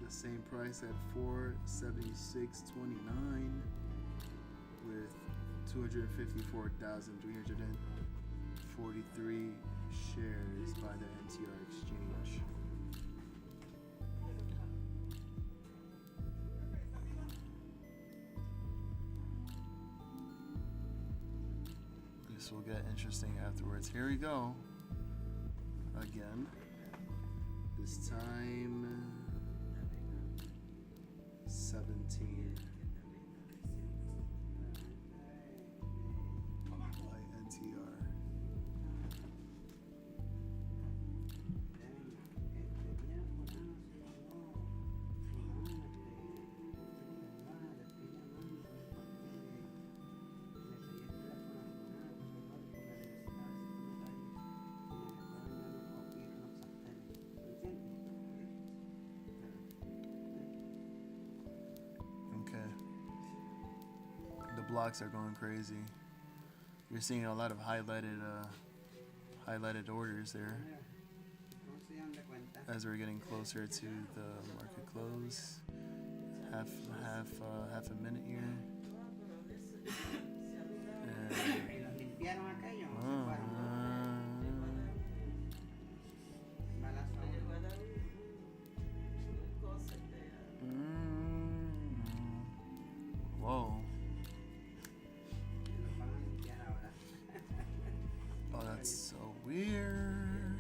The same price at 476.29 with 254,343 shares by the NTR exchange. This will get interesting afterwards. Here we go. Again. This time 17. NTR. The blocks are going crazy. You're seeing a lot of highlighted orders there as we're getting closer to the market close. Half a minute here. Whoa. Oh, that's so weird.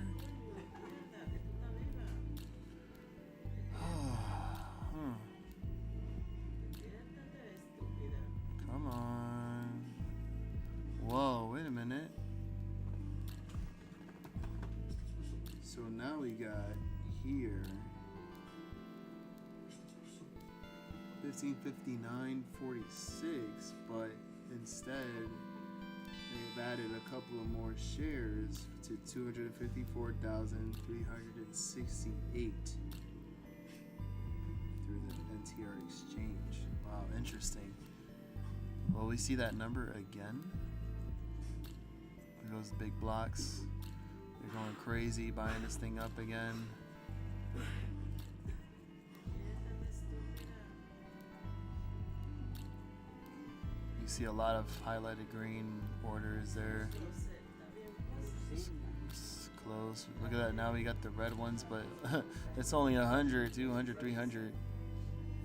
Come on. Whoa, wait a minute. So now we got here 1559.46, but instead they've added a couple of more shares to 254,368 through the NTR exchange. Wow, interesting. Well, we see that number again. There goes the big blocks. They're going crazy, buying this thing up again. You see a lot of highlighted green orders there. It's close. Look at that. Now we got the red ones, but it's only 100, 200, 300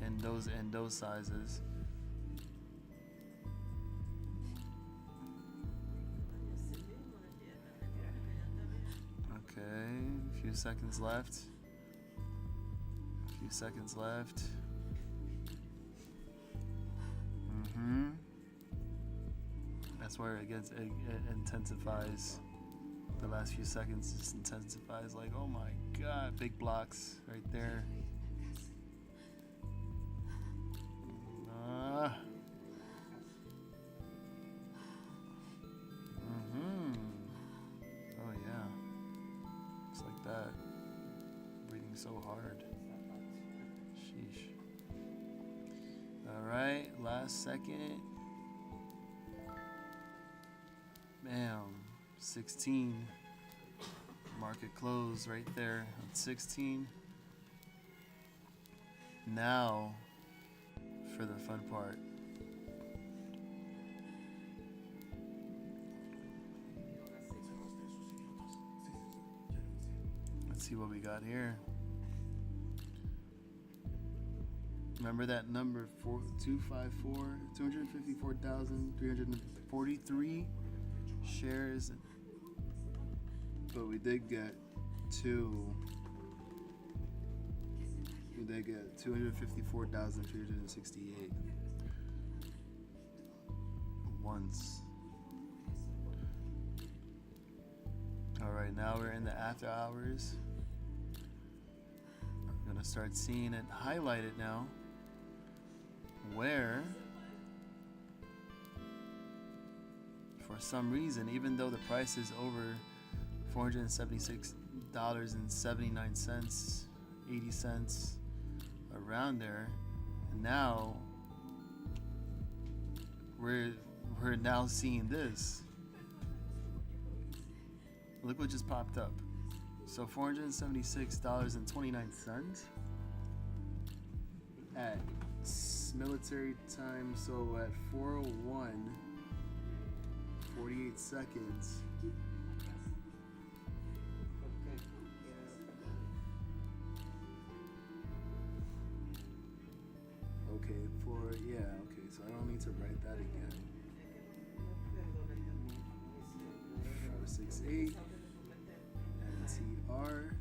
in those sizes. Okay, a few seconds left. That's where it intensifies. The last few seconds just intensifies, like, oh my god, big blocks right there. Oh yeah, just like that. Breathing so hard. Sheesh. All right, last second. Bam, 16. Market close right there at 16. Now for the fun part. Let's see what we got here. Remember that number 254,343 shares, but we did get 254,368 once. All right, now we're in the after hours. I'm gonna start seeing it highlighted now, where for some reason, even though the price is over $476 $5.79, 80 cents, around there. And now we're now seeing this. Look what just popped up. So $476.29 at military time. So at 4:01, 48 seconds. Okay, so I don't need to write that again. 468 NTR.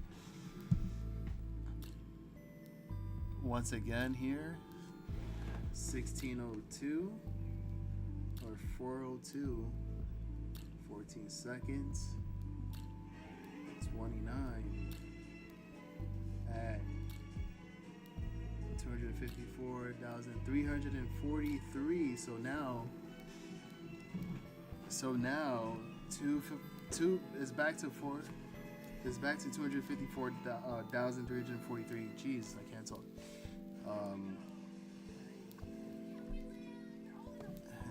Once again here, 1602 or 402, 14 seconds, 29 at 254,343. So now two is back to 254,343. Jeez, I can't talk.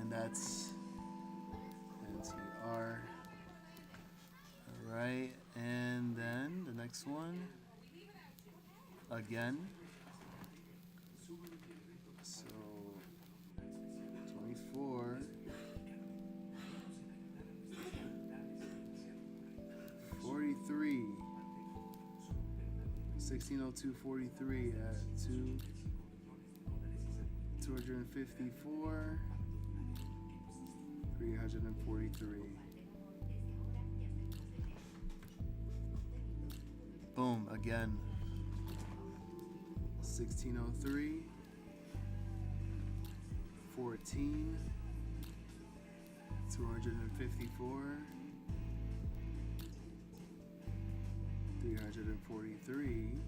And that's NTR. All right, and then the next one again. So 24, 43, 1602.43 at 254, 343. Boom, again. 1603, 14, 254, 343.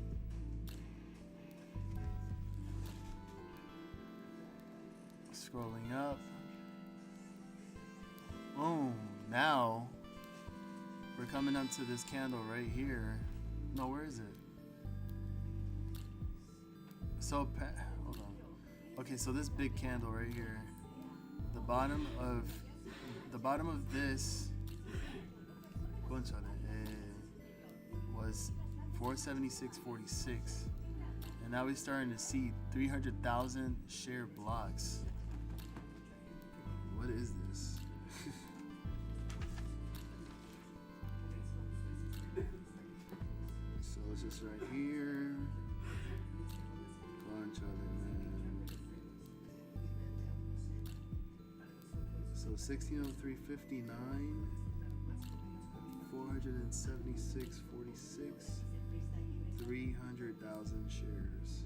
Scrolling up. Boom. Now we're coming up to this candle right here. No, where is it? So, hold on. Okay, so this big candle right here, the bottom of this was 476.46, and now we're starting to see 300,000 share blocks. What is this? So it's just right here. Bunch of it, man. So 1603.59, 476.46, 300,000 shares.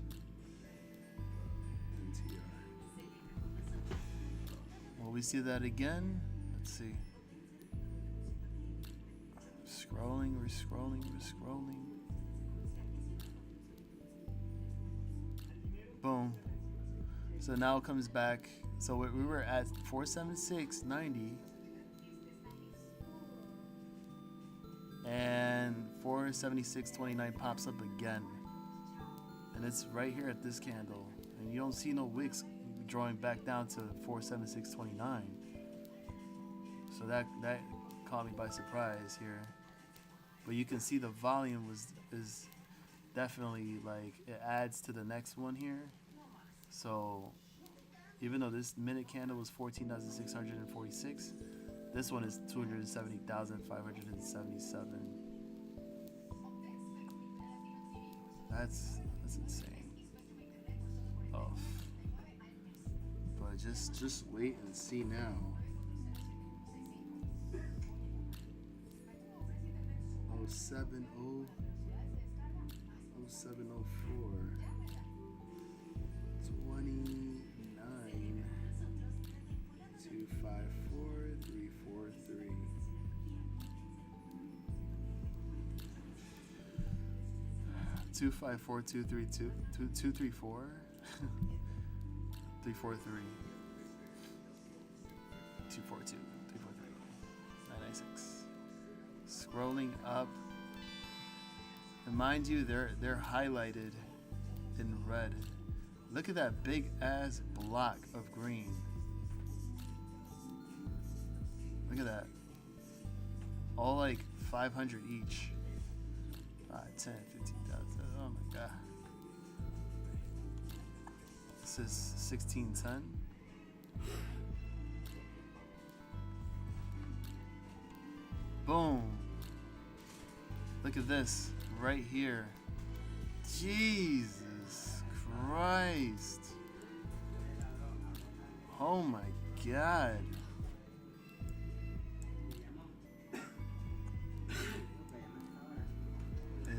NTR. Will we see that again? Let's see. Scrolling, we're scrolling. Boom. So now it comes back. So we were at 476.90 and 476.29 pops up again, and it's right here at this candle, and you don't see no wicks drawing back down to 476.29. So that caught me by surprise here. But you can see the volume is definitely, like, it adds to the next one here. So even though this minute candle was 14,646, this one is 270,577. That's insane. Oh, but just wait and see now. 0704 29 254 343. Two 5 4 2 3 2 2 2 3 4 3 4 3 2 4 2 3 4 3 996. Scrolling up. And mind you, they're highlighted in red. Look at that big ass block of green. Look at that. All like 500 each. 5, 10, 15,000. Oh my god. This is 1610. Boom. Look at this right here. Jesus Christ. Oh my god.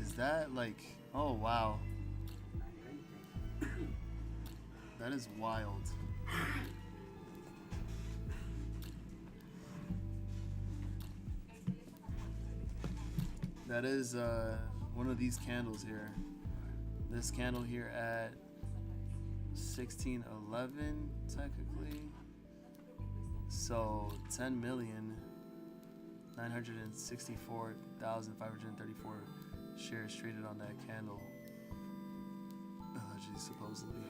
Is that like, oh wow. That is wild. That is one of these candles here. This candle here at 1611 technically. So 10,964,534 shares traded on that candle. Oh geez, supposedly.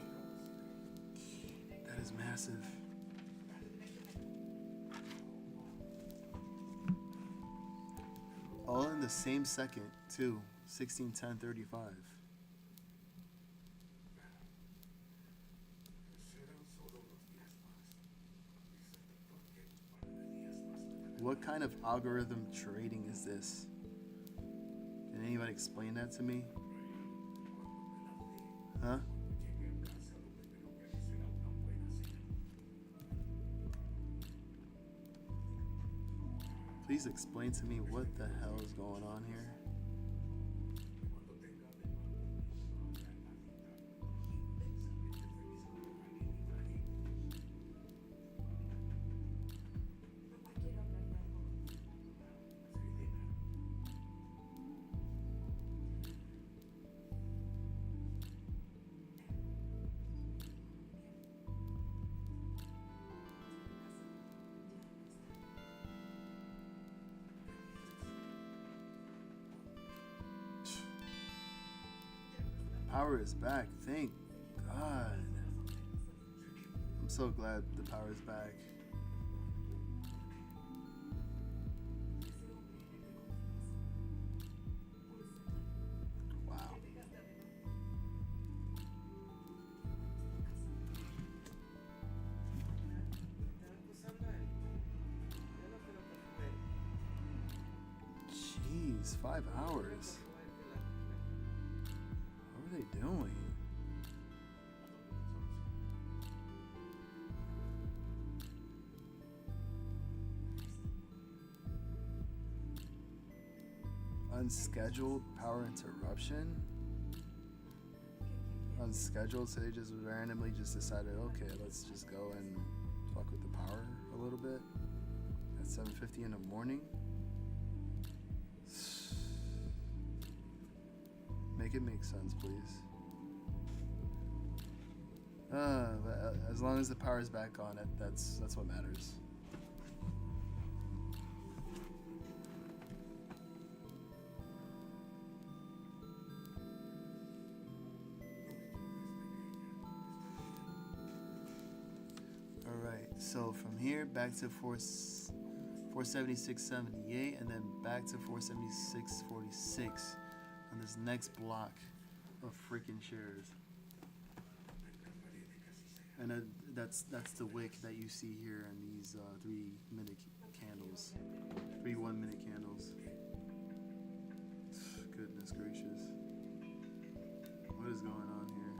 That is massive. All in the same second, too. 16:10:35. What kind of algorithm trading is this? Can anybody explain that to me? Huh? Please explain to me what the hell is going on here. Power is back, thank God. I'm so glad the power is back. Wow. Jeez, 5 hours. What are they doing? Unscheduled power interruption? Unscheduled, so they just randomly just decided, okay, let's just go and fuck with the power a little bit at 7:50 in the morning. Make it make sense, please. But as long as the power is back on it, that's what matters. All right, so from here back to 476.78, and then back to 476.46. On this next block of freaking shares, and that's the wick that you see here in these 3-minute candles, 3 1-minute candles. Goodness gracious, what is going on here?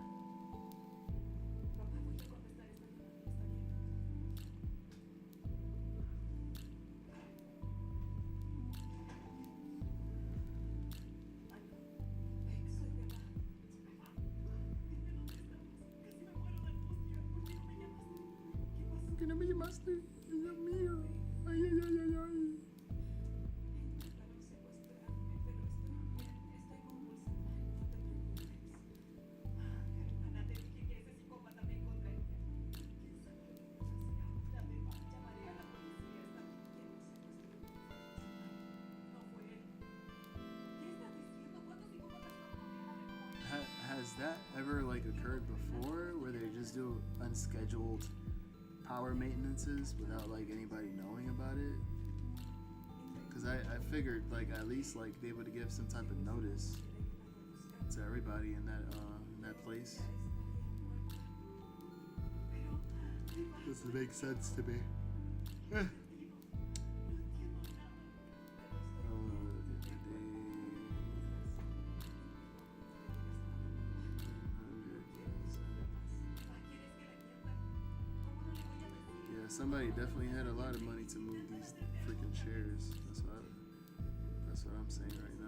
Que no me llamaste, Dios mío. Ay, ay, ay, ay, ay. Has that ever like occurred before, where they just do unscheduled power maintenances without like anybody knowing about it? Because I figured like at least like they would give some type of notice to everybody in that place. Doesn't make sense to me. Yeah, somebody definitely had a lot of money to move these freaking chairs. That's what I'm saying right now.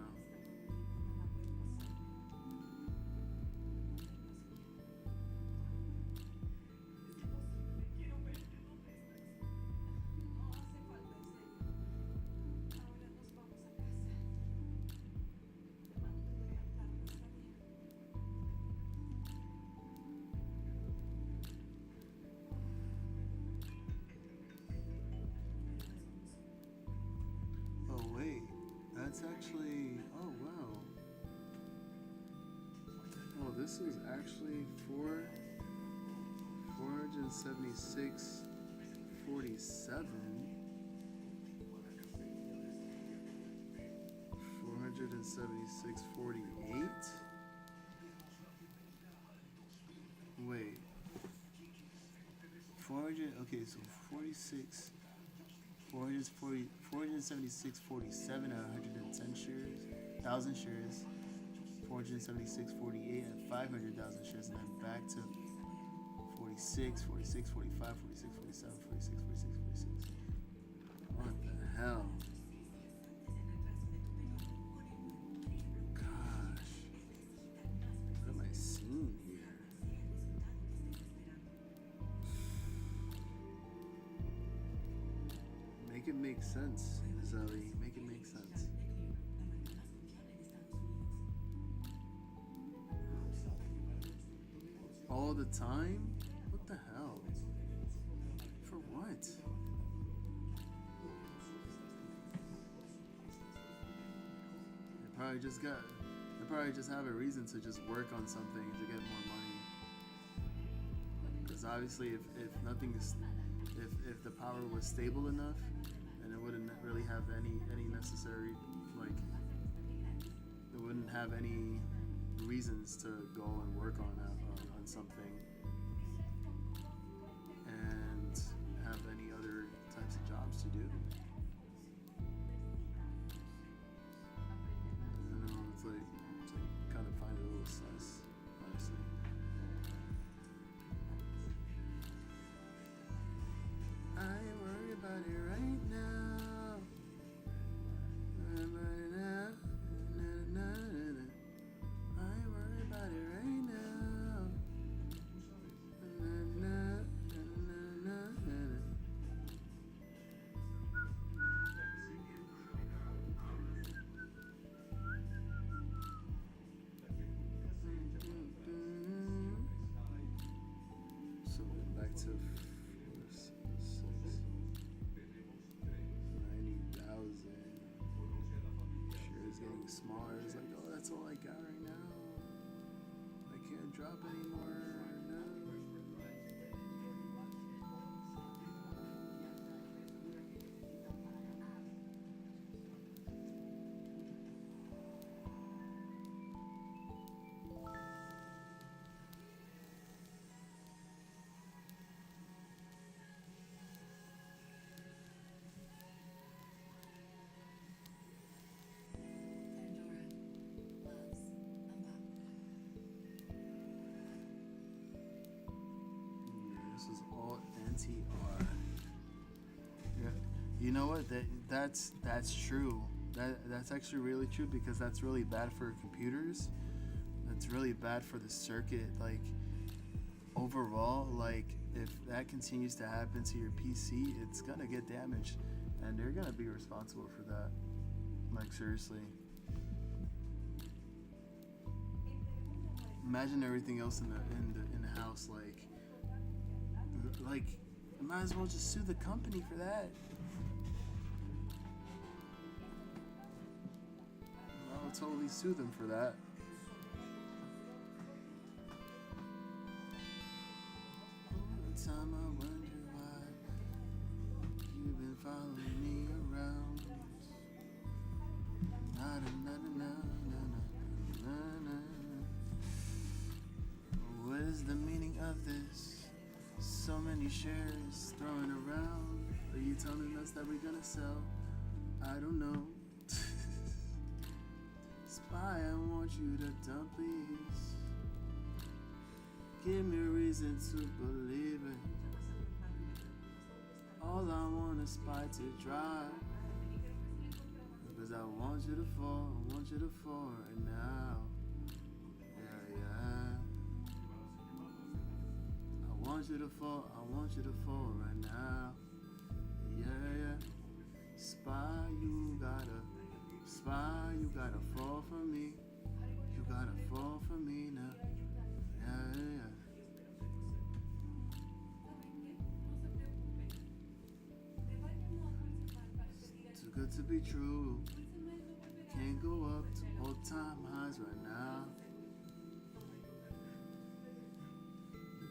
That's actually, oh wow. Oh, this is actually 476.47. 476.48. Wait. 400, okay, so 46. 476.47 at 110 shares, 1,000 shares, 476.48 at 500,000 shares, and then back to 46, 46, 45, 46, 47, 46, 46, 46. What the hell? Gosh. What am I seeing here? Make it make sense, Zelly. Make it make sense. All the time? What the hell? For what? They probably just have a reason to just work on something to get more money. Because obviously if the power was stable enough, then it wouldn't really have any necessary, like, it wouldn't have any reasons to go and work on something and have any other types of jobs to do. I don't know, it's like kind of find it a little sus, honestly. I ain't worried about it right now. I ain't worried about it right now. So back to 90,000. Shares getting smaller. It's like, oh, that's all I got right now. I can't drop anymore. No. This is all NTR. Yeah, you know what? That's true. That's actually really true, because that's really bad for computers. That's really bad for the circuit. Like, overall, like, if that continues to happen to your PC, it's gonna get damaged, and they're gonna be responsible for that. Like, seriously. Imagine everything else in the house, like, you might as well just sue the company for that. I'll totally sue them for that. time I wonder why you've been following me around. Na na na na na na na. What is the meaning of this? So many shares throwing around. Are you telling us that we're gonna sell? I don't know. Spy, I want you to dump, please. Give me a reason to believe it. All I want is Spy to drive. Because I want you to fall, I want you to fall right now. Yeah, yeah. I want you to fall, I want you to fall right now. Yeah, yeah. Spy, you gotta fall for me. You gotta fall for me now. Yeah, yeah. Too good to be true. Can't go up to all-time highs right now.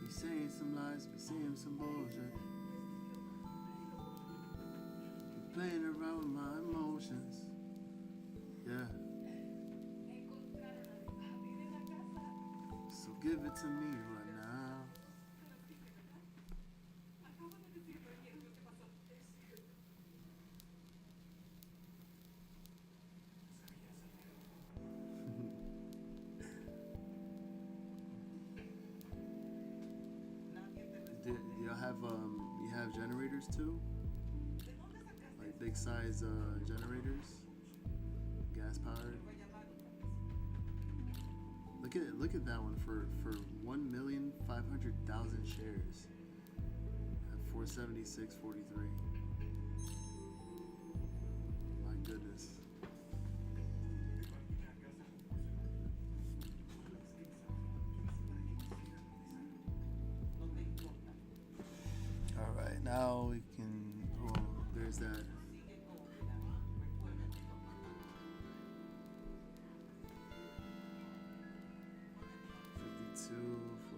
Be saying some lies, be saying some bullshit. Be playing around with my emotions. Yeah. So give it to me right now. Do y'all have you have generators too? Like big size generators? Gas powered? Look at that one for 1,500,000 shares at 476.43. My goodness. All right, now we can. Oh, there's that.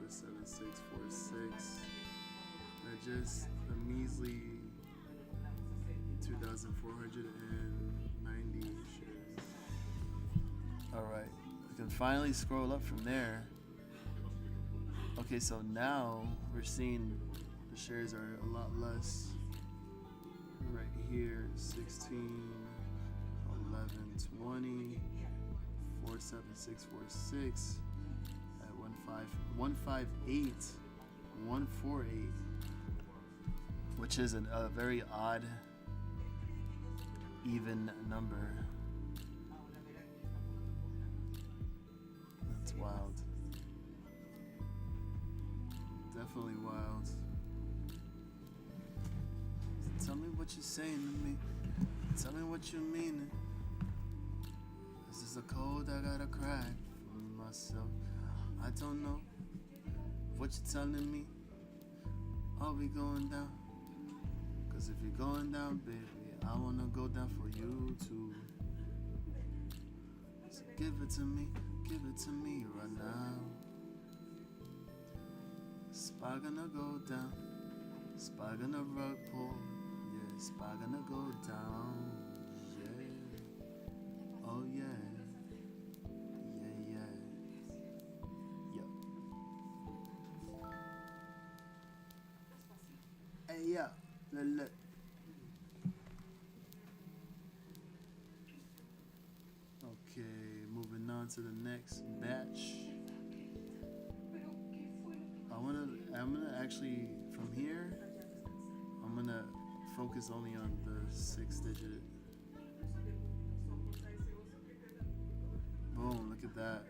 476.46. That just a measly 2,490 shares. Alright, we can finally scroll up from there. Okay, so now we're seeing the shares are a lot less. Right here, 16, 11, 20, 476.46. 158, 148, which is a very odd even number. That's wild. Definitely wild. Tell me what you're saying to me. Tell me what you mean. Is this a code I gotta crack for myself? I don't know what you're telling me. Are we going down? Cause if you're going down, baby, I wanna go down for you too. So give it to me right now. Spy gonna go down. Spy gonna rug pull. Yeah, spy gonna go down. Yeah. Oh yeah. Yeah, look. Okay, moving on to the next batch. I'm gonna actually from here. I'm gonna focus only on the 6-digit. Boom! Look at that.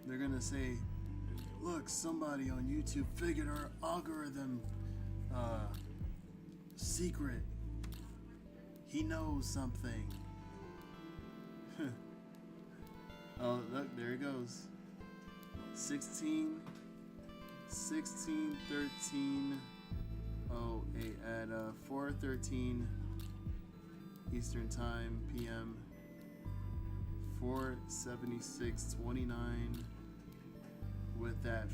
They're gonna say, look, somebody on YouTube figured our algorithm secret. He knows something. Oh, look, there it goes. 16, 16:13:08 at 4:13 Eastern Time PM. 476.29 with that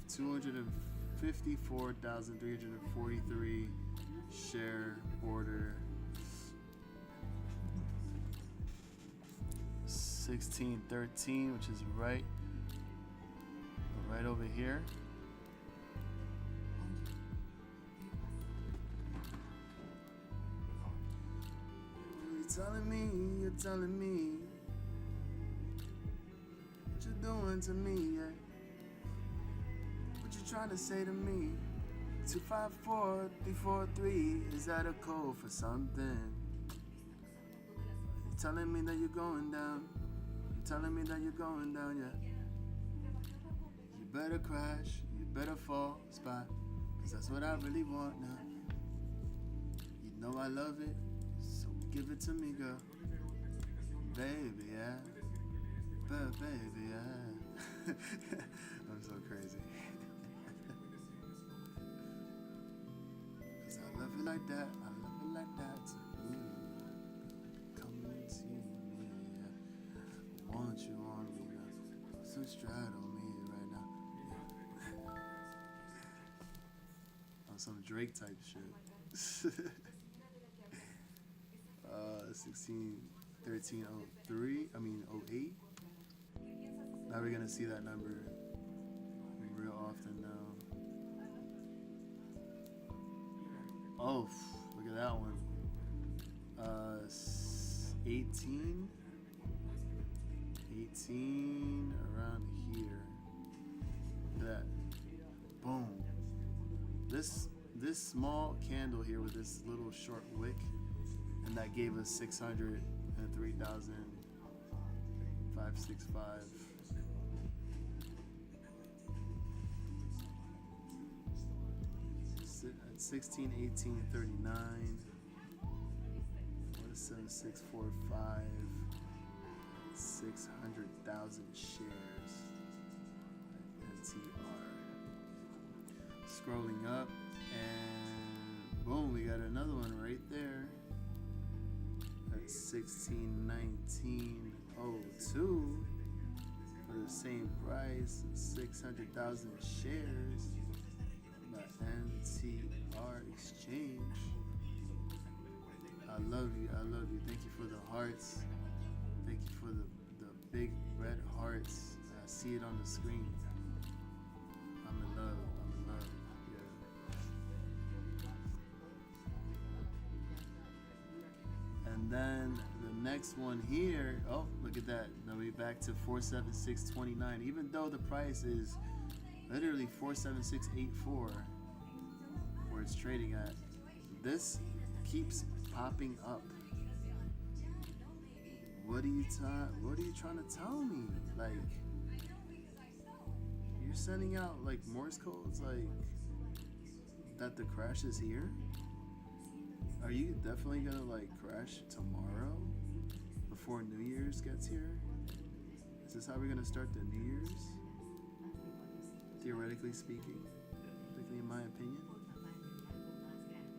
254,343 share order. 1613, which is right over here. You're telling me what you're doing to me, yeah. What you trying to say to me? 254343, is that a code for something? You're telling me that you're going down. You're telling me that you're going down, yeah. You better crash, you better fall, spot, 'cause that's what I really want now. You know I love it, so give it to me, girl. Baby, yeah. Baby, yeah. I'm so crazy. 'Cause I love it like that. I love it like that. Ooh. Come into me, yeah. I want you on me now. So straddle me right now. Yeah. On some Drake type shit. 16:13:08. Now we're gonna see that number real often now. Oh, look at that one. 18 around here. Look at that. Boom. This small candle here with this little short wick, and that gave us 603,565. At 16:18:39. 7645. 600,000 shares. NTR. Scrolling up, and boom, we got another one right there. At 16:19:02 for the same price, 600,000 shares by NTR Exchange. I love you. Thank you for the hearts. Thank you for the big red hearts. I see it on the screen. I'm in love. Yeah. And then the next one here, oh, look at that. Now we're back to 476.29. Even though the price is literally 476.84, where it's trading at, this keeps popping up. What are you trying to tell me? Like, you're sending out like Morse codes, like that the crash is here? Are you definitely gonna like crash tomorrow before New Year's gets here? Is this how we're gonna start the New Year's? Theoretically speaking, in my opinion.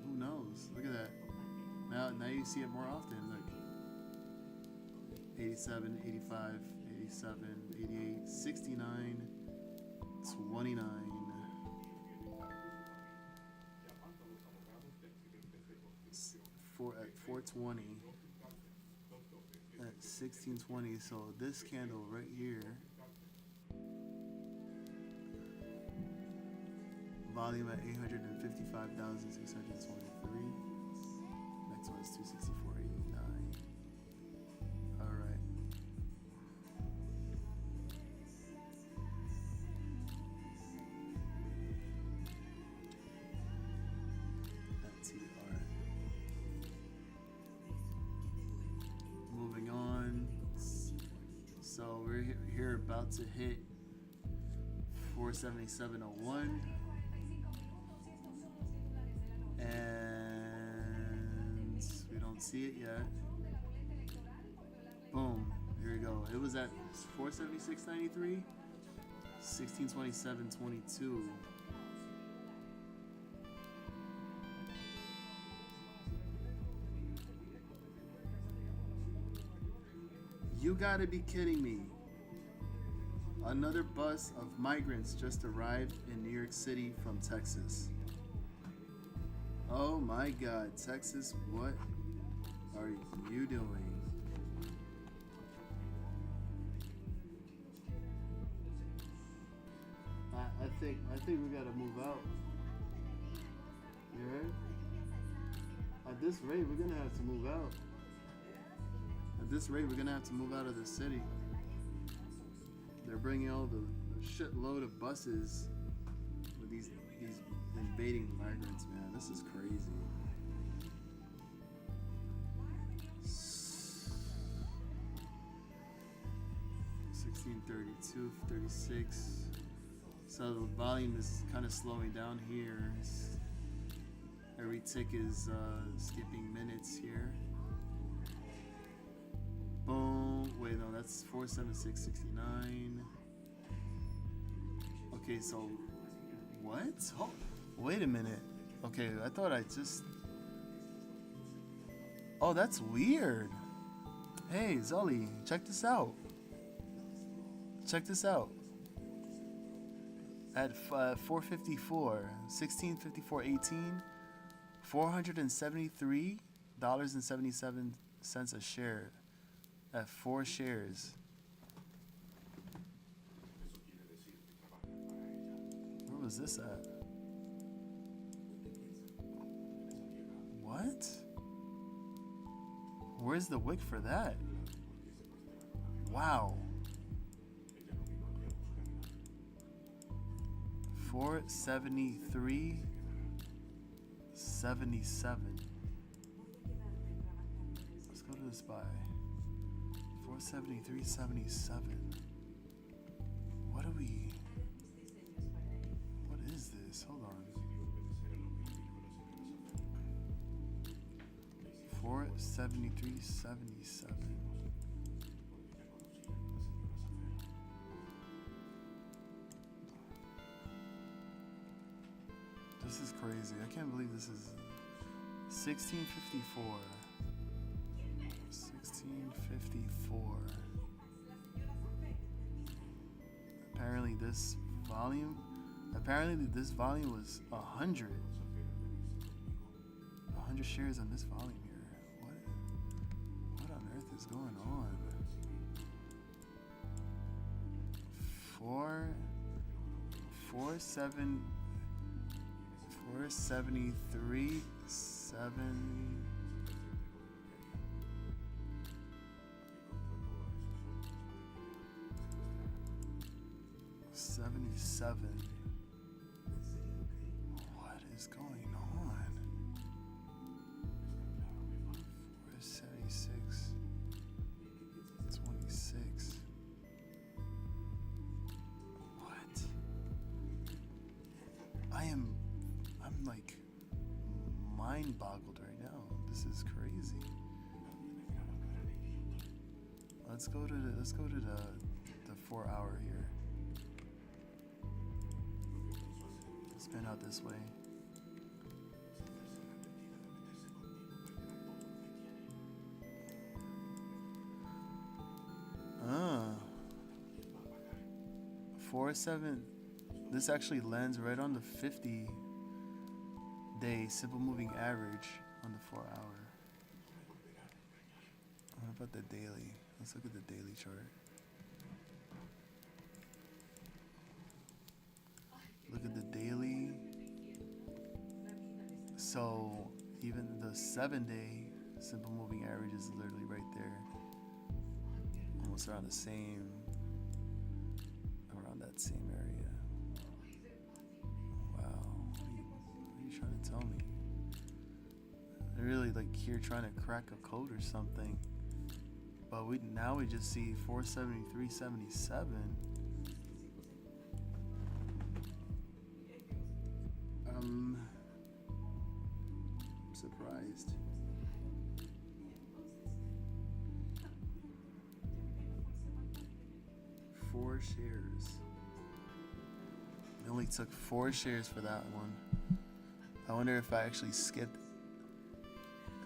Who knows? Look at that. Now you see it more often. Look. 87, 85, 87, 88, 69, 29. At 420. At 1620. So this candle right here. Volume at 855,623. Next one is 264.89. All right. TR. Moving on. So we're here about to hit 477.01. And we don't see it yet. Boom. Here we go. It was at 476.93. 1627.22. You gotta be kidding me. Another bus of migrants just arrived in New York City from Texas. Oh my God, Texas, what are you doing? I think we gotta move out. You heard? At this rate, we're gonna have to move out. At this rate, we're gonna have to move out of the city. They're bringing all the shitload of buses with these invading migrants, man. This is crazy. 1632, 36. So the volume is kind of slowing down here. Every tick is skipping minutes here. Boom. Wait, no, that's 476.69. Okay, so what? Oh, wait a minute. Okay, I thought I just. Oh, that's weird. Hey, Zully, check this out. Check this out. At 454, 1654.18, $473.77 a share. At 4 shares. Where was this at? What? Where's the wick for that? Wow. 473.77. Let's go to this buy. 473.77. What is this? Hold on. 473.77. This is crazy. I can't believe this is 1654. 1654. Apparently this volume was 100 shares on this volume here. What on earth is going on? 473.7 77. What is going on? 476. 26. What? I'm like mind boggled right now. This is crazy. Let's go to the 4 hour here. Spin out this way. Ah. 4-7. This actually lands right on the 50-day simple moving average on the 4 hour. What about the daily? Let's look at the daily chart. Look at the daily. So even the 7-day simple moving average is literally right there. Almost around that same area. Wow. What are you trying to tell me? They're really like here trying to crack a code or something. But now we just see 473.77. I'm surprised. Four shares. only took 4 shares for that one. I wonder if I actually skipped.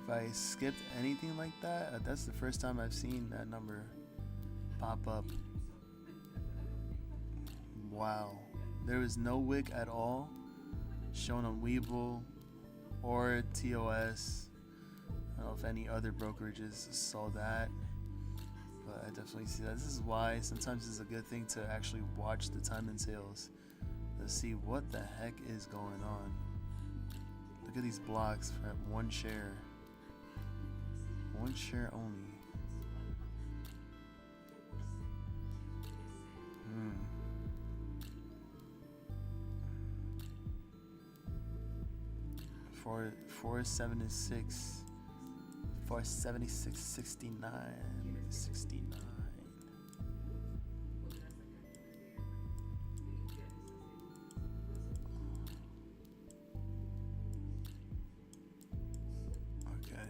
If I skipped anything like that, that's the first time I've seen that number pop up. Wow. There was no wick at all shown on Webull or TOS. I don't know if any other brokerages saw that, but I definitely see that. This is why sometimes it's a good thing to actually watch the time and sales to see what the heck is going on. Look at these blocks for 1 share. 1 share only. For 476, 476.69, 69. Okay.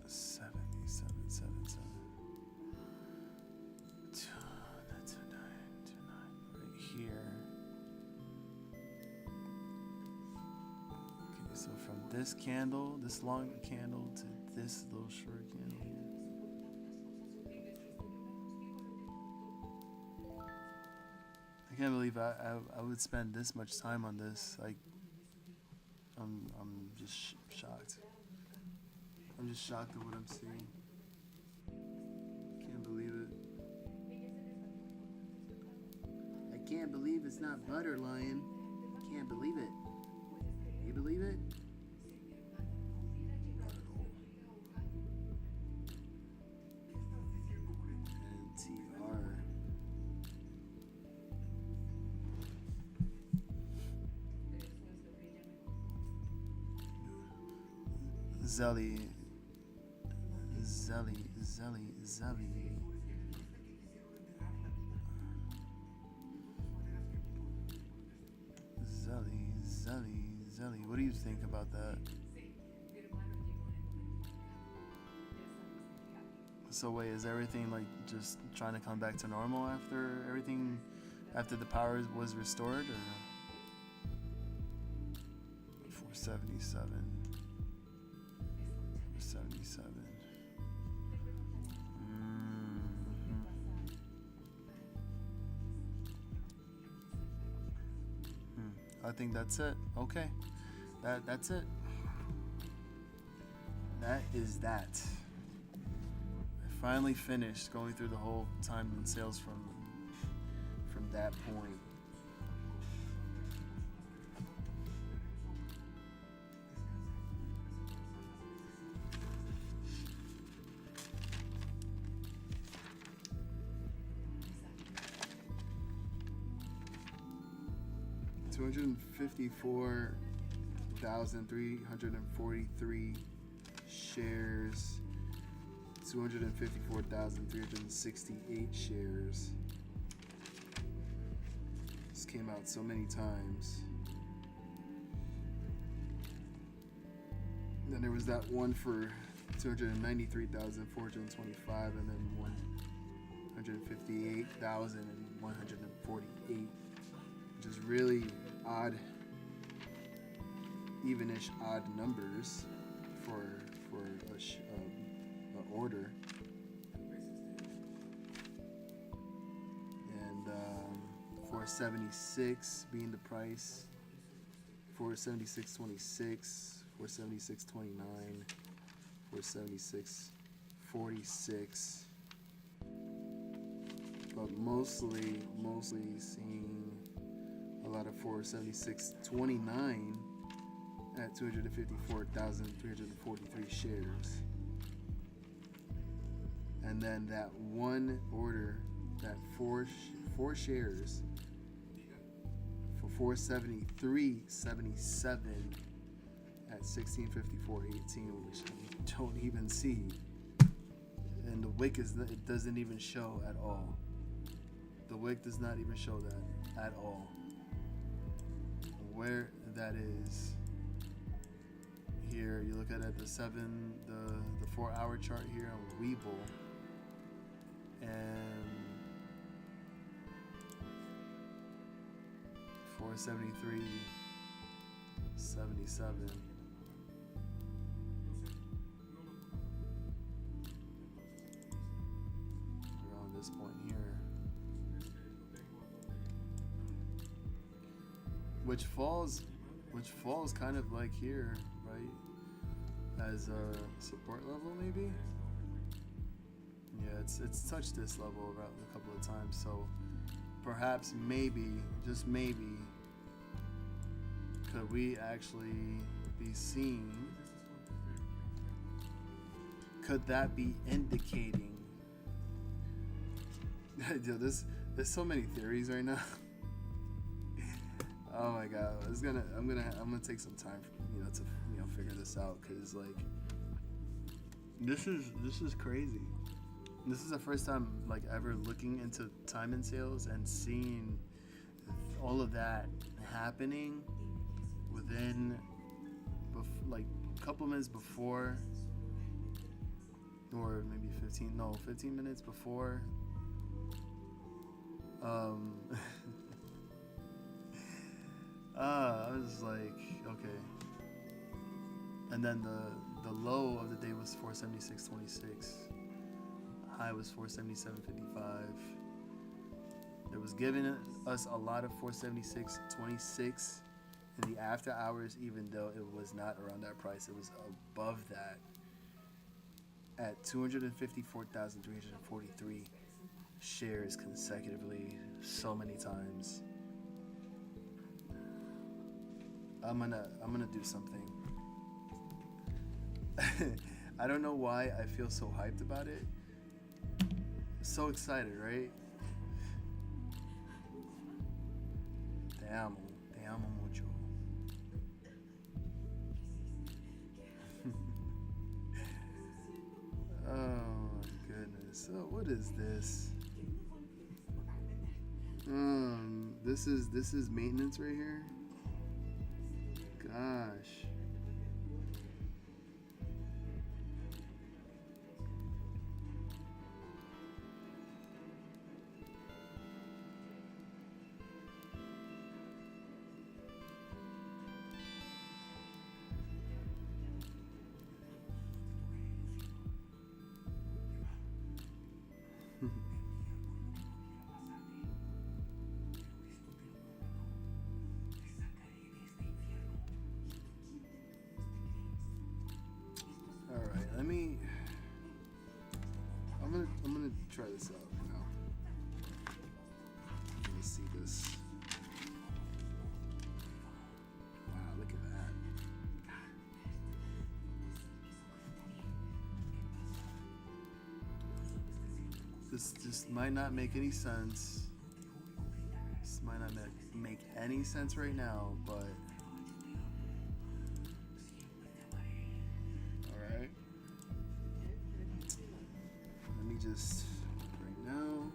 77. 29 right here. Okay, so from this candle, this long candle, to this little short candle here. I can't believe I would spend this much time on this. Like, I'm just shocked. I'm just shocked at what I'm seeing. Can't believe it. I can't believe it's not butter, Lion. Can't believe it. You believe it? And TR. Zelly. Zelly. What do you think about that? So wait, is everything like just trying to come back to normal after everything, after the power was restored, or 477? 477. I think that's it. Okay, that's it. That is that. I finally finished going through the whole time and sales from that point. $254,343 shares, 254,368 shares. This came out so many times. Then there was that one for 293,425, and then 158,148, which is really odd, evenish odd numbers for a order. And 476 being the price, 476.26, 476.29, 476.46, but mostly seeing a lot of 476.29 at 254,343 shares. And then that one order, that four shares for 473.77 at 1654.18, which I don't even see. And the wick it doesn't even show at all. The wick does not even show that at all. Where that is here, you look at it, the 4-hour chart here on Webull, and 473.77 around this point here, which falls kind of like here, right, as a support level maybe. Yeah, it's touched this level about a couple of times, so perhaps, maybe, just maybe, could we actually be seeing, could that be indicating, dude, there's so many theories right now. Oh my god, I'm gonna take some time to figure this out, because like this is crazy. This is the first time like ever looking into time and sales and seeing all of that happening within like a couple minutes before, or maybe 15 minutes before I was like, okay. And then the low of the day was 476.26. High was 477.55. It was giving us a lot of 476.26 in the after hours, even though it was not around that price. It was above that at 254,343 shares consecutively, so many times. I'm gonna do something. I don't know why I feel so hyped about it. So excited, right? Te amo mucho. Oh my goodness. So what is this? This is maintenance right here. Gosh. I'm gonna try this out now. Let me see this. Wow, look at that. This just might not make any sense. This might not make any sense right now, but just right now.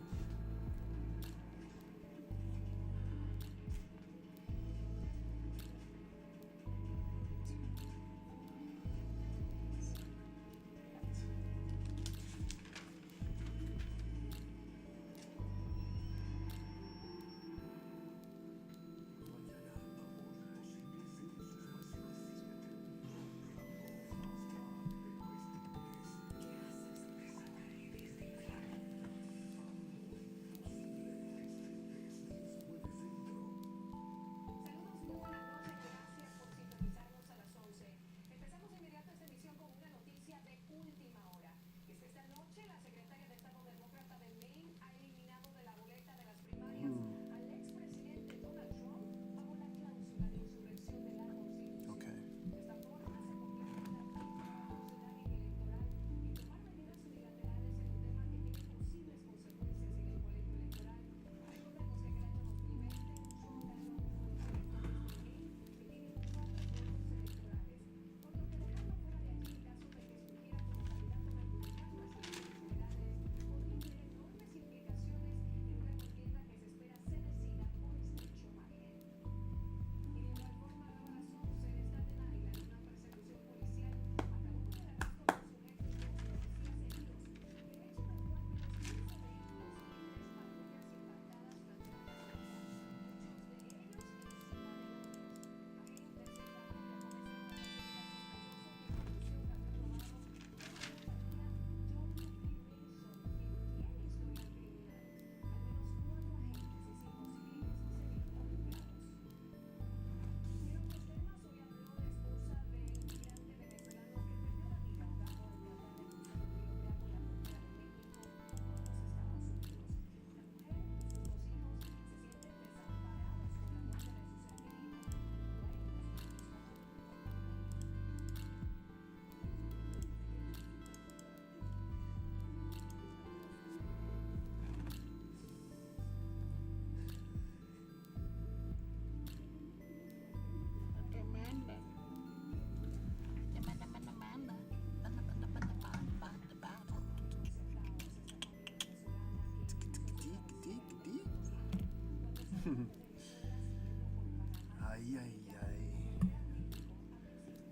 Ay, ay, ay.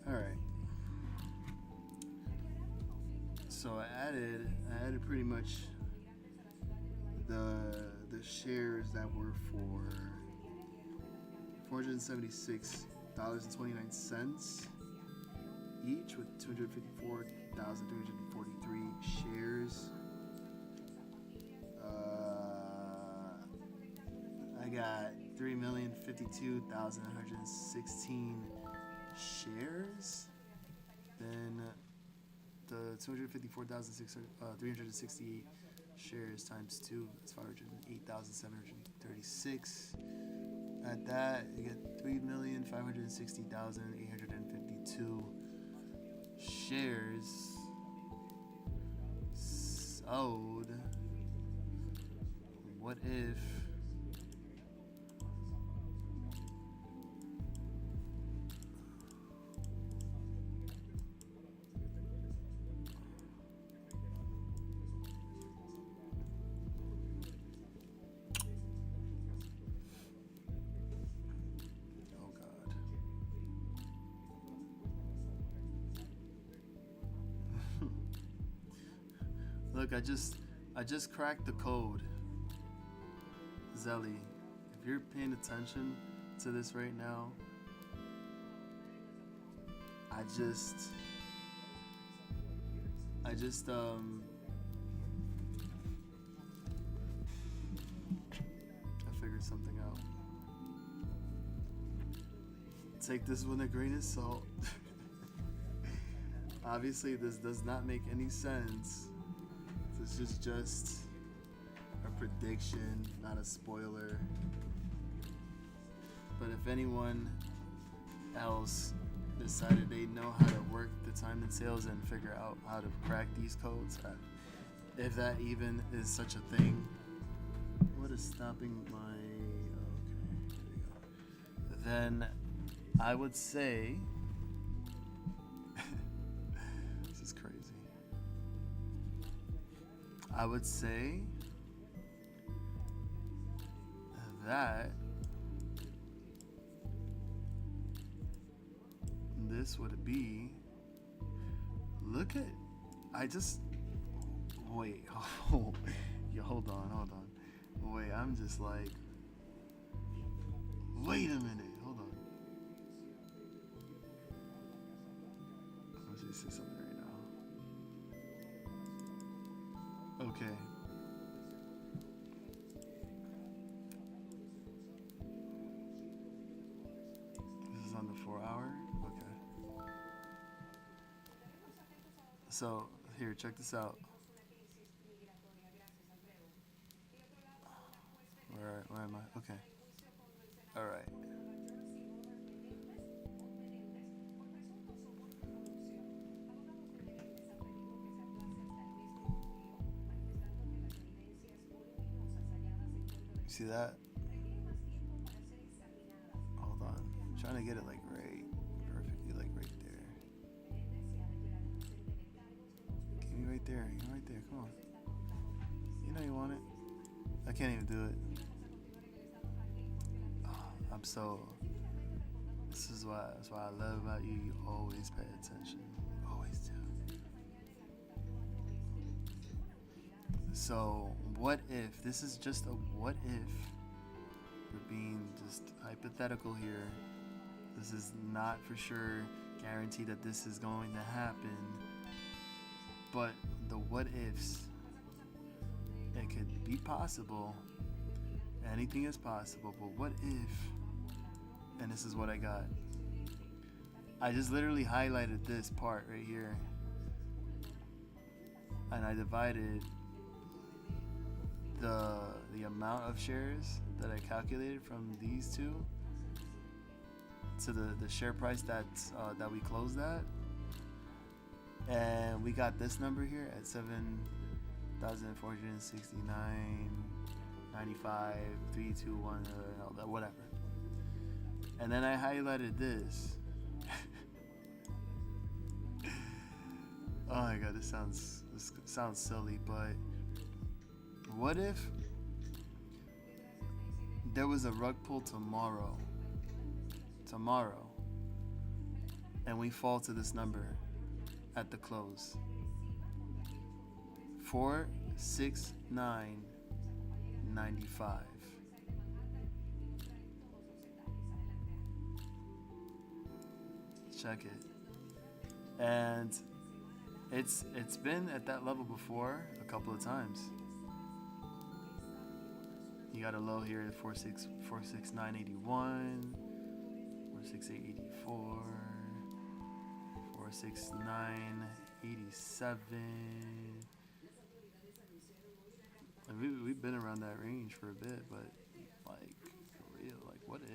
All right. So I added pretty much the shares that were for $476.29 each, with 254,343 shares. I got 3,052,116 shares. Then the 254,368 shares times 2 is 508,736. At that, you get 3,560,852 shares sold. What if look, I just cracked the code. Zelly, if you're paying attention to this right now, I figured something out. Take this with a grain of salt. Obviously, this does not make any sense. This is just a prediction, not a spoiler. But if anyone else decided they know how to work the time and sales and figure out how to crack these codes, if that even is such a thing, what is stopping my... Okay, there we go. Then I would say... This is crazy. I would say that this would be, look at, wait, oh, yeah, hold on. Wait, I'm just like, wait a minute, hold on. Let's just say something right now. Okay. This is on the 4 hour? Okay. So, here, check this out. Where am I? Okay. All right. You see that? Hold on. I'm trying to get it like right, perfectly, like right there. Give me right there. Give me right there. Come on. You know you want it. I can't even do it. This is that's why I love about you. You always pay attention. You always do. So, what if, this is just a what if, we're being just hypothetical here. This is not for sure guaranteed that this is going to happen. But the what ifs, it could be possible. Anything is possible, but what if, and this is what I got. I just literally highlighted this part right here. And I divided the amount of shares that I calculated from these two to the share price that we closed at. And we got this number here at 7,469.95, 321, whatever. And then I highlighted this. Oh my god, this sounds silly, but what if there was a rug pull tomorrow, and we fall to this number at the close. 469.95. Check it. And it's been at that level before a couple of times. You got a low here at 469.81, 468.84, 469.87. We've been around that range for a bit, but like for real, like what if?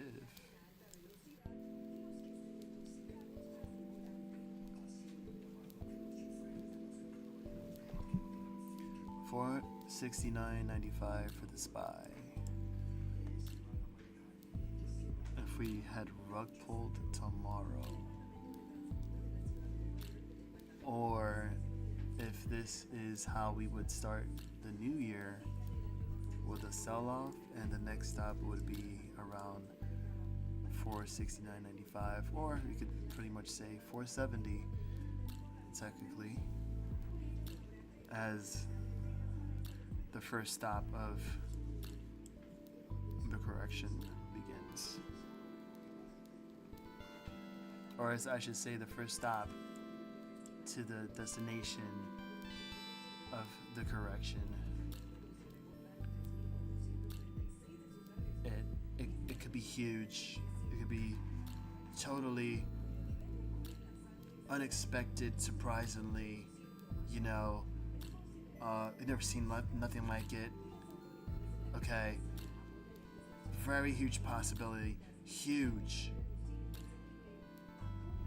469.95 for the SPY. If we had rug pulled tomorrow, or if this is how we would start the new year with a sell-off, and the next stop would be around 469.95, or we could pretty much say 470 technically as the first stop of the correction begins. Or as I should say, the first stop to the destination of the correction. It could be huge. It could be totally unexpected, surprisingly, you know, I've never seen nothing like it. Okay, very huge possibility, huge.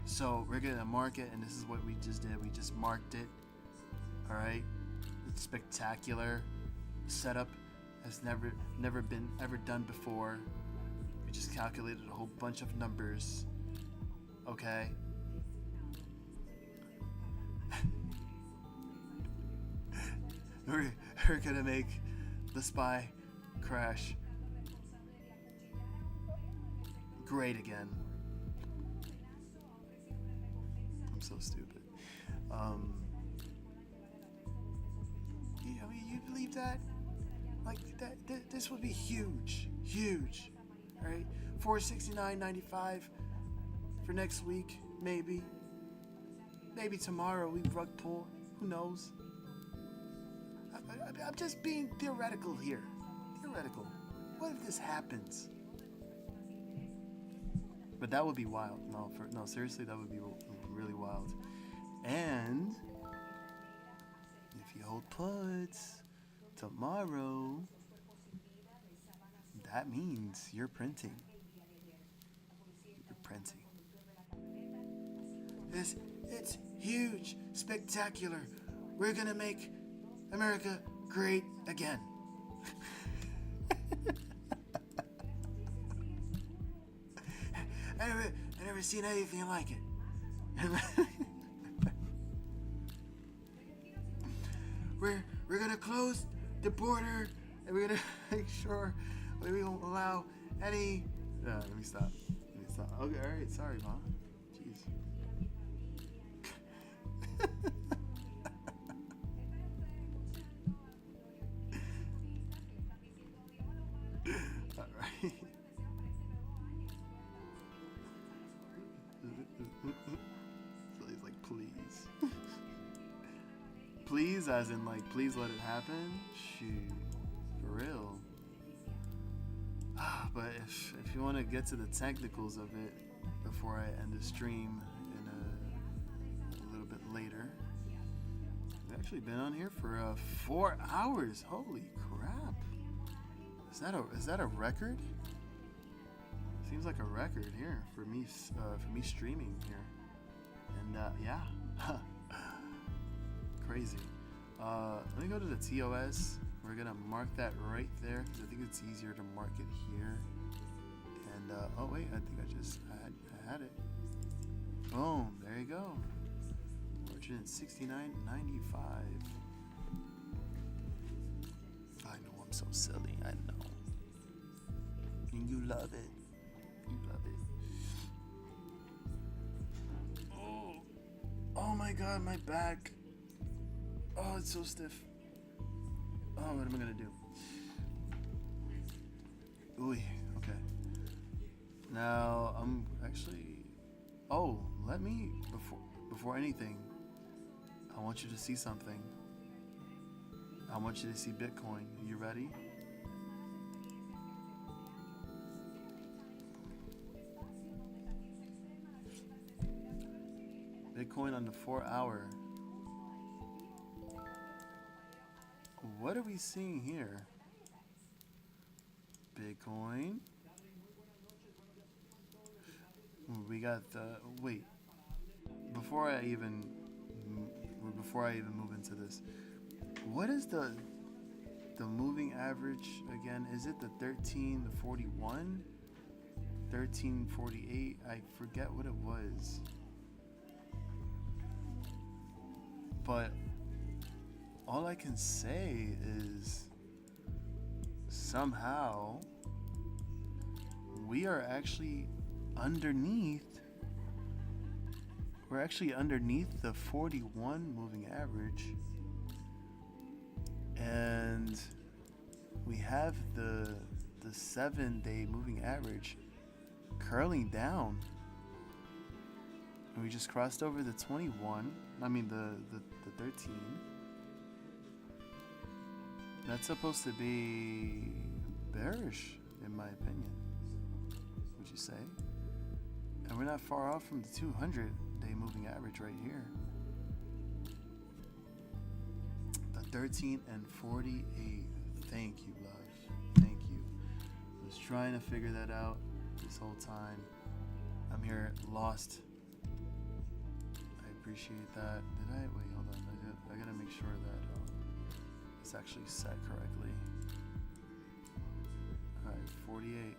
So we're gonna mark it, and this is what we just did. We just marked it. All right, it's spectacular. Setup has never been ever done before. We just calculated a whole bunch of numbers. Okay. We're gonna make the SPY crash great again. I'm so stupid. You believe that? Like that? This would be huge. All right, 469.95 for next week, maybe tomorrow we rug pull. Who knows? I'm just being theoretical here. Theoretical. What if this happens? But that would be wild. No, seriously, that would be really wild. And if you hold puts tomorrow, that means you're printing. It's huge, spectacular. We're gonna make America great again. I never seen anything like it. We're gonna close the border, and we're gonna make sure we won't allow any. Let me stop. Okay, all right. Sorry, Mom. Jeez. All right. So he's like, please. Please, as in like, please let it happen? Shoot. For real. But if you want to get to the technicals of it before I end the stream in a little bit later. I've actually been on here for 4 hours. Holy crap. Is that a record? Seems like a record here for me streaming here. And yeah. Crazy. Let me go to the TOS. We're gonna mark that right there because I think it's easier to mark it here. And oh wait, I think I had it. Boom, there you go. 469.95. I know I'm so silly. I know. and you love it. You love it. Oh my god, my back. Oh, it's so stiff. Oh, what am I gonna do? Ooh, okay. Now I'm actually. Oh, let me before anything. I want you to see something. I want you to see Bitcoin. You ready? Bitcoin on the 4-hour. What are we seeing here? Bitcoin. We got the wait. Before I even move into this, what is the moving average again? Is it the 1341? 1348? I forget what it was. But all I can say is somehow we are actually underneath. We're actually underneath the 41 moving average. And we have the 7-day moving average curling down. And we just crossed over the 21. I mean the 13. That's supposed to be bearish, in my opinion. Would you say? And we're not far off from the 200-day moving average right here. The 13 and 48. Thank you, love. Thank you. I was trying to figure that out this whole time. I'm here lost. I appreciate that. Did I? Wait, hold on. I gotta make sure that it's actually set correctly. Alright, 48.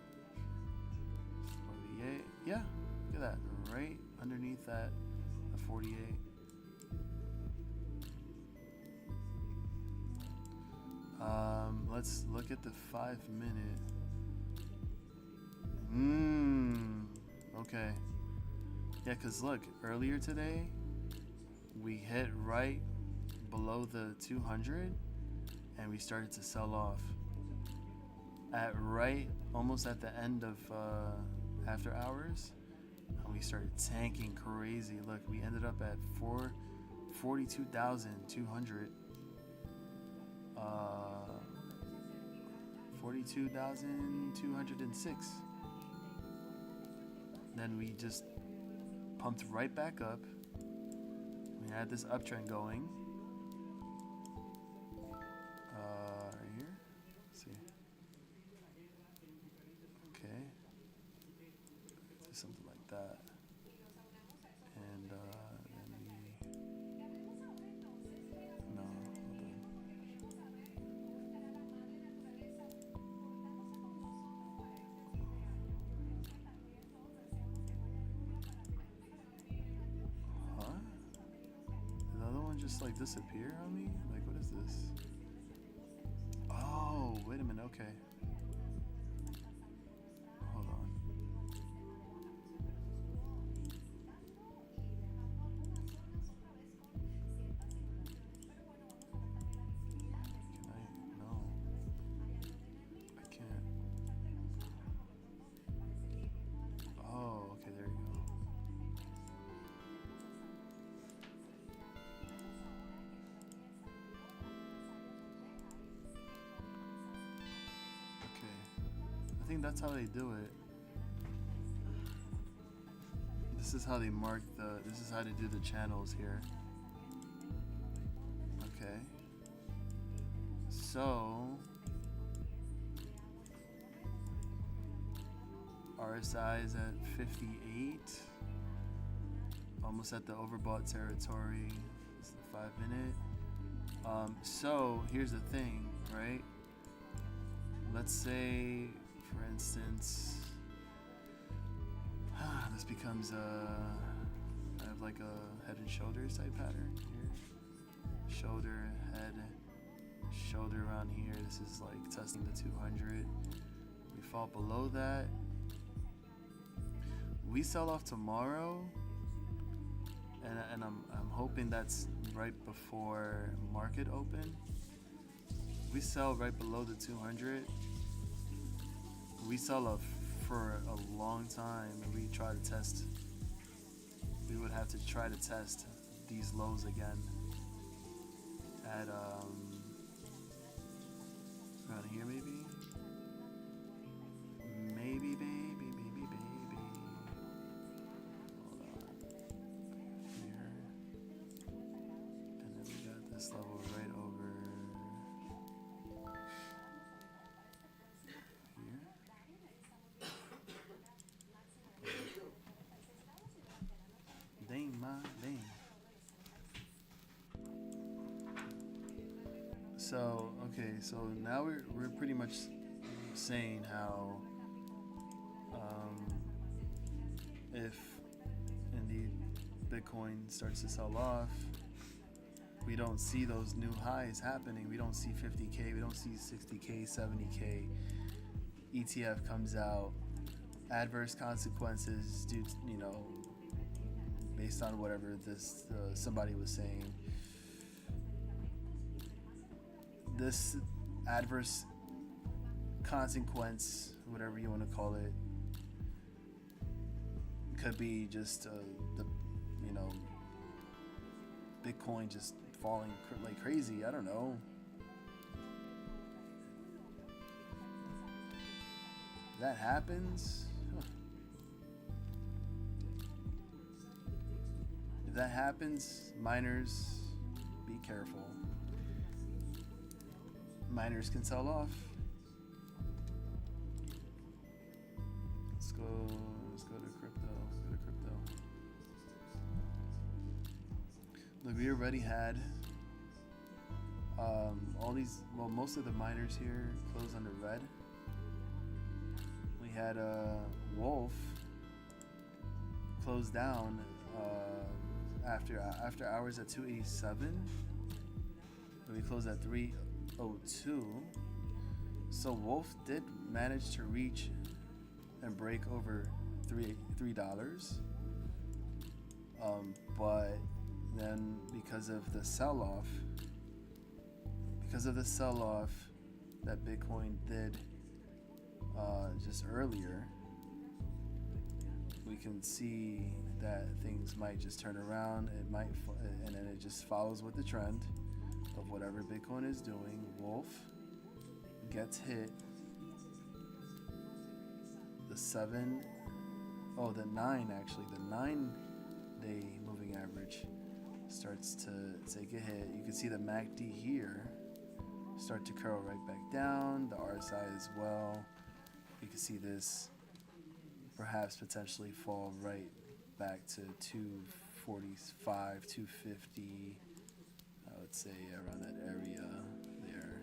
48. Yeah, look at that. Right underneath that, the 48. Let's look at the 5-minute. Okay. Yeah, because look, earlier today, we hit right below the 200 and we started to sell off. Almost at the end of after hours, and we started tanking crazy. Look, we ended up at 42,200. 42,206. Then we just pumped right back up. We had this uptrend going. Right here. Let's see. Okay. Do something like that. And then no, hold on. Huh? Did the other one just like disappear on me? Like, what is this? Oh, wait a minute. Okay. Hold on. Can I? No. I can't. Oh, okay. There you go. Okay. I think that's how they do it. This is how they mark this is how they do the channels here. Okay. So, RSI is at 58. Almost at the overbought territory. It's the 5-minute. So, here's the thing, right? Let's say, for instance, this becomes I have like a head and shoulders type pattern here. Shoulder, head, shoulder around here. This is like testing the 200. We fall below that. We sell off tomorrow, and I'm hoping that's right before market open. We sell right below the 200. We sell off for a long time, and we try to test. We would have to try to test these lows again at around here maybe. Maybe, baby. Hold on. Here. And then we got this level right over here. Dang, dang. So, okay, so now we're pretty much saying how if indeed Bitcoin starts to sell off, we don't see those new highs happening. We don't see 50K, we don't see 60K, 70K. ETF comes out, adverse consequences due to, based on whatever this somebody was saying. This adverse consequence, whatever you want to call it, could be just Bitcoin just falling like crazy. I don't know. If that happens, if that happens, miners, be careful. Miners can sell off. Let's go to crypto. Look, we already had all these. Well, most of the miners here closed under red. We had Wolf closed down after hours at 287. We closed at 302. So Wolf did manage to reach and break over $3. But then because of the sell-off that Bitcoin did just earlier, we can see that things might just turn around. It might, and then it just follows with the trend of whatever Bitcoin is doing. Wolf gets hit. The 9-day moving average starts to take a hit. You can see the MACD here start to curl right back down, the RSI as well. You can see this perhaps potentially fall right back to 245, 250, I would say around that area there.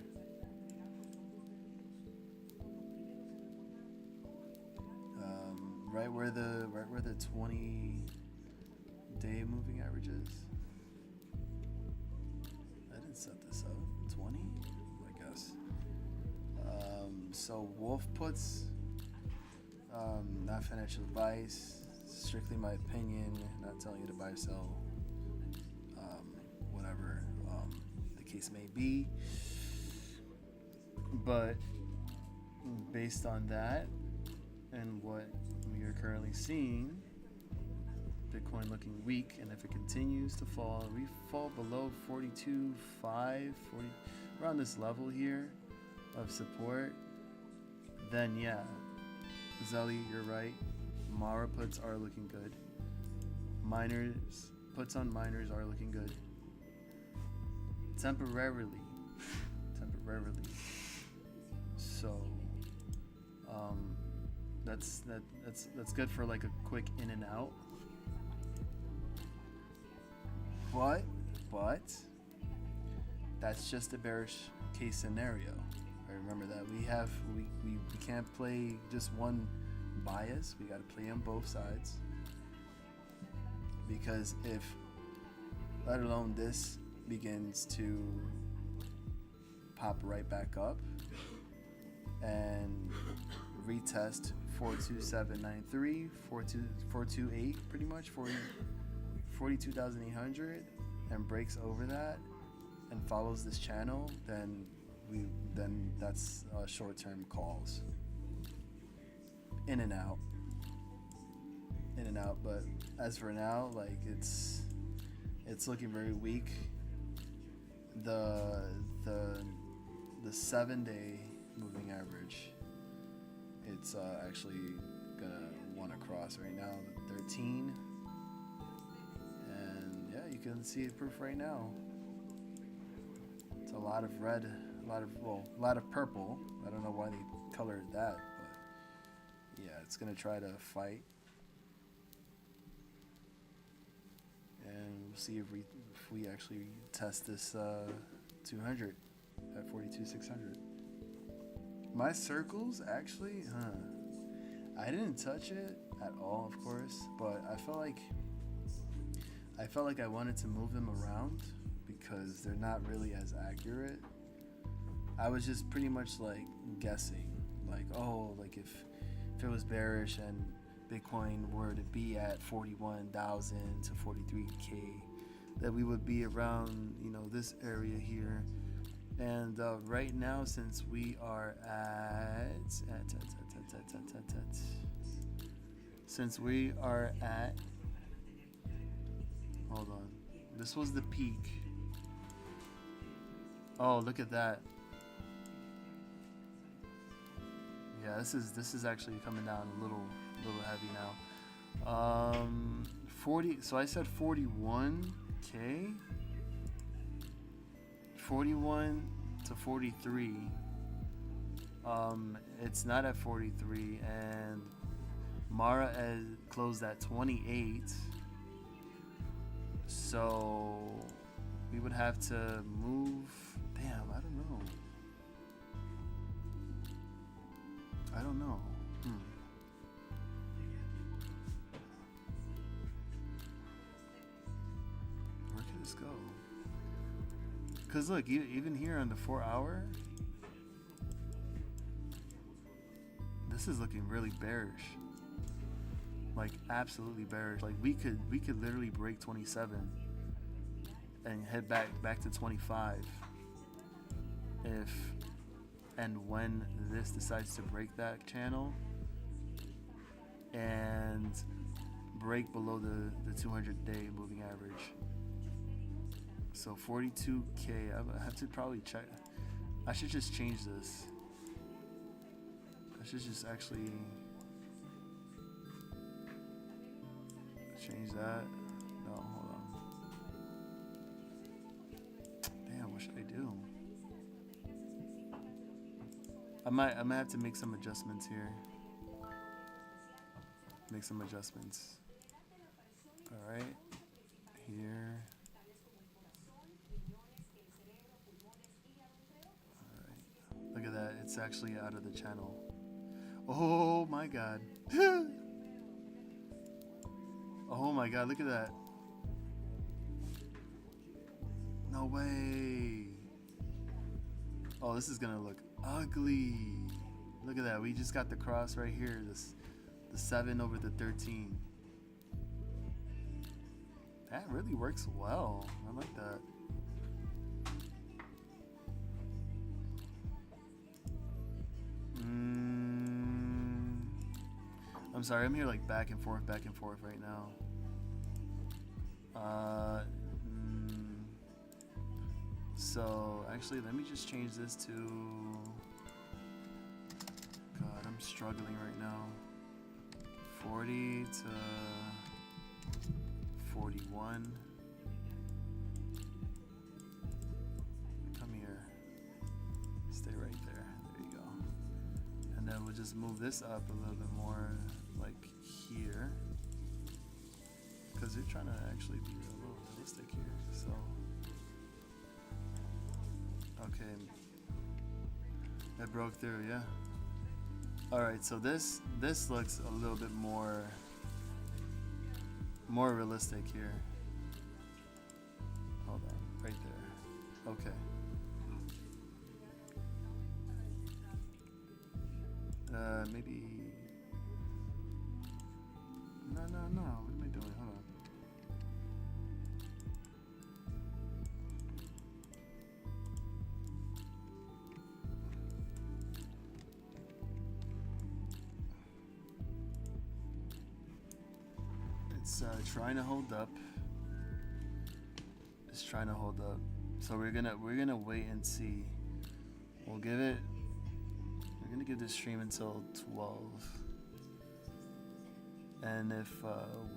Right where the 20-day moving average is. I didn't set this up. 20, I guess. So Wolf puts, not financial advice, strictly my opinion, not telling you to buy or sell, whatever the case may be. But based on that and what we are currently seeing, Bitcoin looking weak, and if it continues to fall, we fall below 42.5, 40, around this level here of support, then yeah, Zelly, you're right. Mara puts are looking good. Puts on miners are looking good. Temporarily. So, that's good for like a quick in and out. But that's just a bearish case scenario. I remember that we can't play just one bias. We got to play on both sides, because if, let alone this, begins to pop right back up and retest 42793, 428 pretty much, 42,800, and breaks over that and follows this channel, then that's short-term calls. In and out. But as for now, like it's looking very weak. The 7-day moving average, it's actually gonna want to cross right now the 13, and yeah, you can see the proof right now. It's a lot of red, a lot of purple. I don't know why they colored that, but yeah, it's gonna try to fight, and we'll see if we actually test this 200 at 42,600. My circles actually, I didn't touch it at all, of course, but I felt like I wanted to move them around because they're not really as accurate. I was just pretty much like guessing, like, oh, like if it was bearish and Bitcoin were to be at 41,000 to 43K, that we would be around, this area here. And right now, since we are at, hold on, this was the peak. Oh, look at that. Yeah, this is actually coming down a little heavy now. 40. So I said 41K. 41 to 43. It's not at 43, and Mara closed at 28. So we would have to move. Damn, I don't know. Where can this go? Because look, even here on the 4-hour, this is looking really bearish. Like absolutely bearish. Like we could literally break 27 and head back to 25 if and when this decides to break that channel and break below the 200-day moving average. So 42K, I have to probably check. I should just change this. I should just actually change that. No, hold on. Damn, what should I do? I might have to make some adjustments here. Make some adjustments. All right, here. Look at that, it's actually out of the channel. Oh my god. Oh my god, look at that. No way. Oh, this is gonna look ugly. Look at that, we just got the cross right here. The 7 over the 13. That really works well. I like that. I'm sorry, I'm here like back and forth right now. So actually, let me just change this to. God, I'm struggling right now. 40 to 41. Come here. Stay right there. There you go. And then we'll just move this up a little bit more, like here, because you're trying to actually be a little realistic here. So, okay, it broke through, yeah. All right, so this looks a little bit more realistic here. Hold on, right there. Okay. Maybe. No. What am I doing? Hold on. It's trying to hold up. It's trying to hold up. So we're gonna wait and see. We're gonna give this stream until 12. And if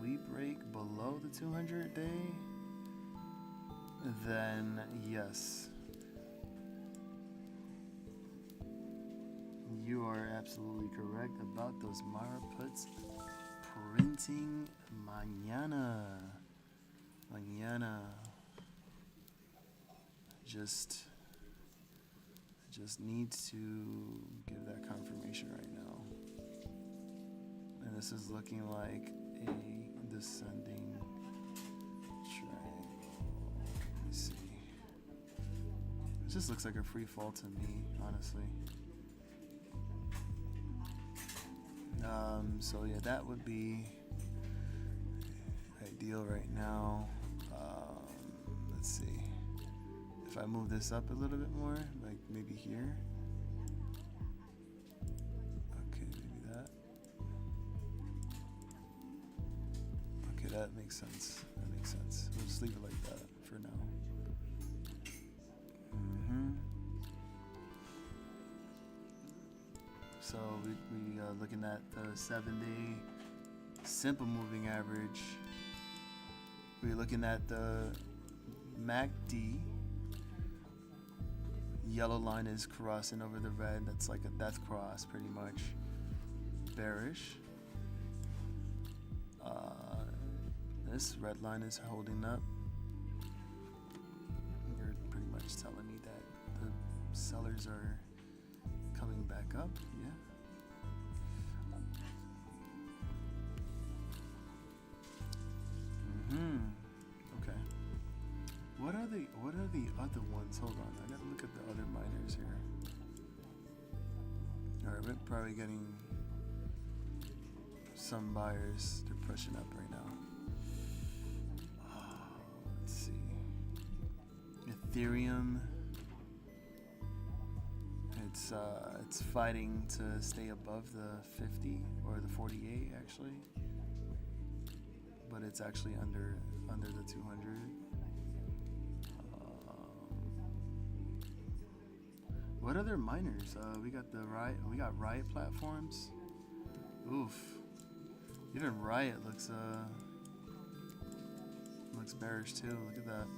we break below the 200 day, then yes. You are absolutely correct about those Mara puts printing mañana. Just need to give that confirmation right now. And this is looking like a descending triangle. Let me see. It just looks like a free fall to me, honestly. So yeah, that would be ideal right now. Let's see. If I move this up a little bit more, like maybe here. Okay, maybe that. Okay, that makes sense. We'll just leave it like that for now. So we looking at the 7-day simple moving average. We're looking at the MACD. Yellow line is crossing over the red. That's like a death cross, pretty much. Bearish. This red line is holding up. You're pretty much telling me that the sellers are coming back up. Yeah. Okay. What are the other ones? Hold on, I gotta look at the other miners here. Alright, we're probably getting some buyers. They're pushing up right now. Let's see. Ethereum. It's fighting to stay above the 50 or the 48 actually. But it's actually under the 200. What other miners? We got Riot platforms. Oof. Even Riot looks bearish too. Look at that.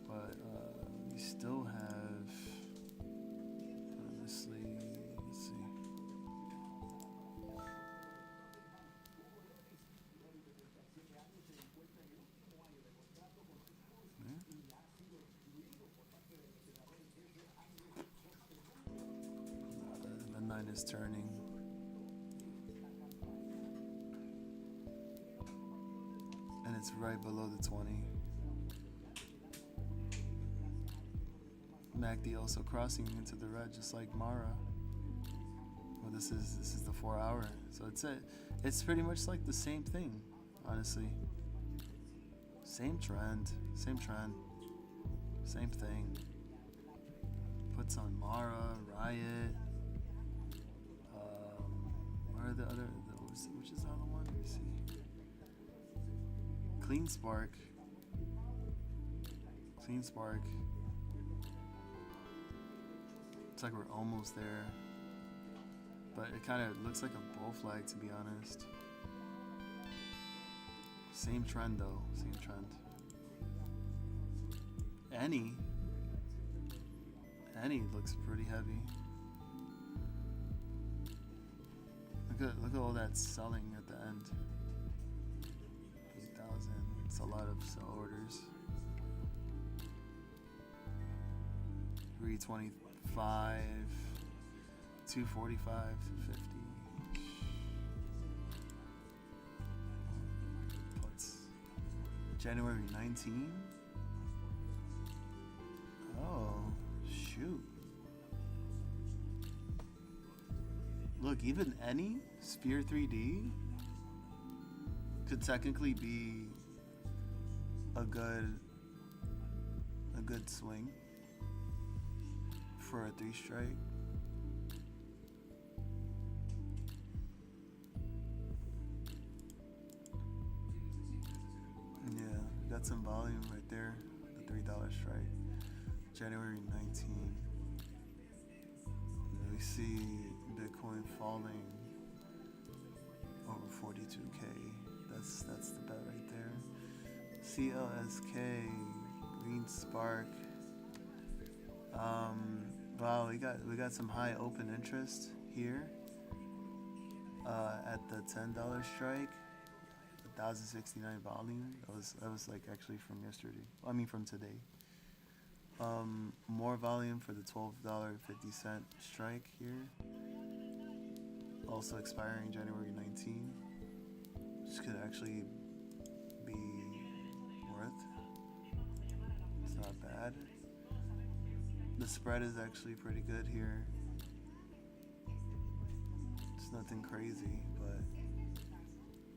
But we still have, honestly, let's see. The 9 is turning. And it's right below the 20. MACD also crossing into the red, just like Mara. Well, this is the 4 hour, so it's pretty much like the same thing, honestly. Same trend, same thing. Puts on Mara, Riot. What are the other? Which is the other one? Let me see. Clean Spark. It's like we're almost there, but it kind of looks like a bull flag, to be honest. Same trend though, same trend. Any looks pretty heavy. Look at all that selling at the end. 8,000. It's a lot of sell orders. 325, 245, 250. What's January 19? Oh, shoot. Look, even any Sphere 3D could technically be a good swing for a 3 strike. Yeah, got some volume right there. The $3 strike, January 19. We see Bitcoin falling over 42K. That's the bet right there. CLSK, Green Spark. Wow, we got some high open interest here at the $10 strike. 1,069 volume. That was like actually from yesterday. I mean from today. More volume for the $12.50 strike here. Also expiring January 19. This could actually be worth. It's not bad. The spread is actually pretty good here. It's nothing crazy, but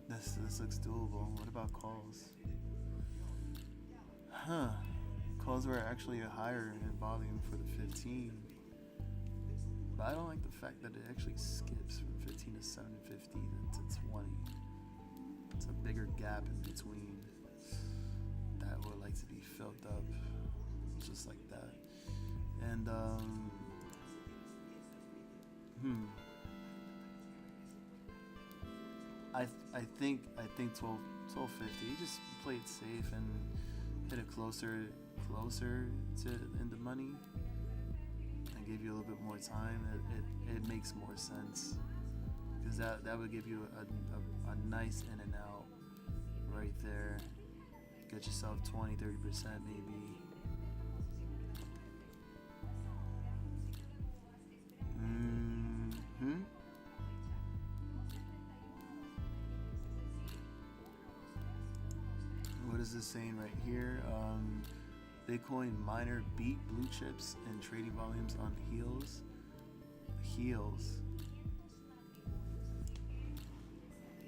this looks doable. What about calls? Huh. Calls were actually higher in volume for the 15. But I don't like the fact that it actually skips from 15 to 750 to 20. It's a bigger gap in between that would like to be filled up just like that. And I think 1250. Just play it safe and hit it closer to in the money and give you a little bit more time. It makes more sense because that would give you a nice in and out right there. Get yourself 20-30% maybe. What is this saying right here? Bitcoin miner beat blue chips and trading volumes on heels.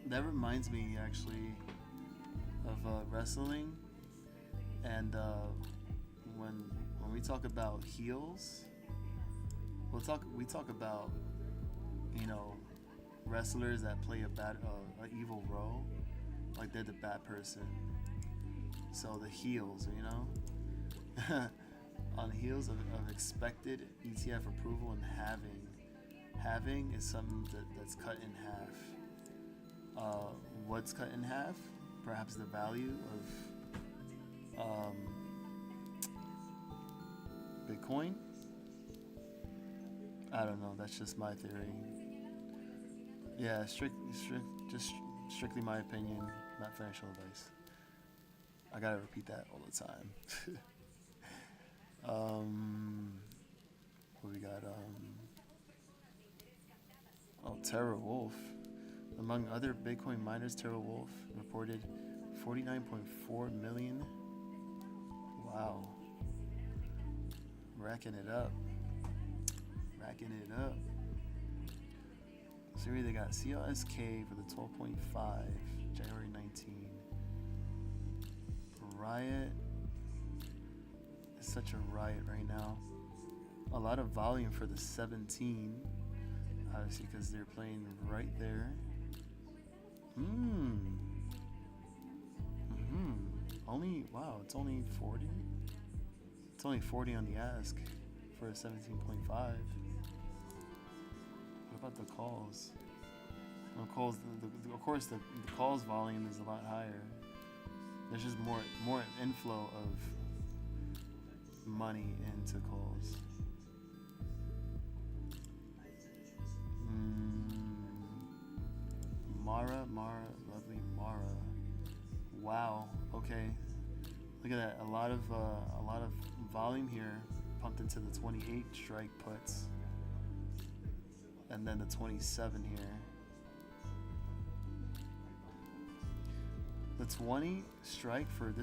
That reminds me actually of wrestling, and when we talk about heels, we talk about, you know, wrestlers that play a evil role, like they're the bad person. So the heels, you know, on the heels of expected ETF approval and halving is something that's cut in half. What's cut in half? Perhaps the value of Bitcoin. I don't know. That's just my theory. Yeah, strictly my opinion, not financial advice. I gotta repeat that all the time. What we got? Terra Wolf. Among other Bitcoin miners, Terra Wolf reported 49.4 million. Wow. Racking it up. So here they got CLSK for the 12.5, January 19. Riot. It's such a riot right now. A lot of volume for the 17, obviously because they're playing right there. It's only 40. It's only 40 on the ask for a 17.5. What about the calls? Well, calls. Of course, the calls volume is a lot higher. There's just more inflow of money into calls. Mara, lovely Mara. Wow. Okay. Look at that. A lot of volume here pumped into the 28 strike puts, and then the 27 here. The 20 strike for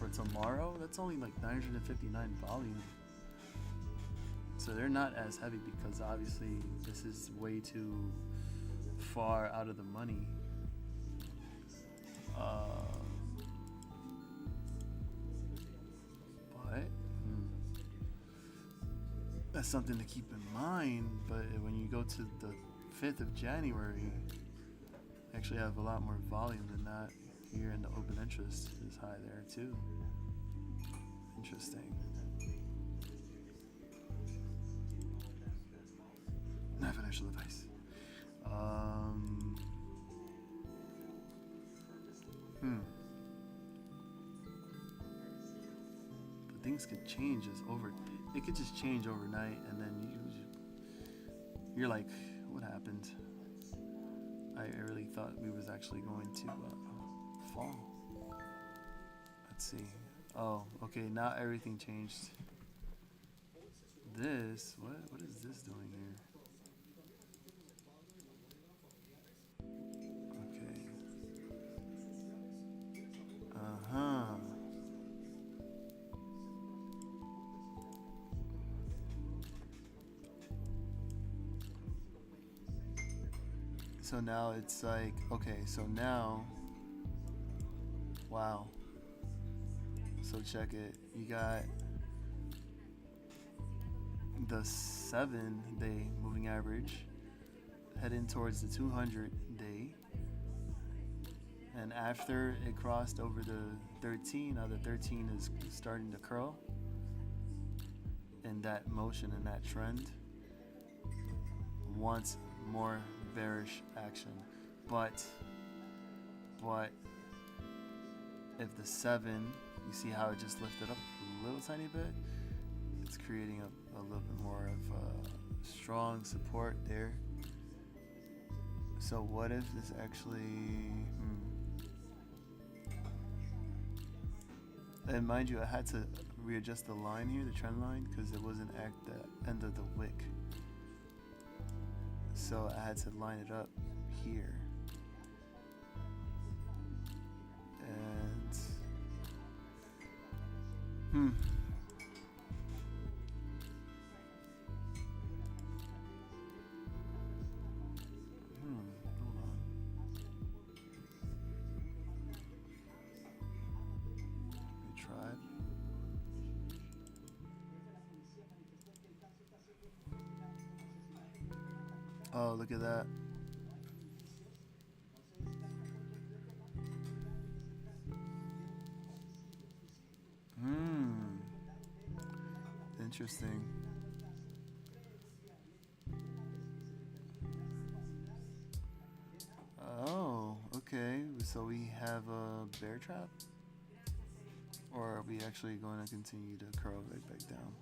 tomorrow, that's only like 959 volume. So they're not as heavy because obviously this is way too far out of the money. But that's something to keep in mind. But when you go to the 5th of January, you actually have a lot more volume than that here, and the open interest is high there too. Interesting. Not financial advice. But things could change it could just change overnight, and then you're like, what happened? I really thought we was actually going to fall. Let's see. Oh, okay, now everything changed. This, what is this doing here? Okay. So now it's like, okay, so now, wow. So check it. You got the 7-day moving average heading towards the 200-day. And after it crossed over the 13, now the 13 is starting to curl. And that motion and that trend wants more bearish action. But if the 7, you see how it just lifted up a little tiny bit, it's creating a little bit more of strong support there. So what if this actually and mind you, I had to readjust the line here, the trend line, because it wasn't at the end of the wick. So I had to line it up here. And hold on. Let me try it. Oh, look at that. Interesting. Oh, okay. So we have a bear trap? Or are we actually going to continue to curl right back down?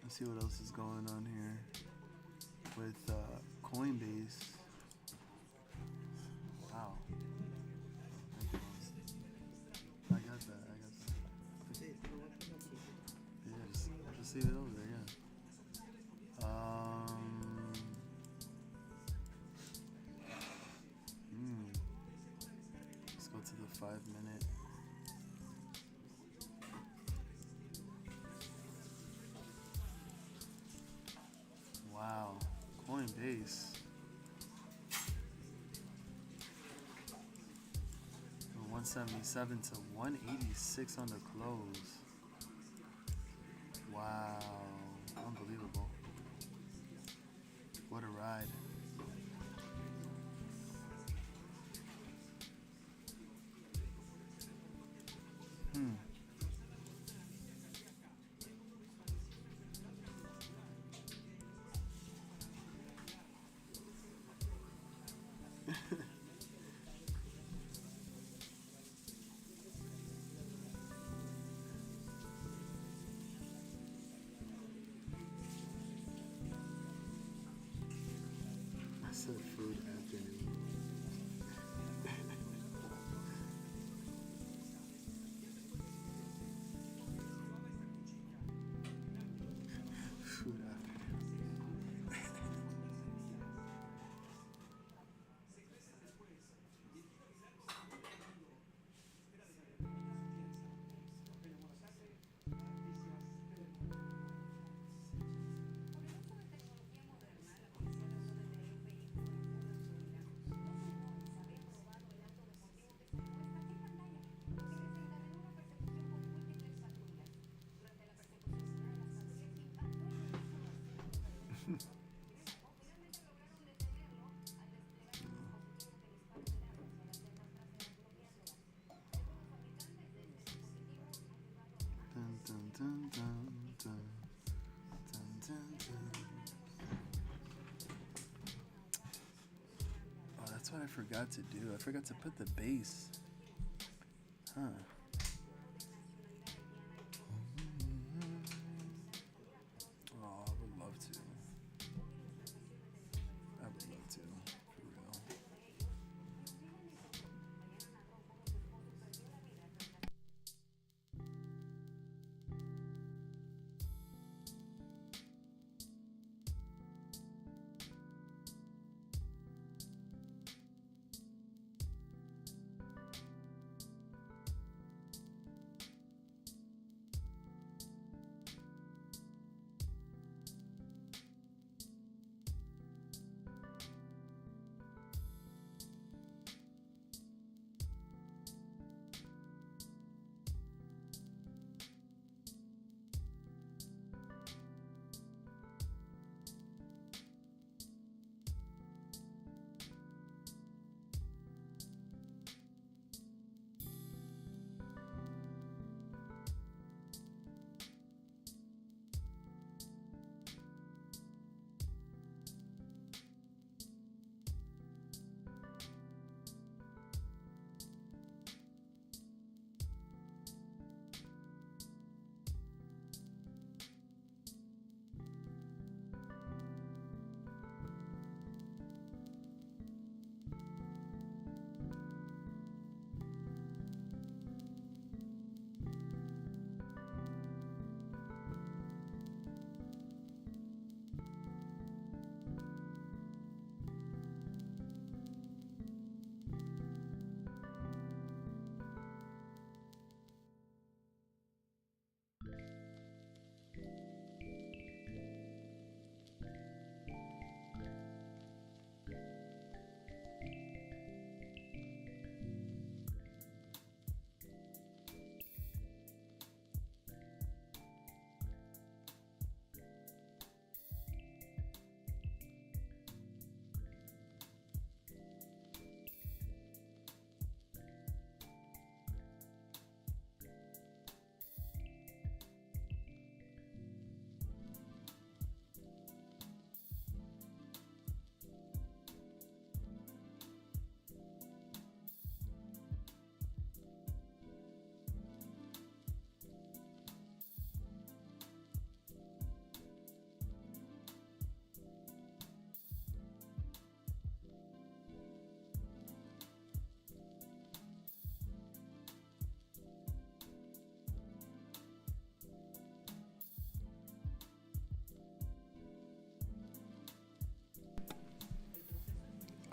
Let's see what else is going on here with Coinbase. Wow. I got that. Yeah, just leave it over there, yeah. Let's go to the 5-minute. Wow, Coinbase. From 177 to 186 on the close. Wow, unbelievable. What a ride. I said food afternoon. I forgot to do? I forgot to put the base. Huh. Oh, I would love to. I would love to, for real.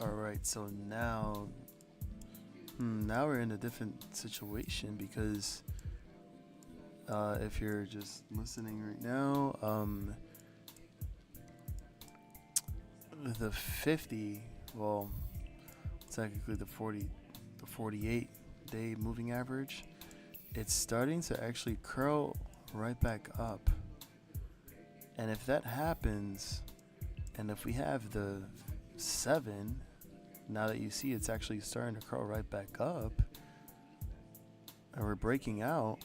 Alright, so now we're in a different situation because if you're just listening right now, the 50, well, technically the 48 day moving average, it's starting to actually curl right back up. And if that happens, and if we have the 7, now that you see it's actually starting to curl right back up, and we're breaking out,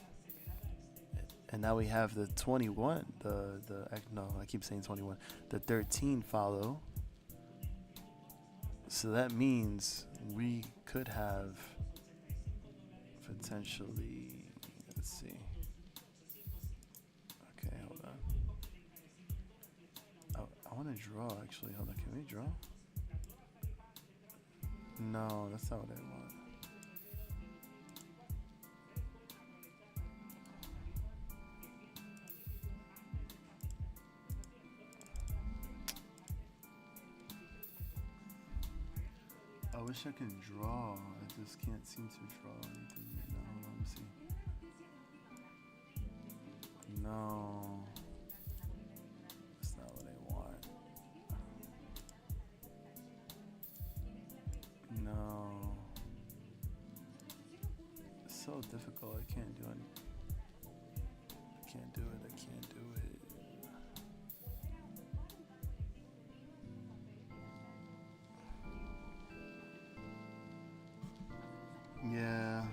and now we have the 21, I keep saying 21, the 13 follow. So that means we could have potentially, let's see. Okay, hold on. I want to draw, actually. Hold on, can we draw? No, that's not what I want. I wish I could draw. I just can't seem to draw anything right now. Hold on, let me see. No. That's not what I want. No. It's so difficult. I can't do it. I can't do it. I can't do it. Yeah.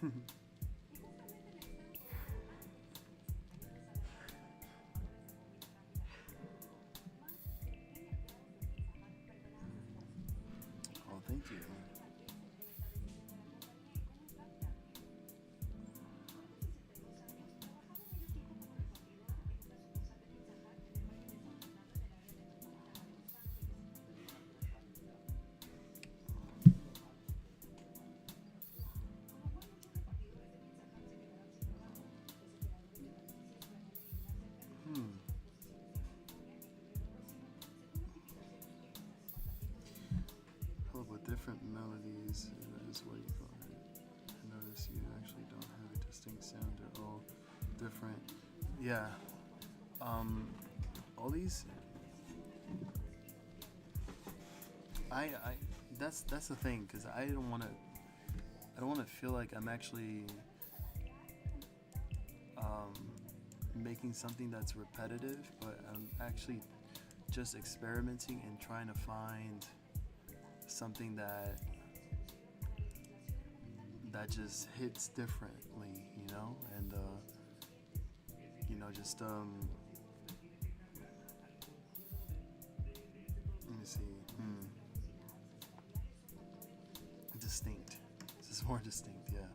Oh, thank you. Pull up with different melodies is what you call it. I notice you actually don't have a distinct sound. They're all different. Yeah. All these. I that's the thing, because I don't want to feel like I'm actually making something that's repetitive, but I'm actually just experimenting and trying to find something that just hits differently, you know, and just let me see, distinct. This is more distinct, yeah.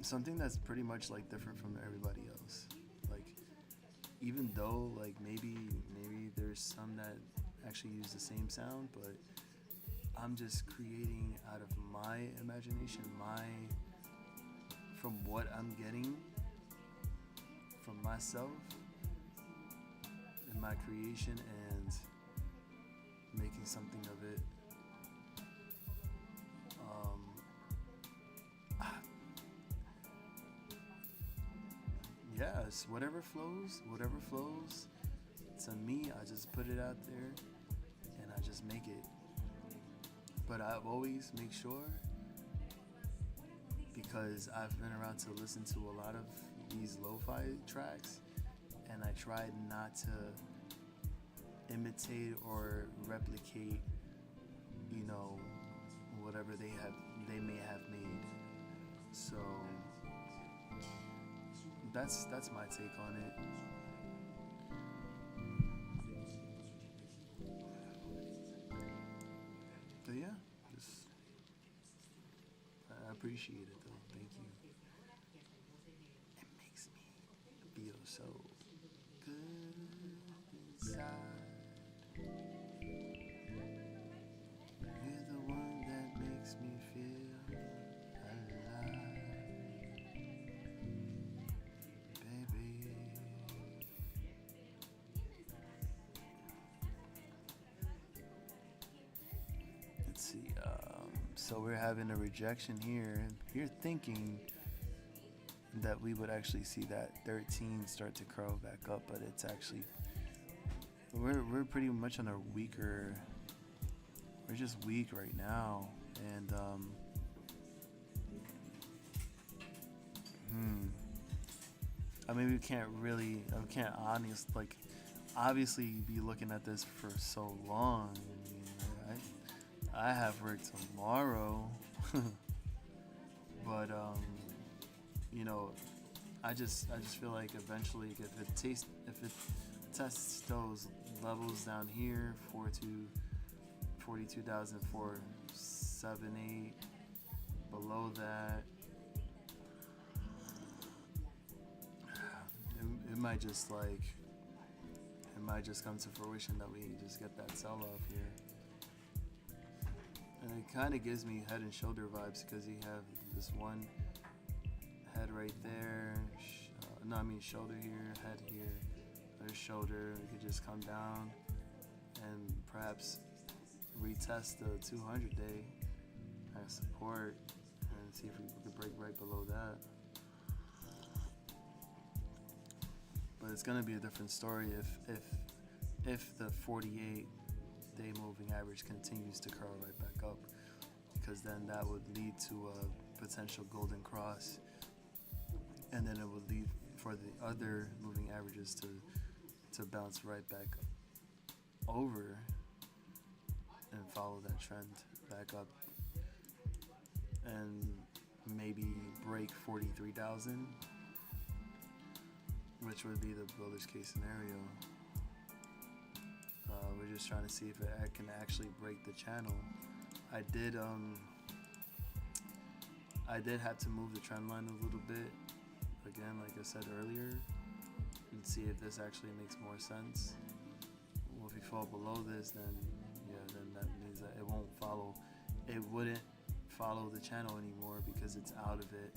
Something that's pretty much like different from everybody else. Like, even though like maybe there's some that actually use the same sound, but I'm just creating out of my imagination, from what I'm getting from myself in my creation, and making something of it. Yes, whatever flows to me. I just put it out there and I just make it. But I always make sure, because I've been around to listen to a lot of these lo-fi tracks, and I tried not to imitate or replicate, whatever they may have made. So that's my take on it. But yeah, I appreciate it though. Thank you. It makes me feel so good inside. You're the one that makes me feel alive, baby. Let's see. So we're having a rejection here. You're thinking that we would actually see that 13 start to curl back up, but it's actually we're pretty much on a weaker. We're just weak right now, and I mean, I can't obviously be looking at this for so long. I mean, I have work tomorrow, but I just feel like eventually, if it tests those levels down here, 42,478, below that, it might just come to fruition that we just get that sell off here. And it kind of gives me Head and Shoulder vibes, because you have this one head right there, shoulder here, head here, there's shoulder. We could just come down and perhaps retest the 200 day as support and see if we could break right below that. But it's gonna be a different story if the 48 day moving average continues to curl right back up, because then that would lead to a potential golden cross, and then it would lead for the other moving averages to bounce right back over and follow that trend back up and maybe break 43,000, which would be the bullish case scenario. We're just trying to see if it can actually break the channel. I did have to move the trend line a little bit, again, like I said earlier, and see if this actually makes more sense. Well, if you fall below this, then yeah, then that means that it wouldn't follow the channel anymore because it's out of it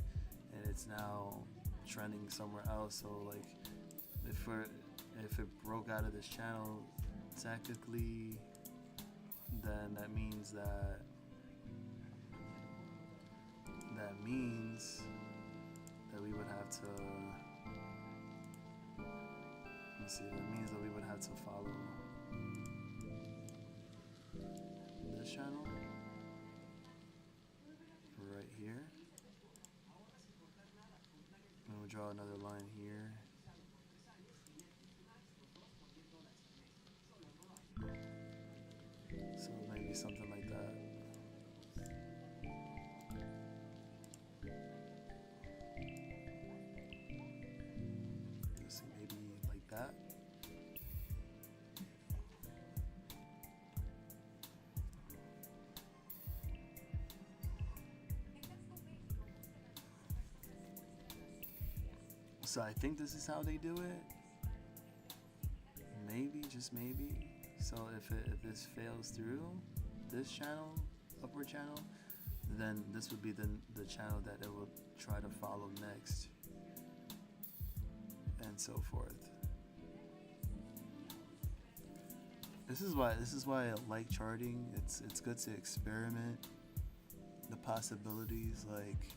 and it's now trending somewhere else. So like if it broke out of this channel technically, then that means that we would have to, let me see, that means that we would have to follow this channel right here, and we'll draw another line here. So maybe something like that. Let's see, maybe like that. So I think this is how they do it. Maybe, just maybe. So if this fails through this channel, upward channel, then this would be the channel that it will try to follow next, and so forth. This is why I like charting. It's good to experiment the possibilities, like,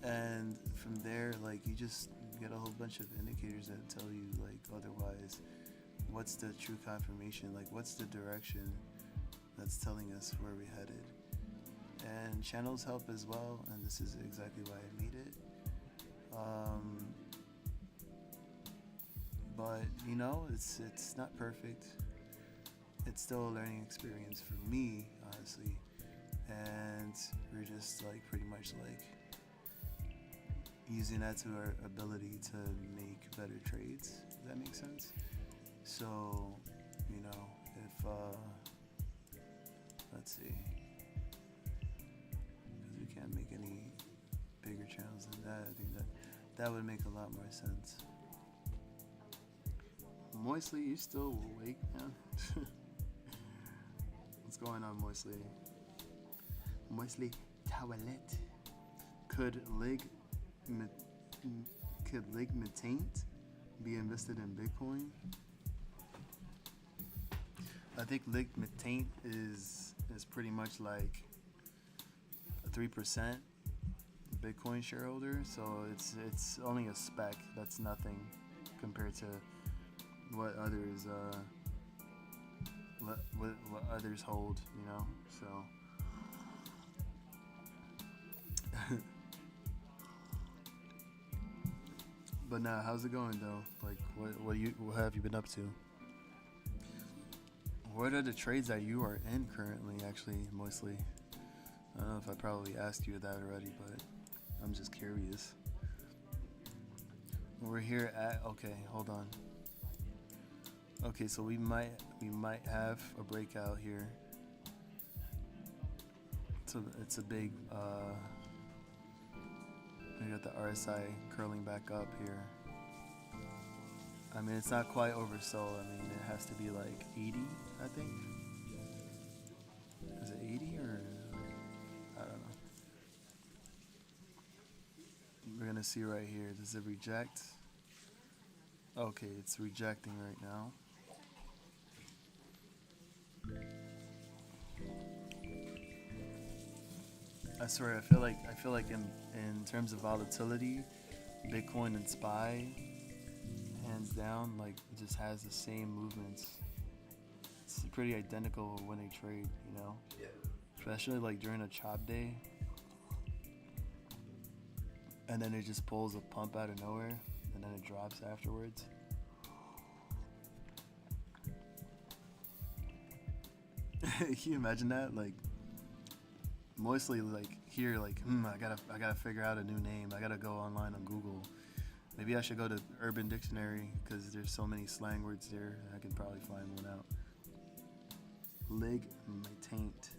and from there, like, you just get a whole bunch of indicators that tell you, like, otherwise. What's the true confirmation? Like, what's the direction that's telling us where we're headed? And channels help as well, and this is exactly why I made it. But you know, it's not perfect. It's still a learning experience for me, honestly. And we're just like pretty much like using that to our ability to make better trades. Does that make sense? So, you know, if, let's see, because we can't make any bigger channels than that, I think that would make a lot more sense. Moistly, you still awake, man? What's going on, Moistly? Moistly, toilet. Could ligmatent be invested in Bitcoin? I think ligmatent is pretty much like a 3% Bitcoin shareholder, so it's only a spec. That's nothing compared to what others what others hold, you know. So but now, how's it going though? Like, what have you been up to? What are the trades that you are in currently, actually, mostly? I don't know if I probably asked you that already, but I'm just curious. We're here at, okay, hold on. Okay, so we might have a breakout here. So it's a big, we got the RSI curling back up here. I mean, it's not quite oversold. I mean, it has to be like 80, I think. Is it 80 or I don't know. We're gonna see right here. Does it reject? Okay, it's rejecting right now. I swear, I feel like in terms of volatility, Bitcoin and SPY, hands down, like, it just has the same movements. It's pretty identical when they trade, you know? Yeah. Especially like during a chop day. And then it just pulls a pump out of nowhere, and then it drops afterwards. Can you imagine that? Like mostly like here, like I gotta figure out a new name. I gotta go online on Google. Maybe I should go to Urban Dictionary because there's so many slang words there. I can probably find one out. Lig my taint.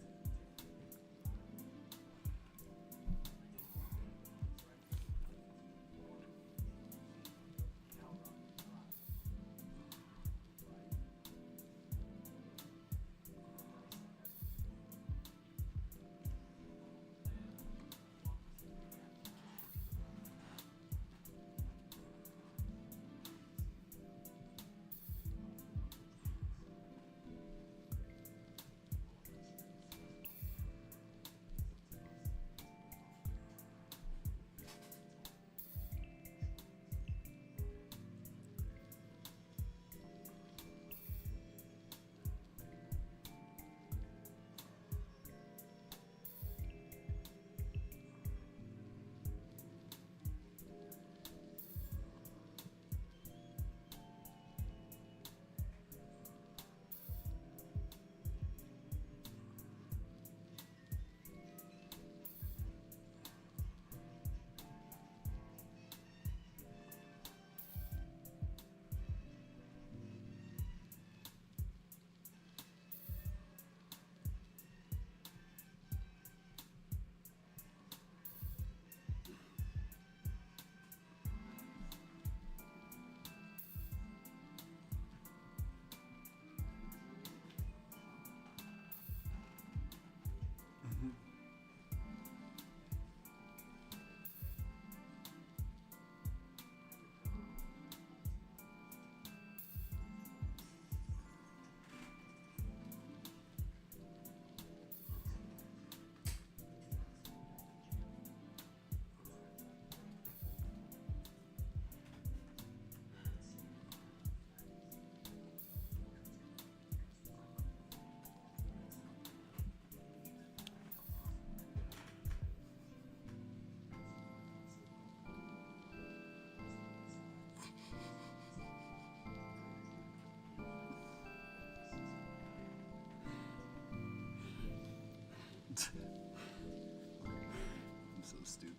I'm so stupid.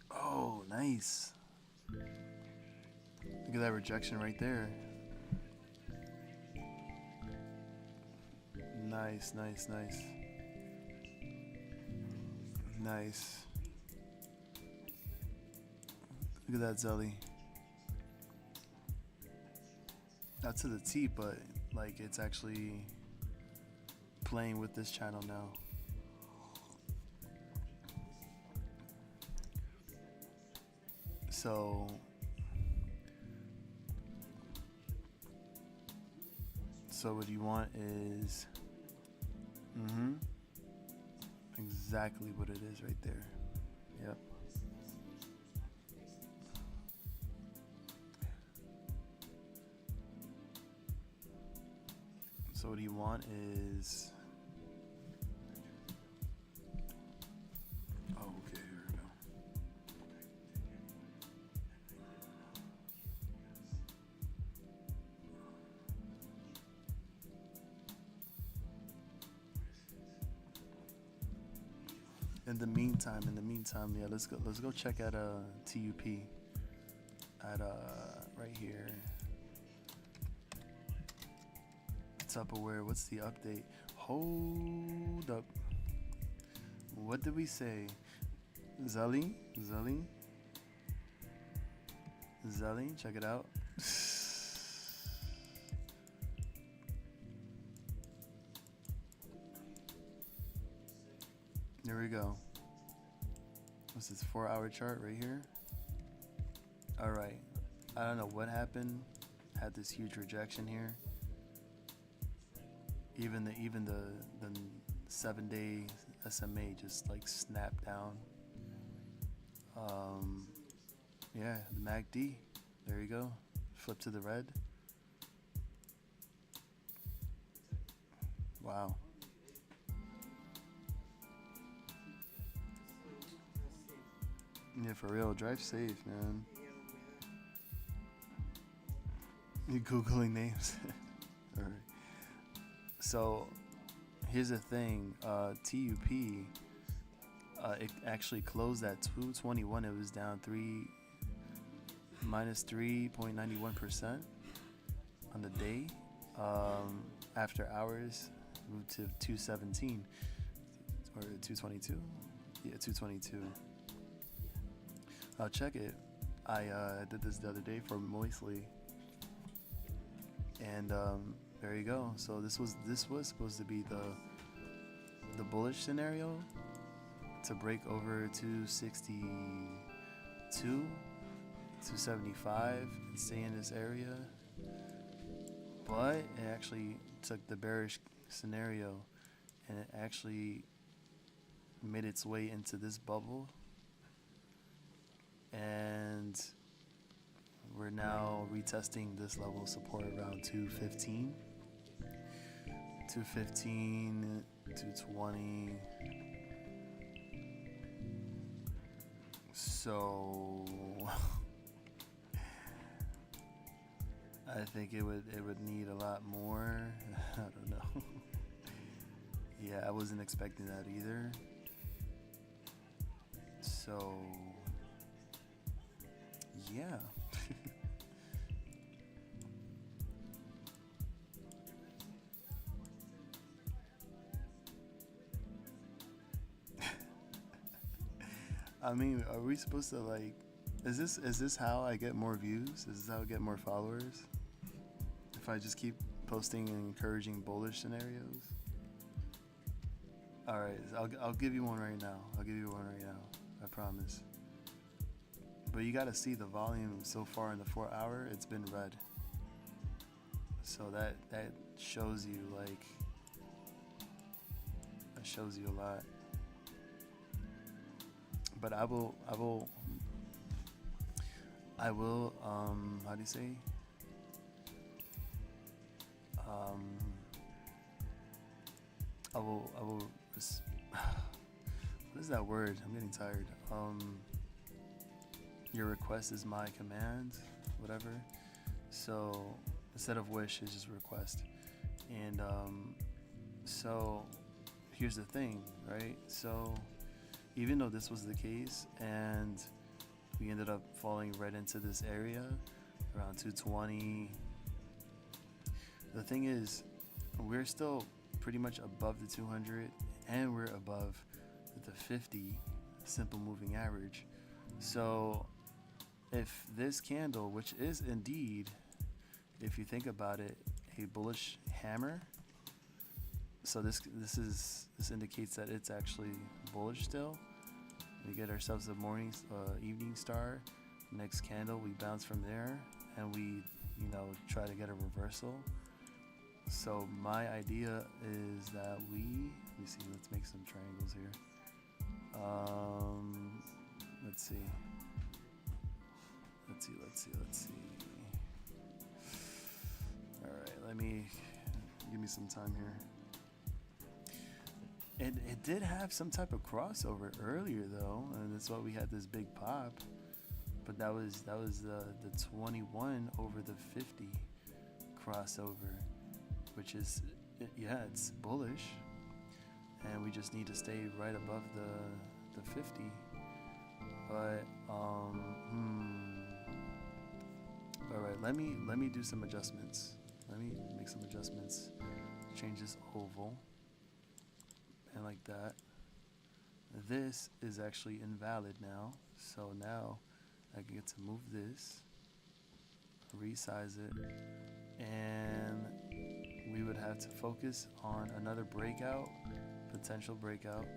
Oh, nice. Look at that rejection right there. Nice, nice, nice. Nice. Look at that Zelly. Not to the T, but like it's actually playing with this channel now. So what you want is exactly what it is right there. Yep. So what you want is, oh, okay, here we go. In the meantime, yeah, let's go check at TUP at right here. Tupperware, what's the update? Hold up. What did we say? Zelly, check it out. There we go. What's this 4-hour chart right here? All right. I don't know what happened. Had this huge rejection here. Even the 7-day SMA just like snapped down. Yeah, the MACD. There you go. Flip to the red. Wow. Yeah, for real. Drive safe, man. You Googling names. All right. So here's the thing. TUP. It actually closed at 221. It was down minus 3.91% on the day. After hours, moved to 217 or 222. Yeah, 222. I'll check it. I did this the other day for Moistly, and there you go. So this was supposed to be the bullish scenario to break over 262, 275, and stay in this area. But it actually took the bearish scenario and it actually made its way into this bubble. And we're now retesting this level of support around 215, 220. So I think it would need a lot more. I don't know. Yeah, I wasn't expecting that either. So yeah. I mean, are we supposed to like? Is this how I get more views? Is this how I get more followers? If I just keep posting and encouraging bullish scenarios? All right, I'll give you one right now. I promise. But you got to see the volume so far in the 4 hour. It's been red. So that shows you like. That shows you a lot. But I will how do you say? I will what is that word? I'm getting tired. Your request is my command, whatever. So instead of wish, it's just request. And so here's the thing, right? So even though this was the case and we ended up falling right into this area around 220, the thing is we're still pretty much above the 200 and we're above the 50 simple moving average. So if this candle, which is indeed, if you think about it, a bullish hammer, so this indicates that it's actually bullish still. We get ourselves a evening star. Next candle, we bounce from there, and we, try to get a reversal. So my idea is that let me see. Let's make some triangles here. Let's see. All right, give me some time here. It did have some type of crossover earlier though, and that's why we had this big pop. But that was the 21 over the 50 crossover, which is it's bullish, and we just need to stay right above the 50. But all right, let me do some adjustments. Let me make some adjustments. Change this oval. And like that. This is actually invalid now. So now I get to move this, resize it, and we would have to focus on another breakout, potential breakout,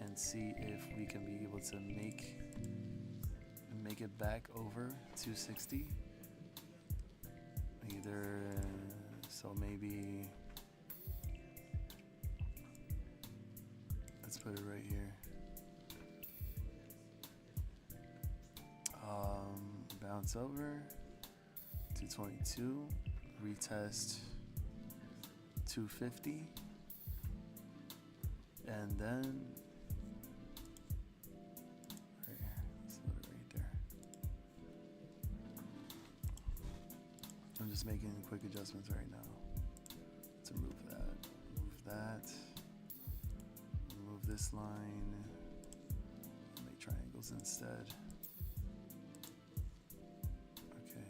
and see if we can be able to make it back over 260. So maybe let's put it right here. Bounce over 222, retest 250, and then right here. Let's put it right there. I'm just making quick adjustments right now to move that, remove this line, make triangles instead. Okay,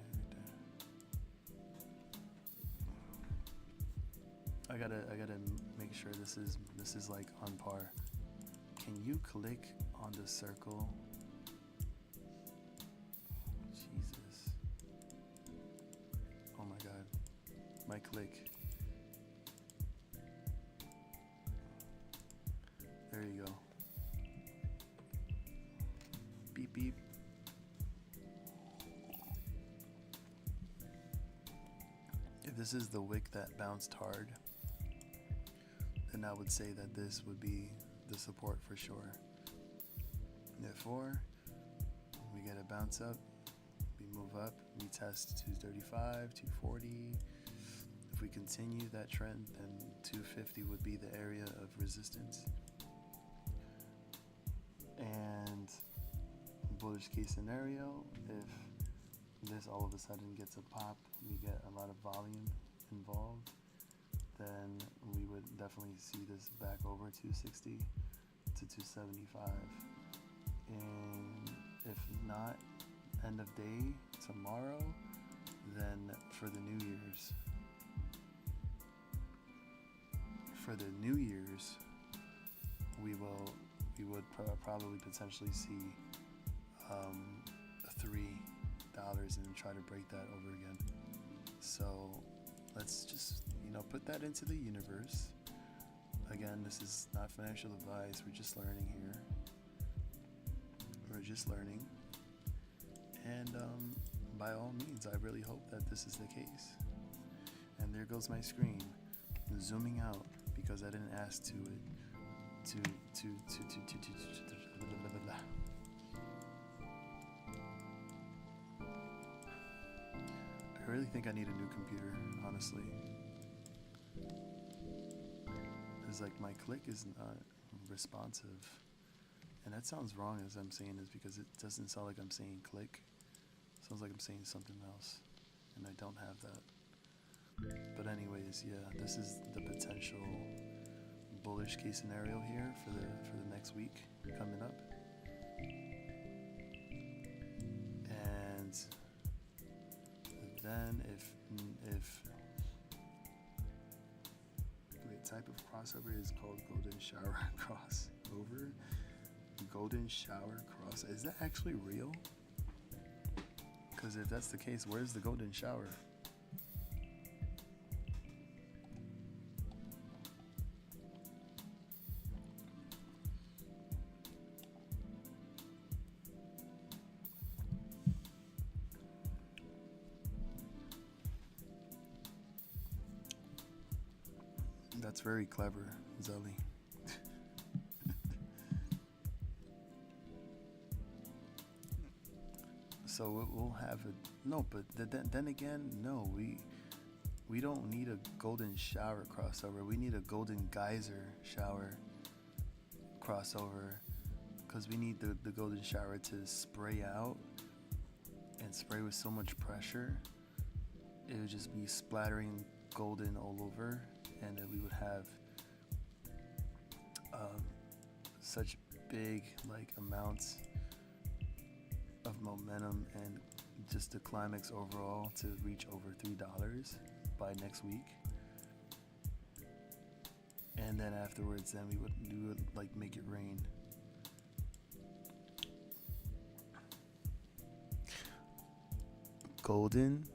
right there. I gotta make sure this is like on par. Can you click on the circle? Jesus. Oh my God. My click. There you go. Beep beep. If this is the wick that bounced hard, then I would say that this would be the support for sure. Therefore, we get a bounce up, we move up, we test 235, 240. If we continue that trend, then 250 would be the area of resistance. And bullish case scenario, if this all of a sudden gets a pop, we get a lot of volume involved, then we would definitely see this back over 260 to 275. And if not end of day tomorrow, then for the New Year's, we would probably potentially see $3 and try to break that over again. So let's just put that into the universe. Again, this is not financial advice. We're just learning here. We're just learning. And by all means, I really hope that this is the case. And there goes my screen, zooming out because I didn't ask to I really think I need a new computer, honestly. It's like my click is not responsive. And that sounds wrong as I'm saying this because it doesn't sound like I'm saying click. It sounds like I'm saying something else. And I don't have that. But anyways, yeah, this is the potential bullish case scenario here for the next week coming up. And then if the type of crossover is called golden shower crossover. Golden shower cross. Is that actually real? Because if that's the case, where's the golden shower? That's very clever, Zelly. So we'll have but then again, no, we don't need a golden shower crossover. We need a golden geyser shower crossover because we need the golden shower to spray out and spray with so much pressure. It would just be splattering golden all over, and then we would have such big amounts of momentum and just the climax overall to reach over $3 by next week. And then afterwards, then we would make it rain. Golden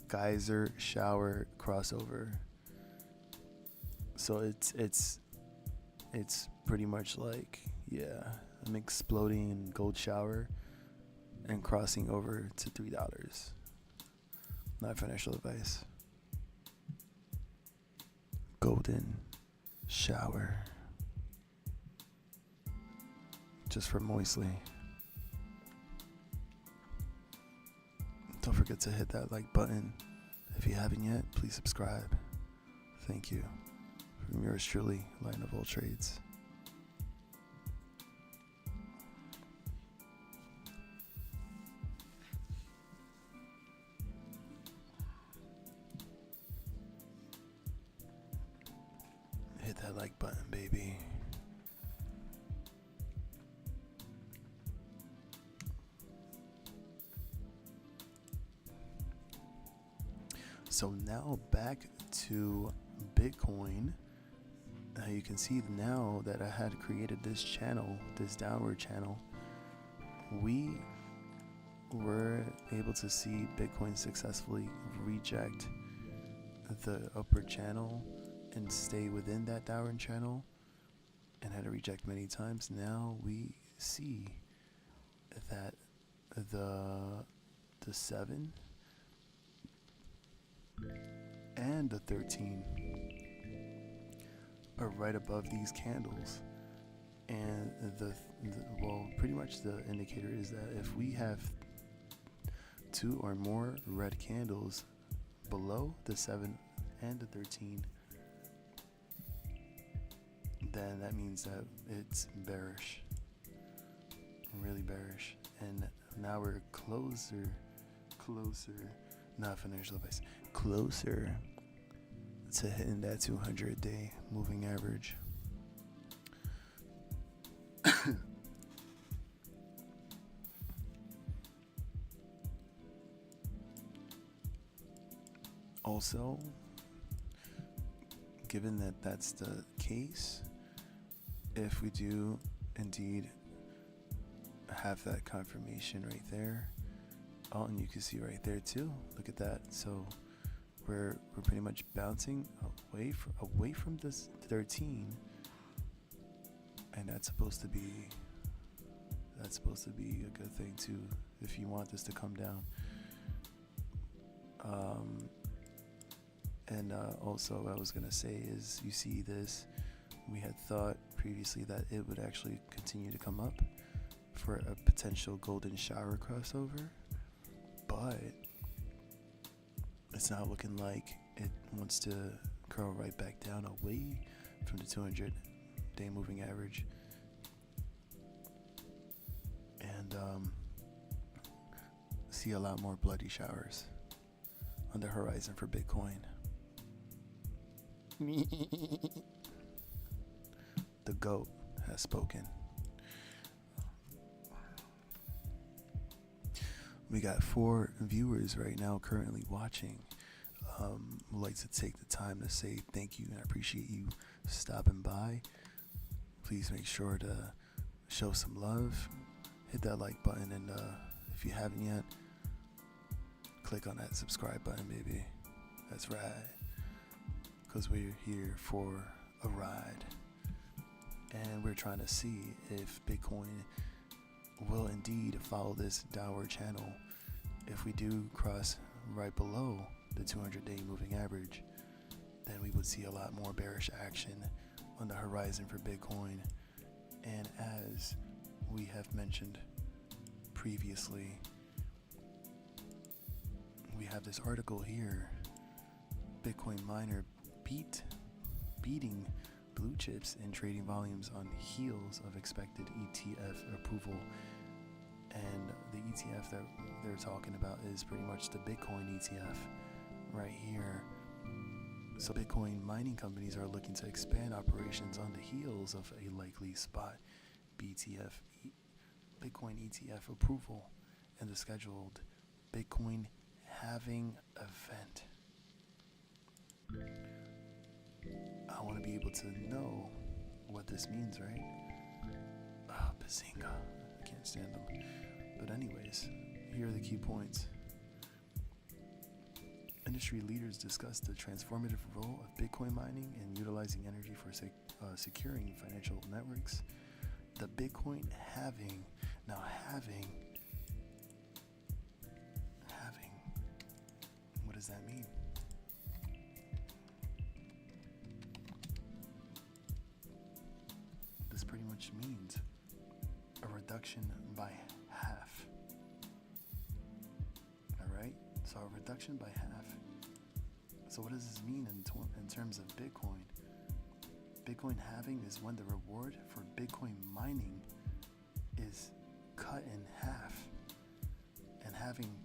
geyser shower crossover. So it's pretty much an exploding gold shower and crossing over to $3. Not financial advice. Golden shower. Just for Moistly. Don't forget to hit that like button. If you haven't yet, please subscribe. Thank you. From yours truly, Line of All Trades. Hit that like button, baby. So now back to Bitcoin. You can see now that I had created this channel, this downward channel. We were able to see Bitcoin successfully reject the upward channel and stay within that downward channel, and had to reject many times. Now we see that the 7 and the 13 are right above these candles, and well, pretty much the indicator is that if we have 2 or more red candles below the 7 and the 13, then that means that it's bearish, really bearish. And now we're closer, not financial advice, closer to hitting that 200-day moving average. Also, given that that's the case, if we do indeed have that confirmation right there, oh, and you can see right there too, look at that. So we're pretty much bouncing away from this 13, and that's supposed to be a good thing too, if you want this to come down. And also what I was gonna say is, you see this, we had thought previously that it would actually continue to come up for a potential golden shower crossover, but it's not looking like it wants to curl right back down away from the 200-day moving average. And see a lot more bloody showers on the horizon for Bitcoin. The GOAT has spoken. We got 4 viewers right now currently watching. Would like to take the time to say thank you and I appreciate you stopping by. Please make sure to show some love, hit that like button, and if you haven't yet, click on that subscribe button, baby. That's right, because we're here for a ride, and we're trying to see if Bitcoin will indeed follow this downward channel. If we do cross right below the 200-day moving average, then we would see a lot more bearish action on the horizon for Bitcoin. And as we have mentioned previously, we have this article here, Bitcoin miner beating blue chips in trading volumes on heels of expected ETF approval. And the ETF that they're talking about is pretty much the Bitcoin ETF right here. So Bitcoin mining companies are looking to expand operations on the heels of a likely spot Bitcoin ETF approval and the scheduled Bitcoin halving event. I want to be able to know what this means, right? Ah, Bazinga. I can't stand them. But anyways, here are the key points. Industry leaders discuss the transformative role of Bitcoin mining and utilizing energy for securing financial networks. The Bitcoin halving. Now halving, what does that mean? This pretty much means a reduction by half. Alright, so a reduction by half. So what does this mean in terms of Bitcoin? Bitcoin halving is when the reward for Bitcoin mining is cut in half. And halving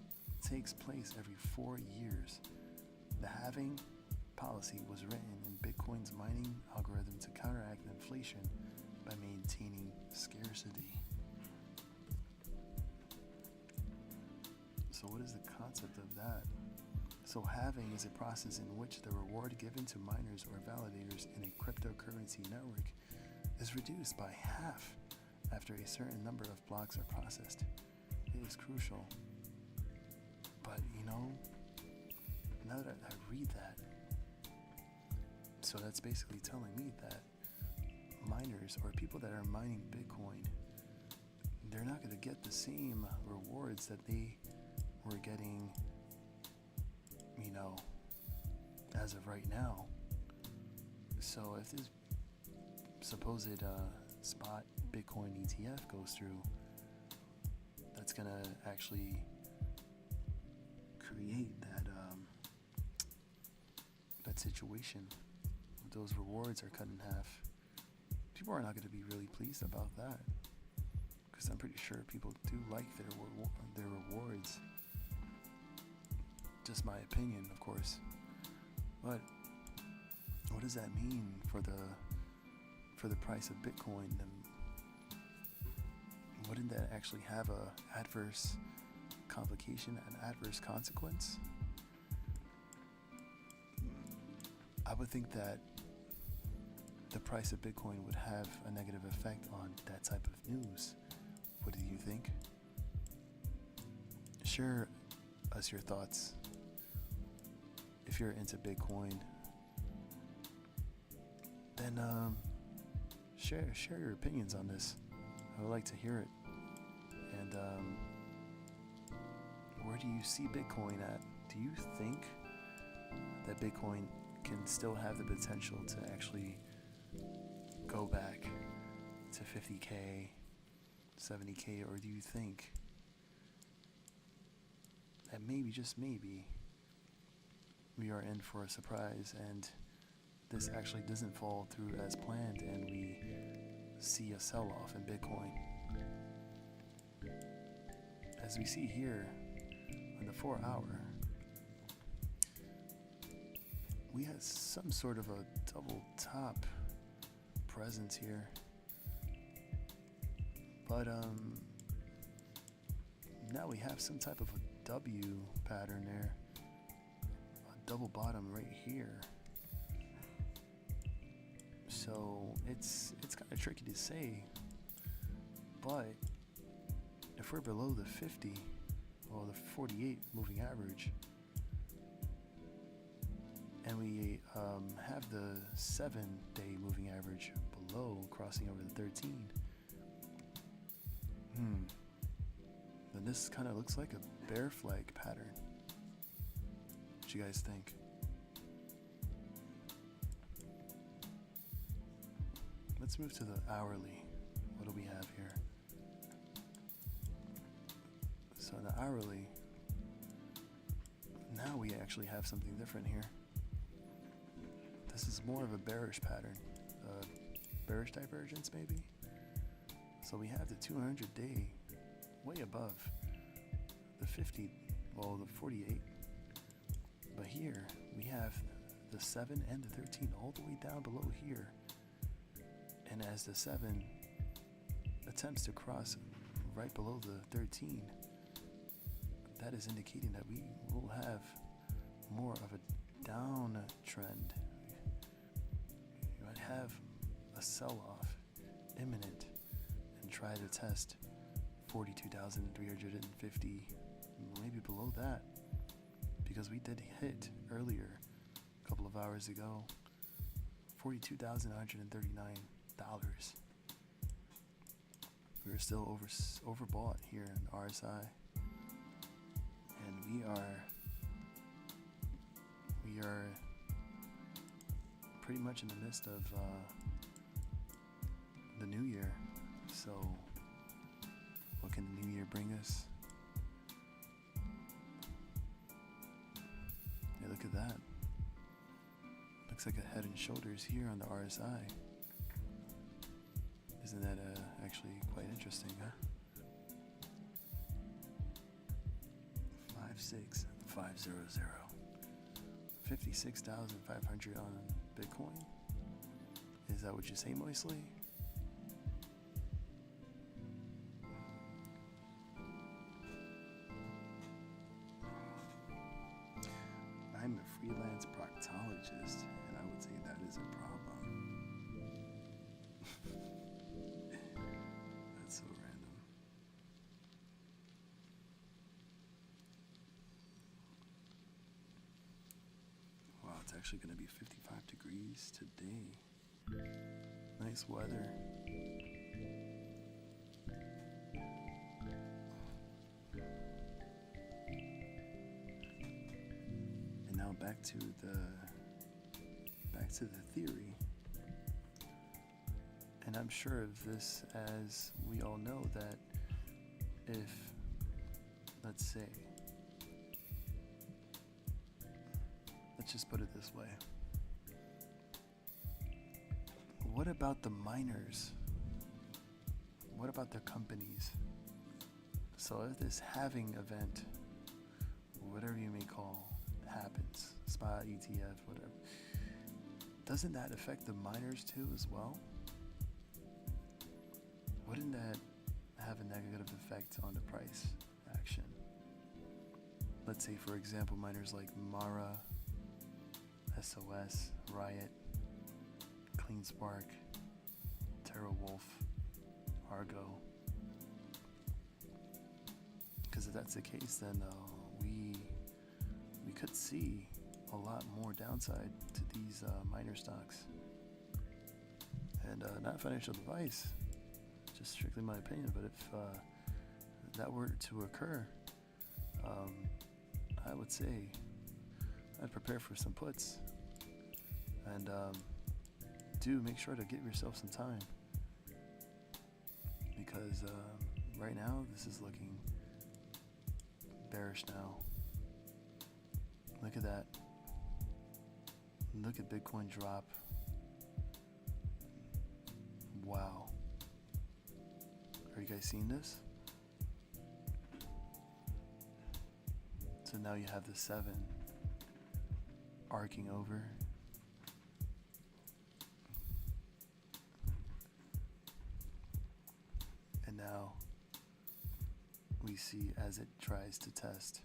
takes place every 4 years. The halving policy was written in Bitcoin's mining algorithm to counteract inflation by maintaining scarcity. So what is the concept of that? So halving is a process in which the reward given to miners or validators in a cryptocurrency network is reduced by half after a certain number of blocks are processed. It is crucial. But now that I read that, so that's basically telling me that miners or people that are mining Bitcoin, they're not going to get the same rewards that they were getting, as of right now. So if this supposed spot Bitcoin ETF goes through, that's going to actually create that situation. Those rewards are cut in half. People are not going to be really pleased about that, because I'm pretty sure people do like their rewards. Just my opinion, of course. But what does that mean for the price of Bitcoin? And wouldn't that actually have a adverse complication, an adverse consequence? I would think that the price of Bitcoin would have a negative effect on that type of news. What do you think? Share us your thoughts. If you're into Bitcoin, then share your opinions on this. I would like to hear it. And where do you see Bitcoin at? Do you think that Bitcoin can still have the potential to actually go back to 50K, 70K, or do you think that maybe, just maybe, we are in for a surprise and this actually doesn't fall through as planned and we see a sell-off in Bitcoin? As we see here on the 4 hour, we had some sort of a double top presence here, but now we have some type of a W pattern there, a double bottom right here. So it's kind of tricky to say, but if we're below the 50, well, the 48 moving average, and we have the 7-day moving average below, crossing over the 13, then this kind of looks like a bear flag pattern. What you guys think? Let's move to the hourly. What do we have here? So the hourly, now we actually have something different here. This is more of a bearish pattern, bearish divergence maybe. So we have the 200-day way above the 50, well, the 48. But here we have the 7 and the 13 all the way down below here. And as the 7 attempts to cross right below the 13, that is indicating that we will have more of a downtrend. You might have a sell-off imminent and try to test 42,350, maybe below that, because we did hit earlier, a couple of hours ago, $42,139. We are still overbought here in RSI, and we are pretty much in the midst of the new year. So what can the new year bring us? Hey, look at that. Looks like a head and shoulders here on the RSI. Isn't that actually quite interesting, huh? 56500, 56,500 on Bitcoin. Is that what you say, Moisley? I'm a freelance proctologist, and I would say that is a problem. That's so random. Wow, it's actually going to be 55 degrees today. Nice weather. And now back to the theory. And I'm sure of this, as we all know, that if, let's say, let's just put it this way. What about the miners? What about their companies? So if this halving event, whatever you may call, happens, spot, ETF, whatever, doesn't that affect the miners too as well? Wouldn't that have a negative effect on the price action? Let's say, for example, miners like Mara, SOS, Riot, CleanSpark, TeraWolf, Argo. Because if that's the case, then we could see a lot more downside to these miner stocks. And not financial advice, just strictly my opinion. But if that were to occur, I would say I'd prepare for some puts. And do make sure to give yourself some time, because right now this is looking bearish now. Look at that. Look at Bitcoin drop. Wow. Are you guys seeing this? So now you have the 7 arcing over. And now we see as it tries to test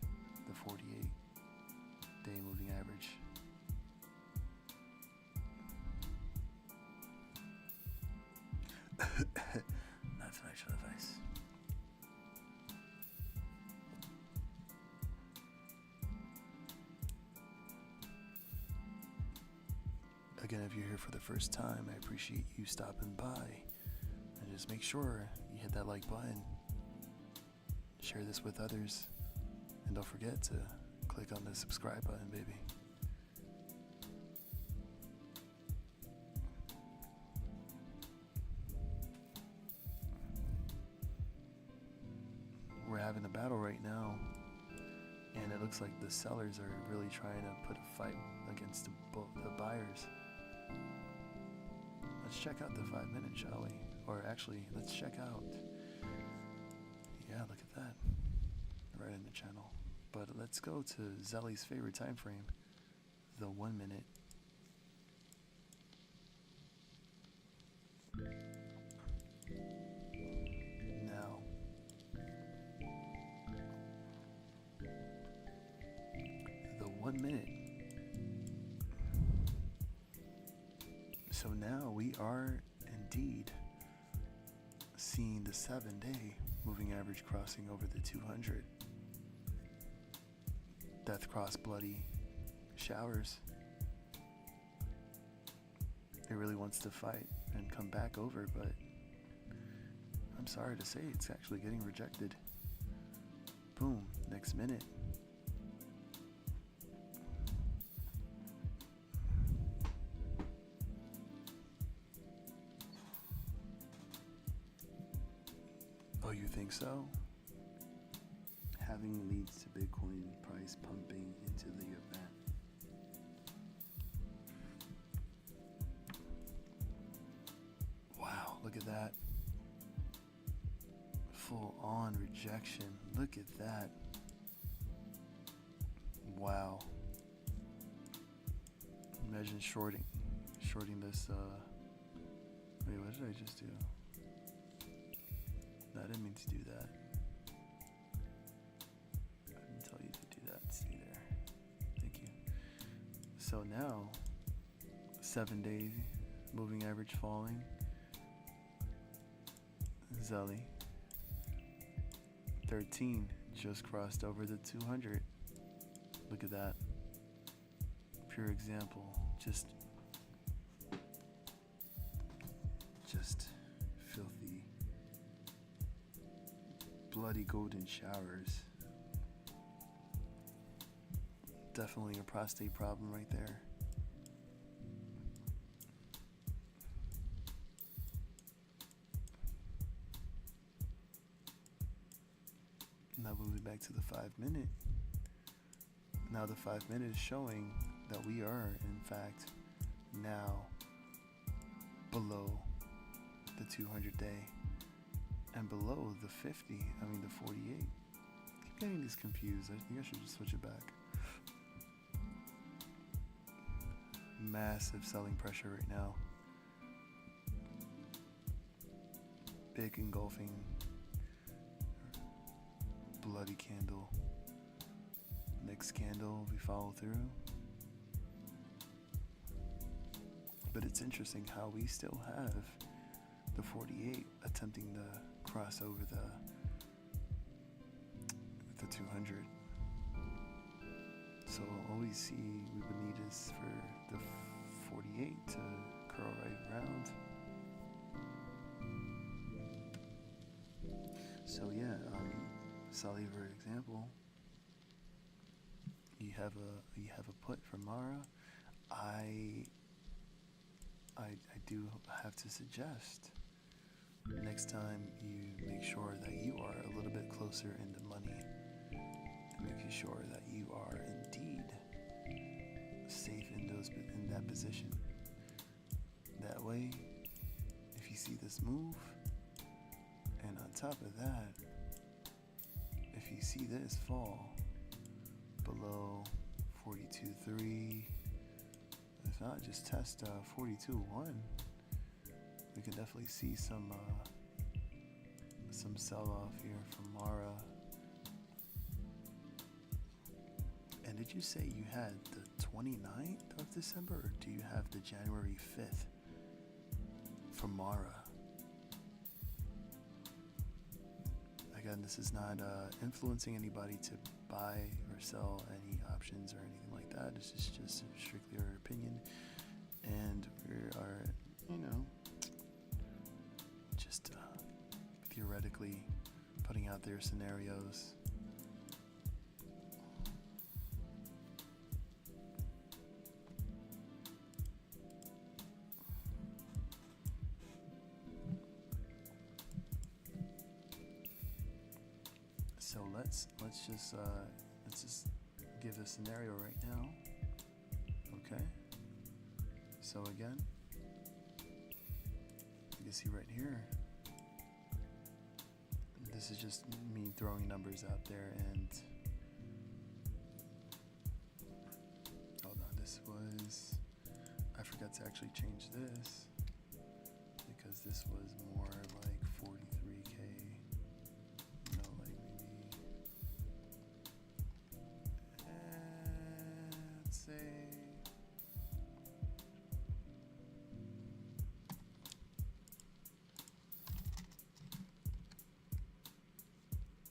the 48-day moving average. Not financial advice. Again, if you're here for the first time, I appreciate you stopping by. And just make sure you hit that like button, share this with others, and don't forget to click on the subscribe button, baby. We're having a battle right now, and it looks like the sellers are really trying to put a fight against the buyers. Let's check out the 5 minute, shall we? Or actually, let's check out. Yeah, look at that. Right in the channel. But let's go to Zelly's favorite time frame, the 1 minute. Now, the 1 minute. So now we are indeed seeing the 7-day moving average crossing over the 200. Death cross bloody showers. It really wants to fight and come back over, but I'm sorry to say it's actually getting rejected. Boom, next minute. Oh, you think so? Halving leads to Bitcoin price pumping into the event. Wow, look at that. Full on rejection. Look at that. Wow. Imagine shorting this. Wait, what did I just do? No, I didn't mean to do that. I didn't tell you to do that. Stay there. Thank you. So now, 7-day moving average falling. Zelly. 13 just crossed over the 200. Look at that. Pure example. Just filthy, bloody golden showers. Definitely a prostate problem right there. Now we'll be back to the 5-minute. Now the 5-minute is showing that we are, in fact, now below the 200-day and below the 50, the 48. Keep getting these confused. I think I should just switch it back. Massive selling pressure right now. Big engulfing bloody candle. Next candle we follow through. But it's interesting how we still have the 48 attempting to cross over the 200. So all we see we would need is for the 48 to curl right around. So yeah, Sally, for example, you have a put for Mara. I do have to suggest next time you make sure that you are a little bit closer in the money, making sure that you are indeed safe in that position. That way, if you see this move, and on top of that, if you see this fall below 42.3, if not, just test 42.1. We can definitely see some sell-off here from Mara. And did you say you had the 29th of December, or do you have the January 5th for Mara? Again, this is not influencing anybody to buy or sell any options or anything like that. This is just strictly our opinion, and we are, just theoretically putting out their scenarios. So let's just give a scenario right now. Okay. So again, you can see right here. This is just me throwing numbers out there, and hold on, I forgot to actually change this because this was more like 43K. Let's say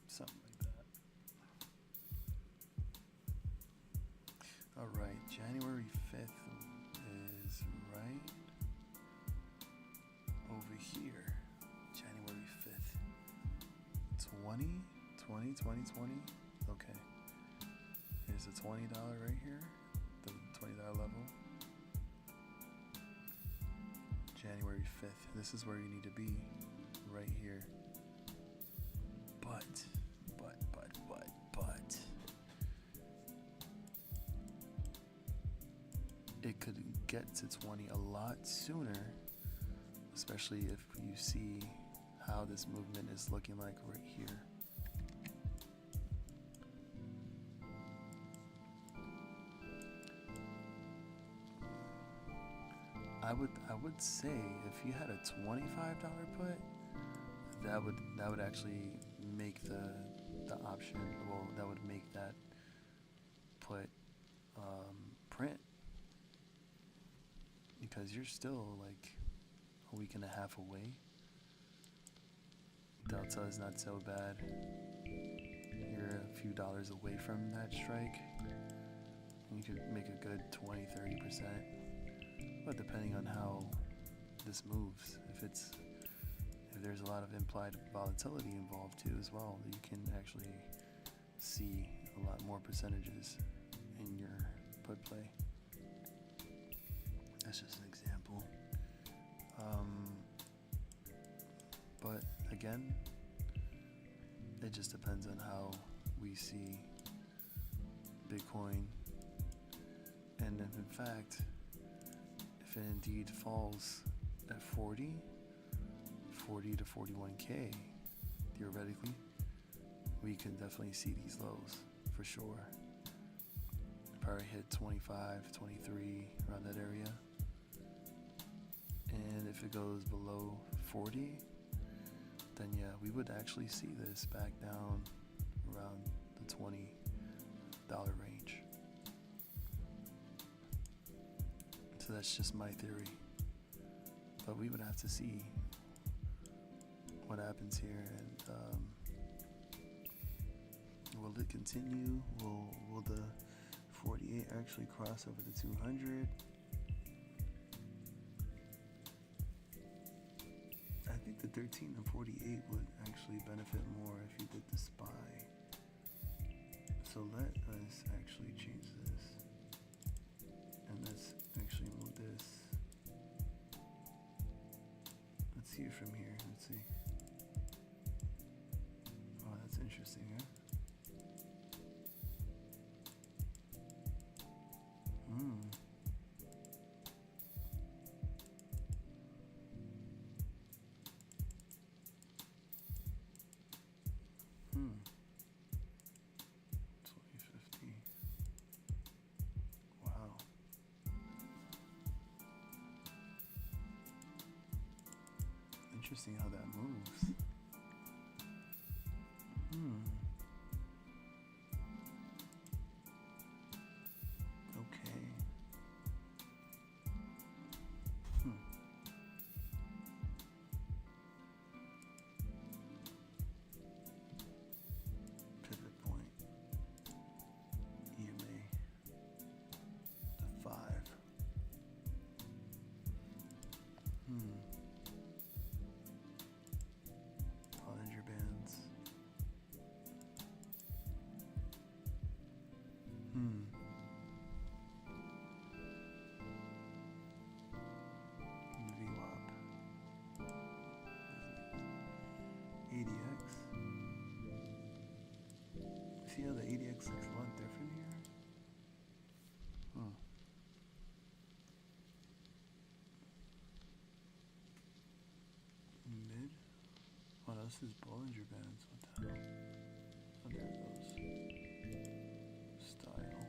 something like that. All right, January 5th is right over here. January 5th. 20. Okay. Here's a $20 right here, the $20 level. January 5th. This is where you need to be, right here. But. It could get to 20 a lot sooner, especially if you see how this movement is looking like right here. I would say if you had a $25 put, that would actually make the option. Well, that would make that put print, because you're still like a week and a half away. Delta is not so bad. You're a few dollars away from that strike. You could make a good 20-30%, but depending on how this moves, if there's a lot of implied volatility involved too as well, you can actually see a lot more percentages in your put play. That's just an example. But again, it just depends on how we see Bitcoin. And if in fact, if it indeed falls at 40 to 41K, theoretically, we can definitely see these lows for sure. Probably hit 25, 23, around that area. And if it goes below 40, then yeah, we would actually see this back down around the $20 range. So that's just my theory. But we would have to see what happens here, and will it continue? Will the 48 actually cross over the 200? I think the 13 and 48 would actually benefit more if you did the SPY. So let us actually change this, and let's actually move this. Let's see it from here. Let's see. Oh, that's interesting, huh? Interesting how that moves. Okay. Pivot point. EMA. The 5. Bollinger Bands. VWAP. ADX. See how the ADX looks a lot different here? Mid? Oh, this is Bollinger Bands. What the hell? Oh, there it goes. Style.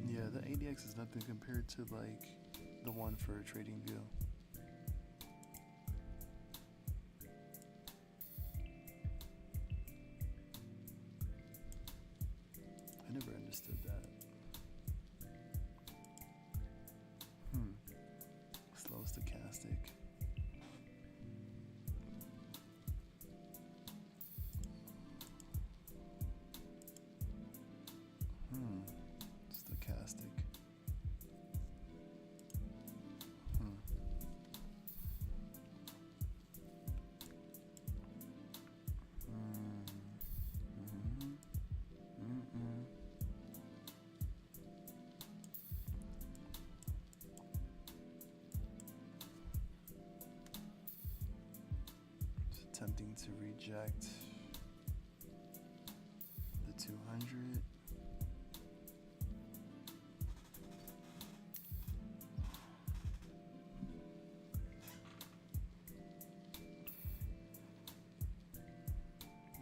Yeah, the ADX is nothing compared to like the one for TradingView. I never understood that. Slow stochastic. Stochastic. Attempting to reject the 200.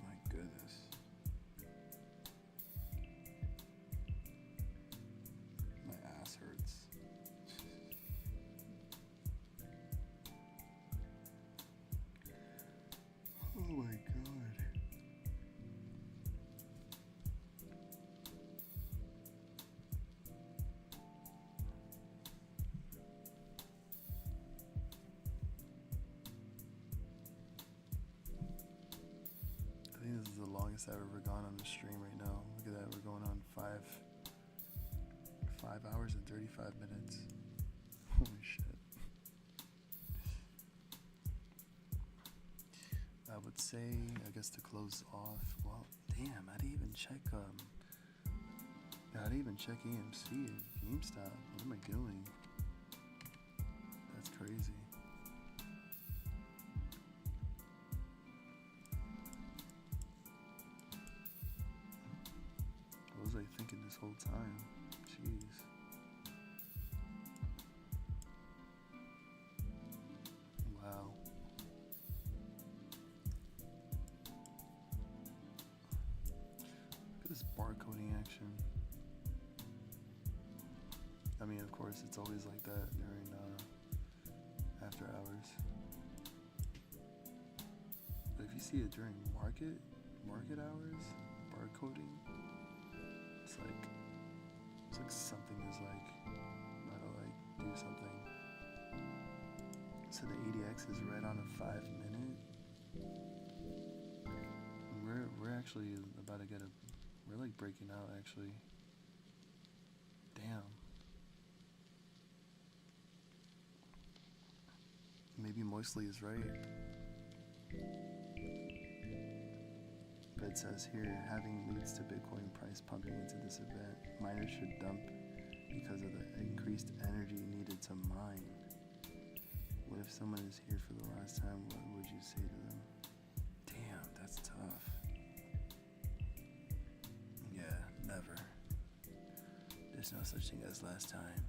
My goodness. Oh my god. I think this is the longest I've ever gone on the stream right now. Look at that, we're going on 5 hours and 35 minutes. Holy shit. I would say, I guess to close off, well, damn, I didn't even check, AMC and GameStop. What am I doing? That's crazy. What was I thinking this whole time? Jeez. Wow. Look at this barcoding action. I mean, of course, it's always like that during after hours. But if you see it during market hours, barcoding, it's like something is like about to like do something. So the ADX is right on a 5-minute. We're actually about to get we're like breaking out actually. Damn. Maybe Moistly is right. But it says here, having leads to Bitcoin price pumping into this event. Miners should dump because of the increased energy needed to mine. What if someone is here for the last time? What would you say to them? Damn, that's tough. Yeah, never. There's no such thing as last time.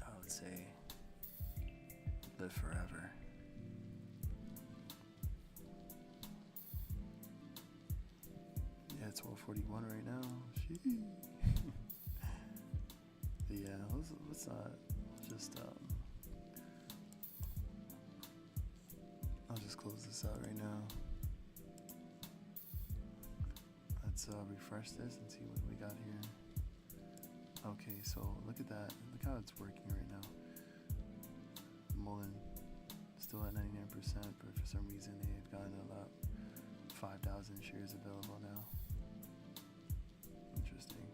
I would say live forever. Yeah, it's 12:41 right now. Sheesh. Yeah, let's just I'll just close this out right now. Let's refresh this and see what we got here. Okay, so look at that. Look how it's working right now. MULN still at 99%, but for some reason they've gotten about 5,000 shares available now. Interesting.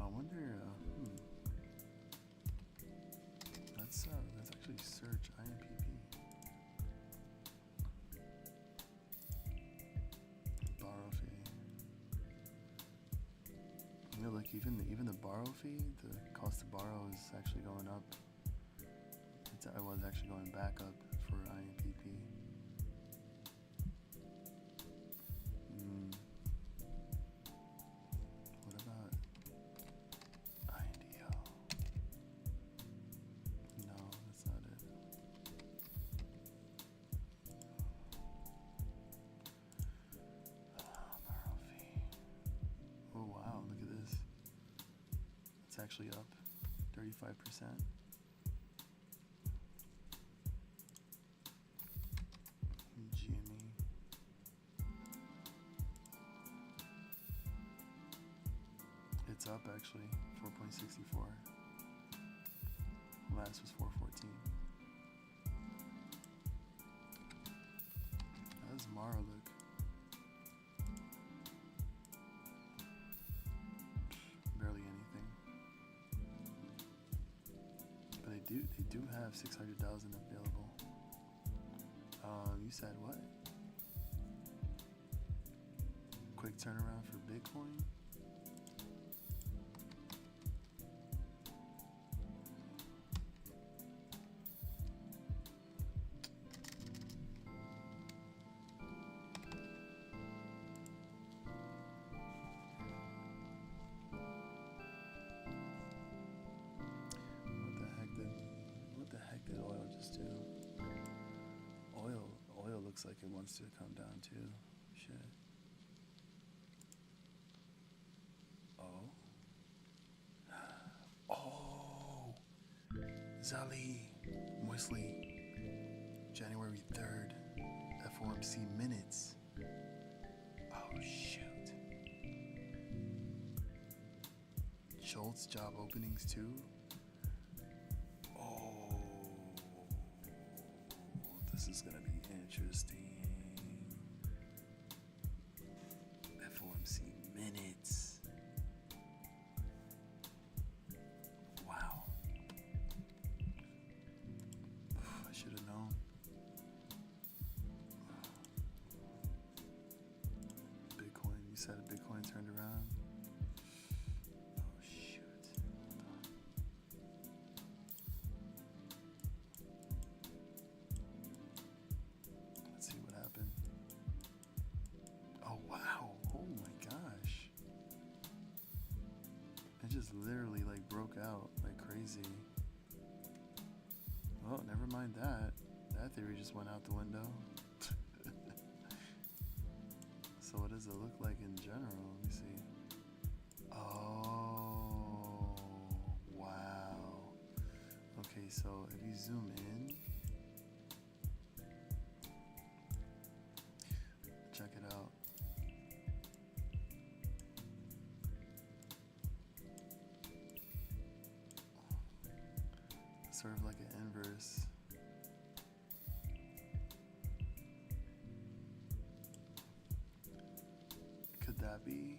I wonder. Let's actually search IMPP. Borrow fee. You know, like even the borrow fee, the cost to borrow is actually going up. I was actually going back up for IMPP. What about INDO? No, that's not it. Borrow fee. Oh wow, look at this. It's actually up 35%. GME. It's up actually, 4.64. Last was 414. How does Mara look? Barely anything. But they do have 600,000 available. You said what? Quick turnaround for Bitcoin? What the heck did oil just do? Oil looks like it wants to come down too. Shit. Oh. Oh. Zali. Continuously, January 3rd, FOMC minutes. Oh shoot. Schultz job openings too. Oh, this is gonna be interesting. FOMC minutes. Wow. I should have known. Bitcoin, you said Bitcoin turned around. Oh shoot. Hold on. Let's see what happened. Oh wow. Oh my gosh. It just literally like broke out like crazy. Oh, never mind that. That theory just went out the window. So what does it look like in general? Let me see. Oh, wow. Okay, so if you zoom in, check it out. Sort of like an inverse. Could that be?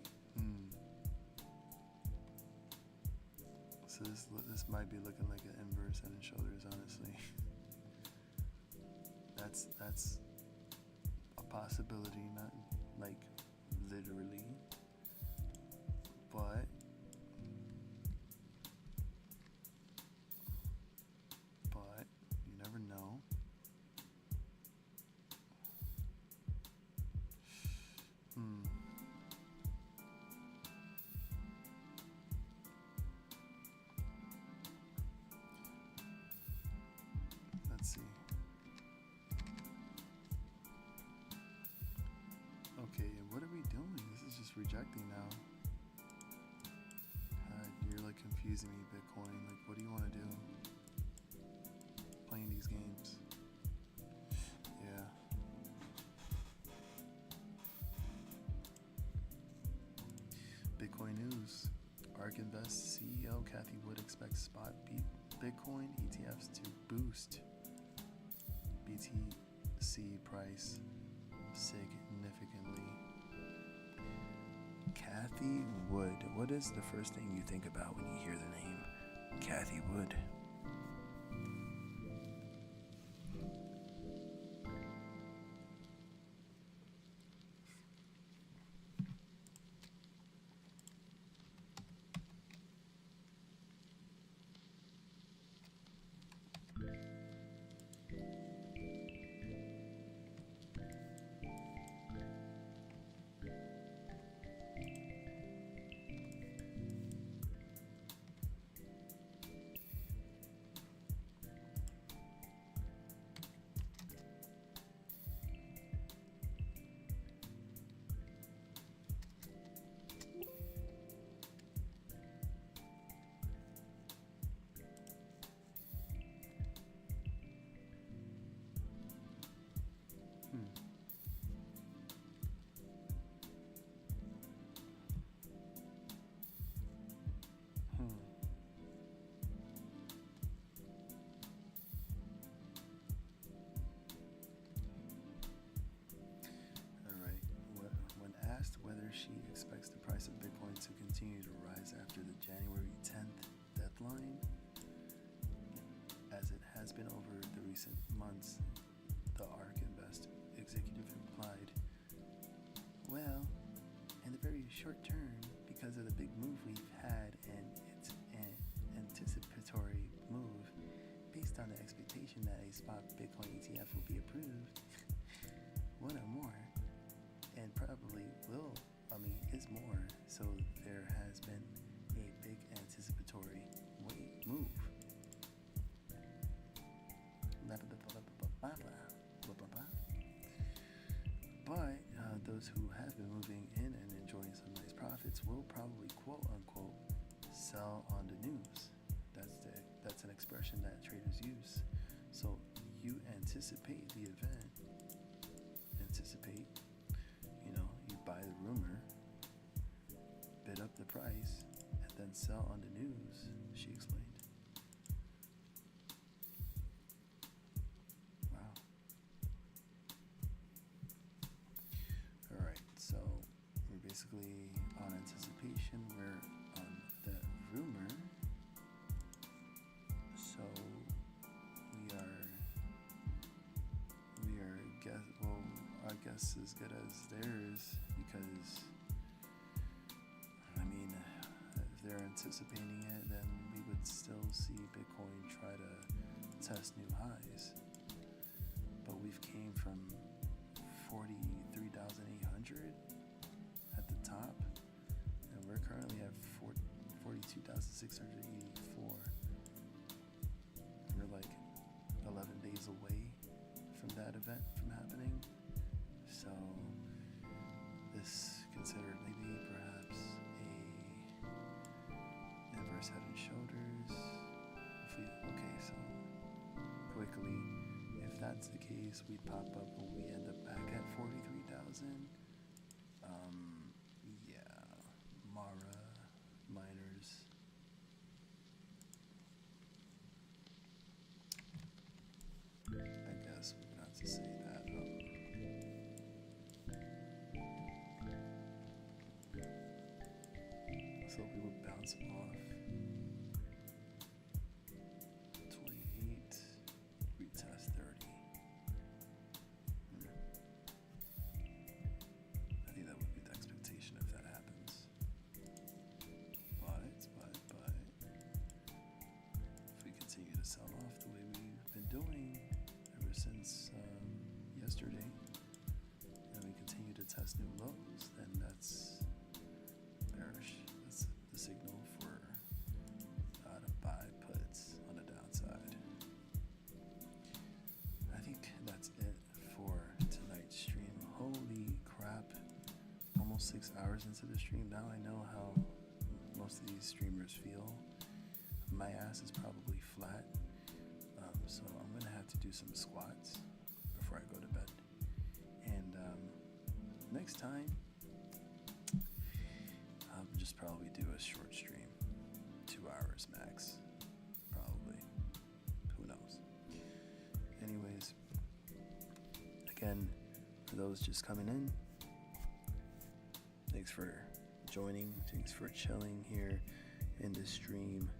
So this might be looking like an inverse head and shoulders, honestly. That's a possibility, not like literally, but you never know. Let's see. Okay, what are we doing? This is just rejecting now. You're like confusing me, Bitcoin. Like, what do you want to do? Playing these games. Yeah. Bitcoin news. ARK Invest CEO Cathie Wood expects spot Bitcoin ETFs to boost BTC price significantly. Cathie Wood. What is the first thing you think about when you hear the name Cathie Wood? Whether she expects the price of Bitcoin to continue to rise after the January 10th deadline, as it has been over the recent months, the ARK Invest executive implied, well, in the very short term, because of the big move we've had and it's an anticipatory move based on the expectation that a spot Bitcoin ETF will be approved, one or more, and probably is more. So there has been a big anticipatory move. But those who have been moving in and enjoying some nice profits will probably quote unquote sell on the news. That's an expression that traders use. So you anticipate the event. Anticipate, you know, you buy the rumor, bid up the price, and then sell on the news, she explained. Wow. Alright, so we're basically on anticipation, we're on the rumor. So our guess is good as theirs, because I mean, if they're anticipating it, then we would still see Bitcoin try to test new highs. But we've came from 43,800 at the top, and we're currently at 42,684. We're like 11 days away from that event from happening. So this considered maybe perhaps a inverse head and shoulders. So quickly, if that's the case, we'd pop up when we end up back at 43,000. Yeah, Mara miners. I guess not to say that. So we would bounce off 28, retest 30. I think that would be the expectation if that happens. But if we continue to sell off the way we've been doing ever since yesterday, and we continue to test new lows, then that's bearish. That's the signal for to buy puts on the downside. I think that's it for tonight's stream. Holy crap. Almost 6 hours into the stream. Now I know how most of these streamers feel. My ass is probably flat. So I'm going to have to do some squats before I go to bed. And next time, I'll just probably do a short stream. 2 hours max. Probably. Who knows? Anyways, again, for those just coming in, thanks for joining. Thanks for chilling here in the stream.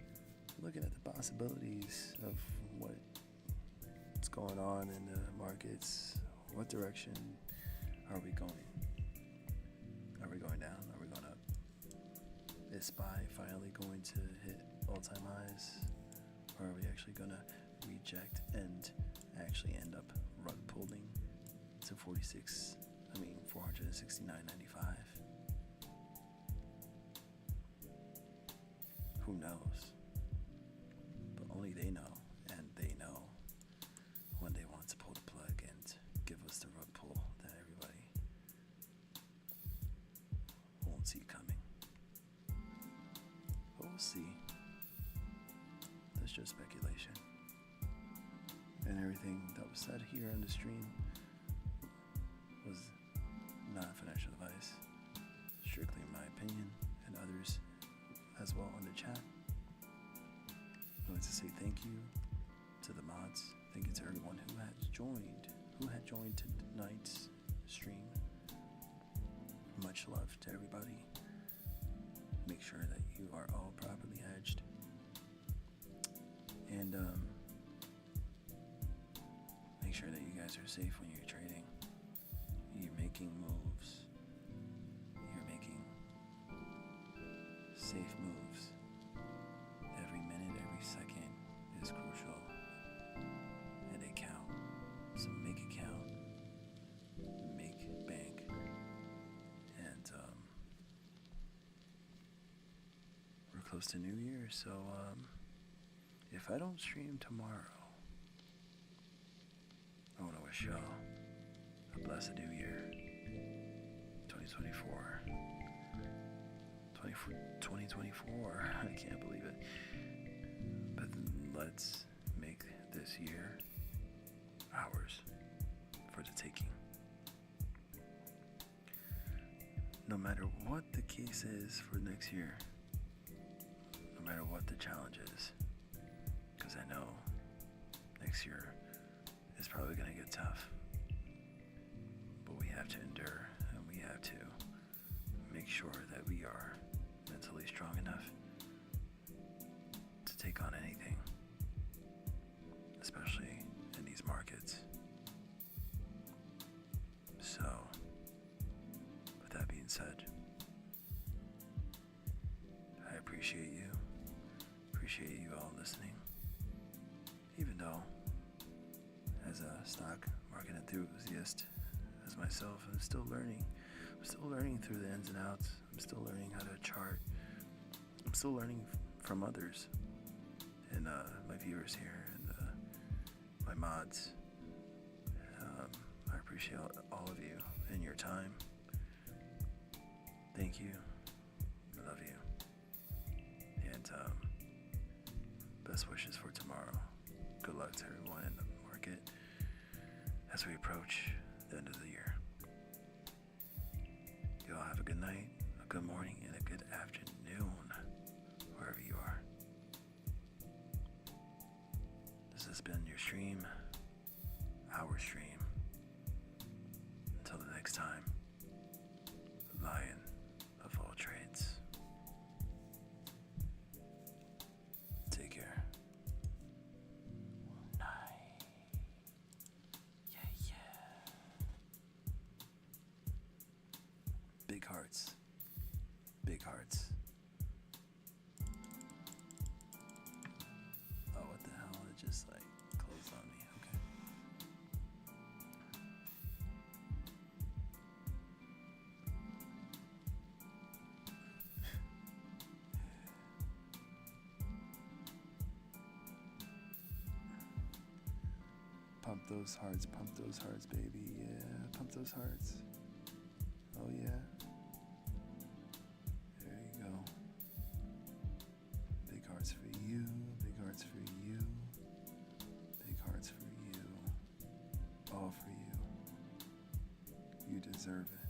Looking at the possibilities of what's going on in the markets. What direction are we going? Are we going down? Are we going up? Is SPY finally going to hit all-time highs? Or are we actually going to reject and actually end up rug pulling to 469.95? Who knows? But only they know, and they know when they want to pull the plug and give us the rug pull that everybody won't see coming. But we'll see. That's just speculation. And everything that was said here on the stream was not financial advice. Strictly my opinion, and others as well on the chat. I'd like to say thank you to the mods. Thank you to everyone who had joined tonight's stream. Much love to everybody. Make sure that you are all properly hedged. And make sure that you guys are safe when you're trading. You're making moves. You're making safe moves. Every minute, every second is crucial, and they count. So make it count. Make bank. And we're close to New Year, so if I don't stream tomorrow, I want to wish y'all a blessed New Year. 2024. 2024. I can't believe it. But let's make this year ours for the taking. No matter what the case is for next year, no matter what the challenge is, because I know next year is probably going to get tough, but we have to endure, and we have to make sure that we are mentally strong enough to take on anything, especially in these markets. So, with that being said, I appreciate you all listening, even though as a stock market enthusiast as myself, I'm still learning through the ins and outs. I'm still learning how to chart. I'm still learning from others and my viewers here and my mods. I appreciate all of you and your time. Thank you. I love you. And best wishes for tomorrow. Good luck to everyone in the market as we approach the end of the year. You all have a good night, a good morning, and a good afternoon, wherever you are. This has been your stream, our stream. Until the next time, Lion of all trades. Take care. Night. Yeah. Big hearts. Big hearts. Oh, what the hell? It just closed on me. Okay. Pump those hearts, baby. Yeah, pump those hearts. Oh yeah. There you go. Big hearts for you, big hearts for you, big hearts for you. All for you. You deserve it.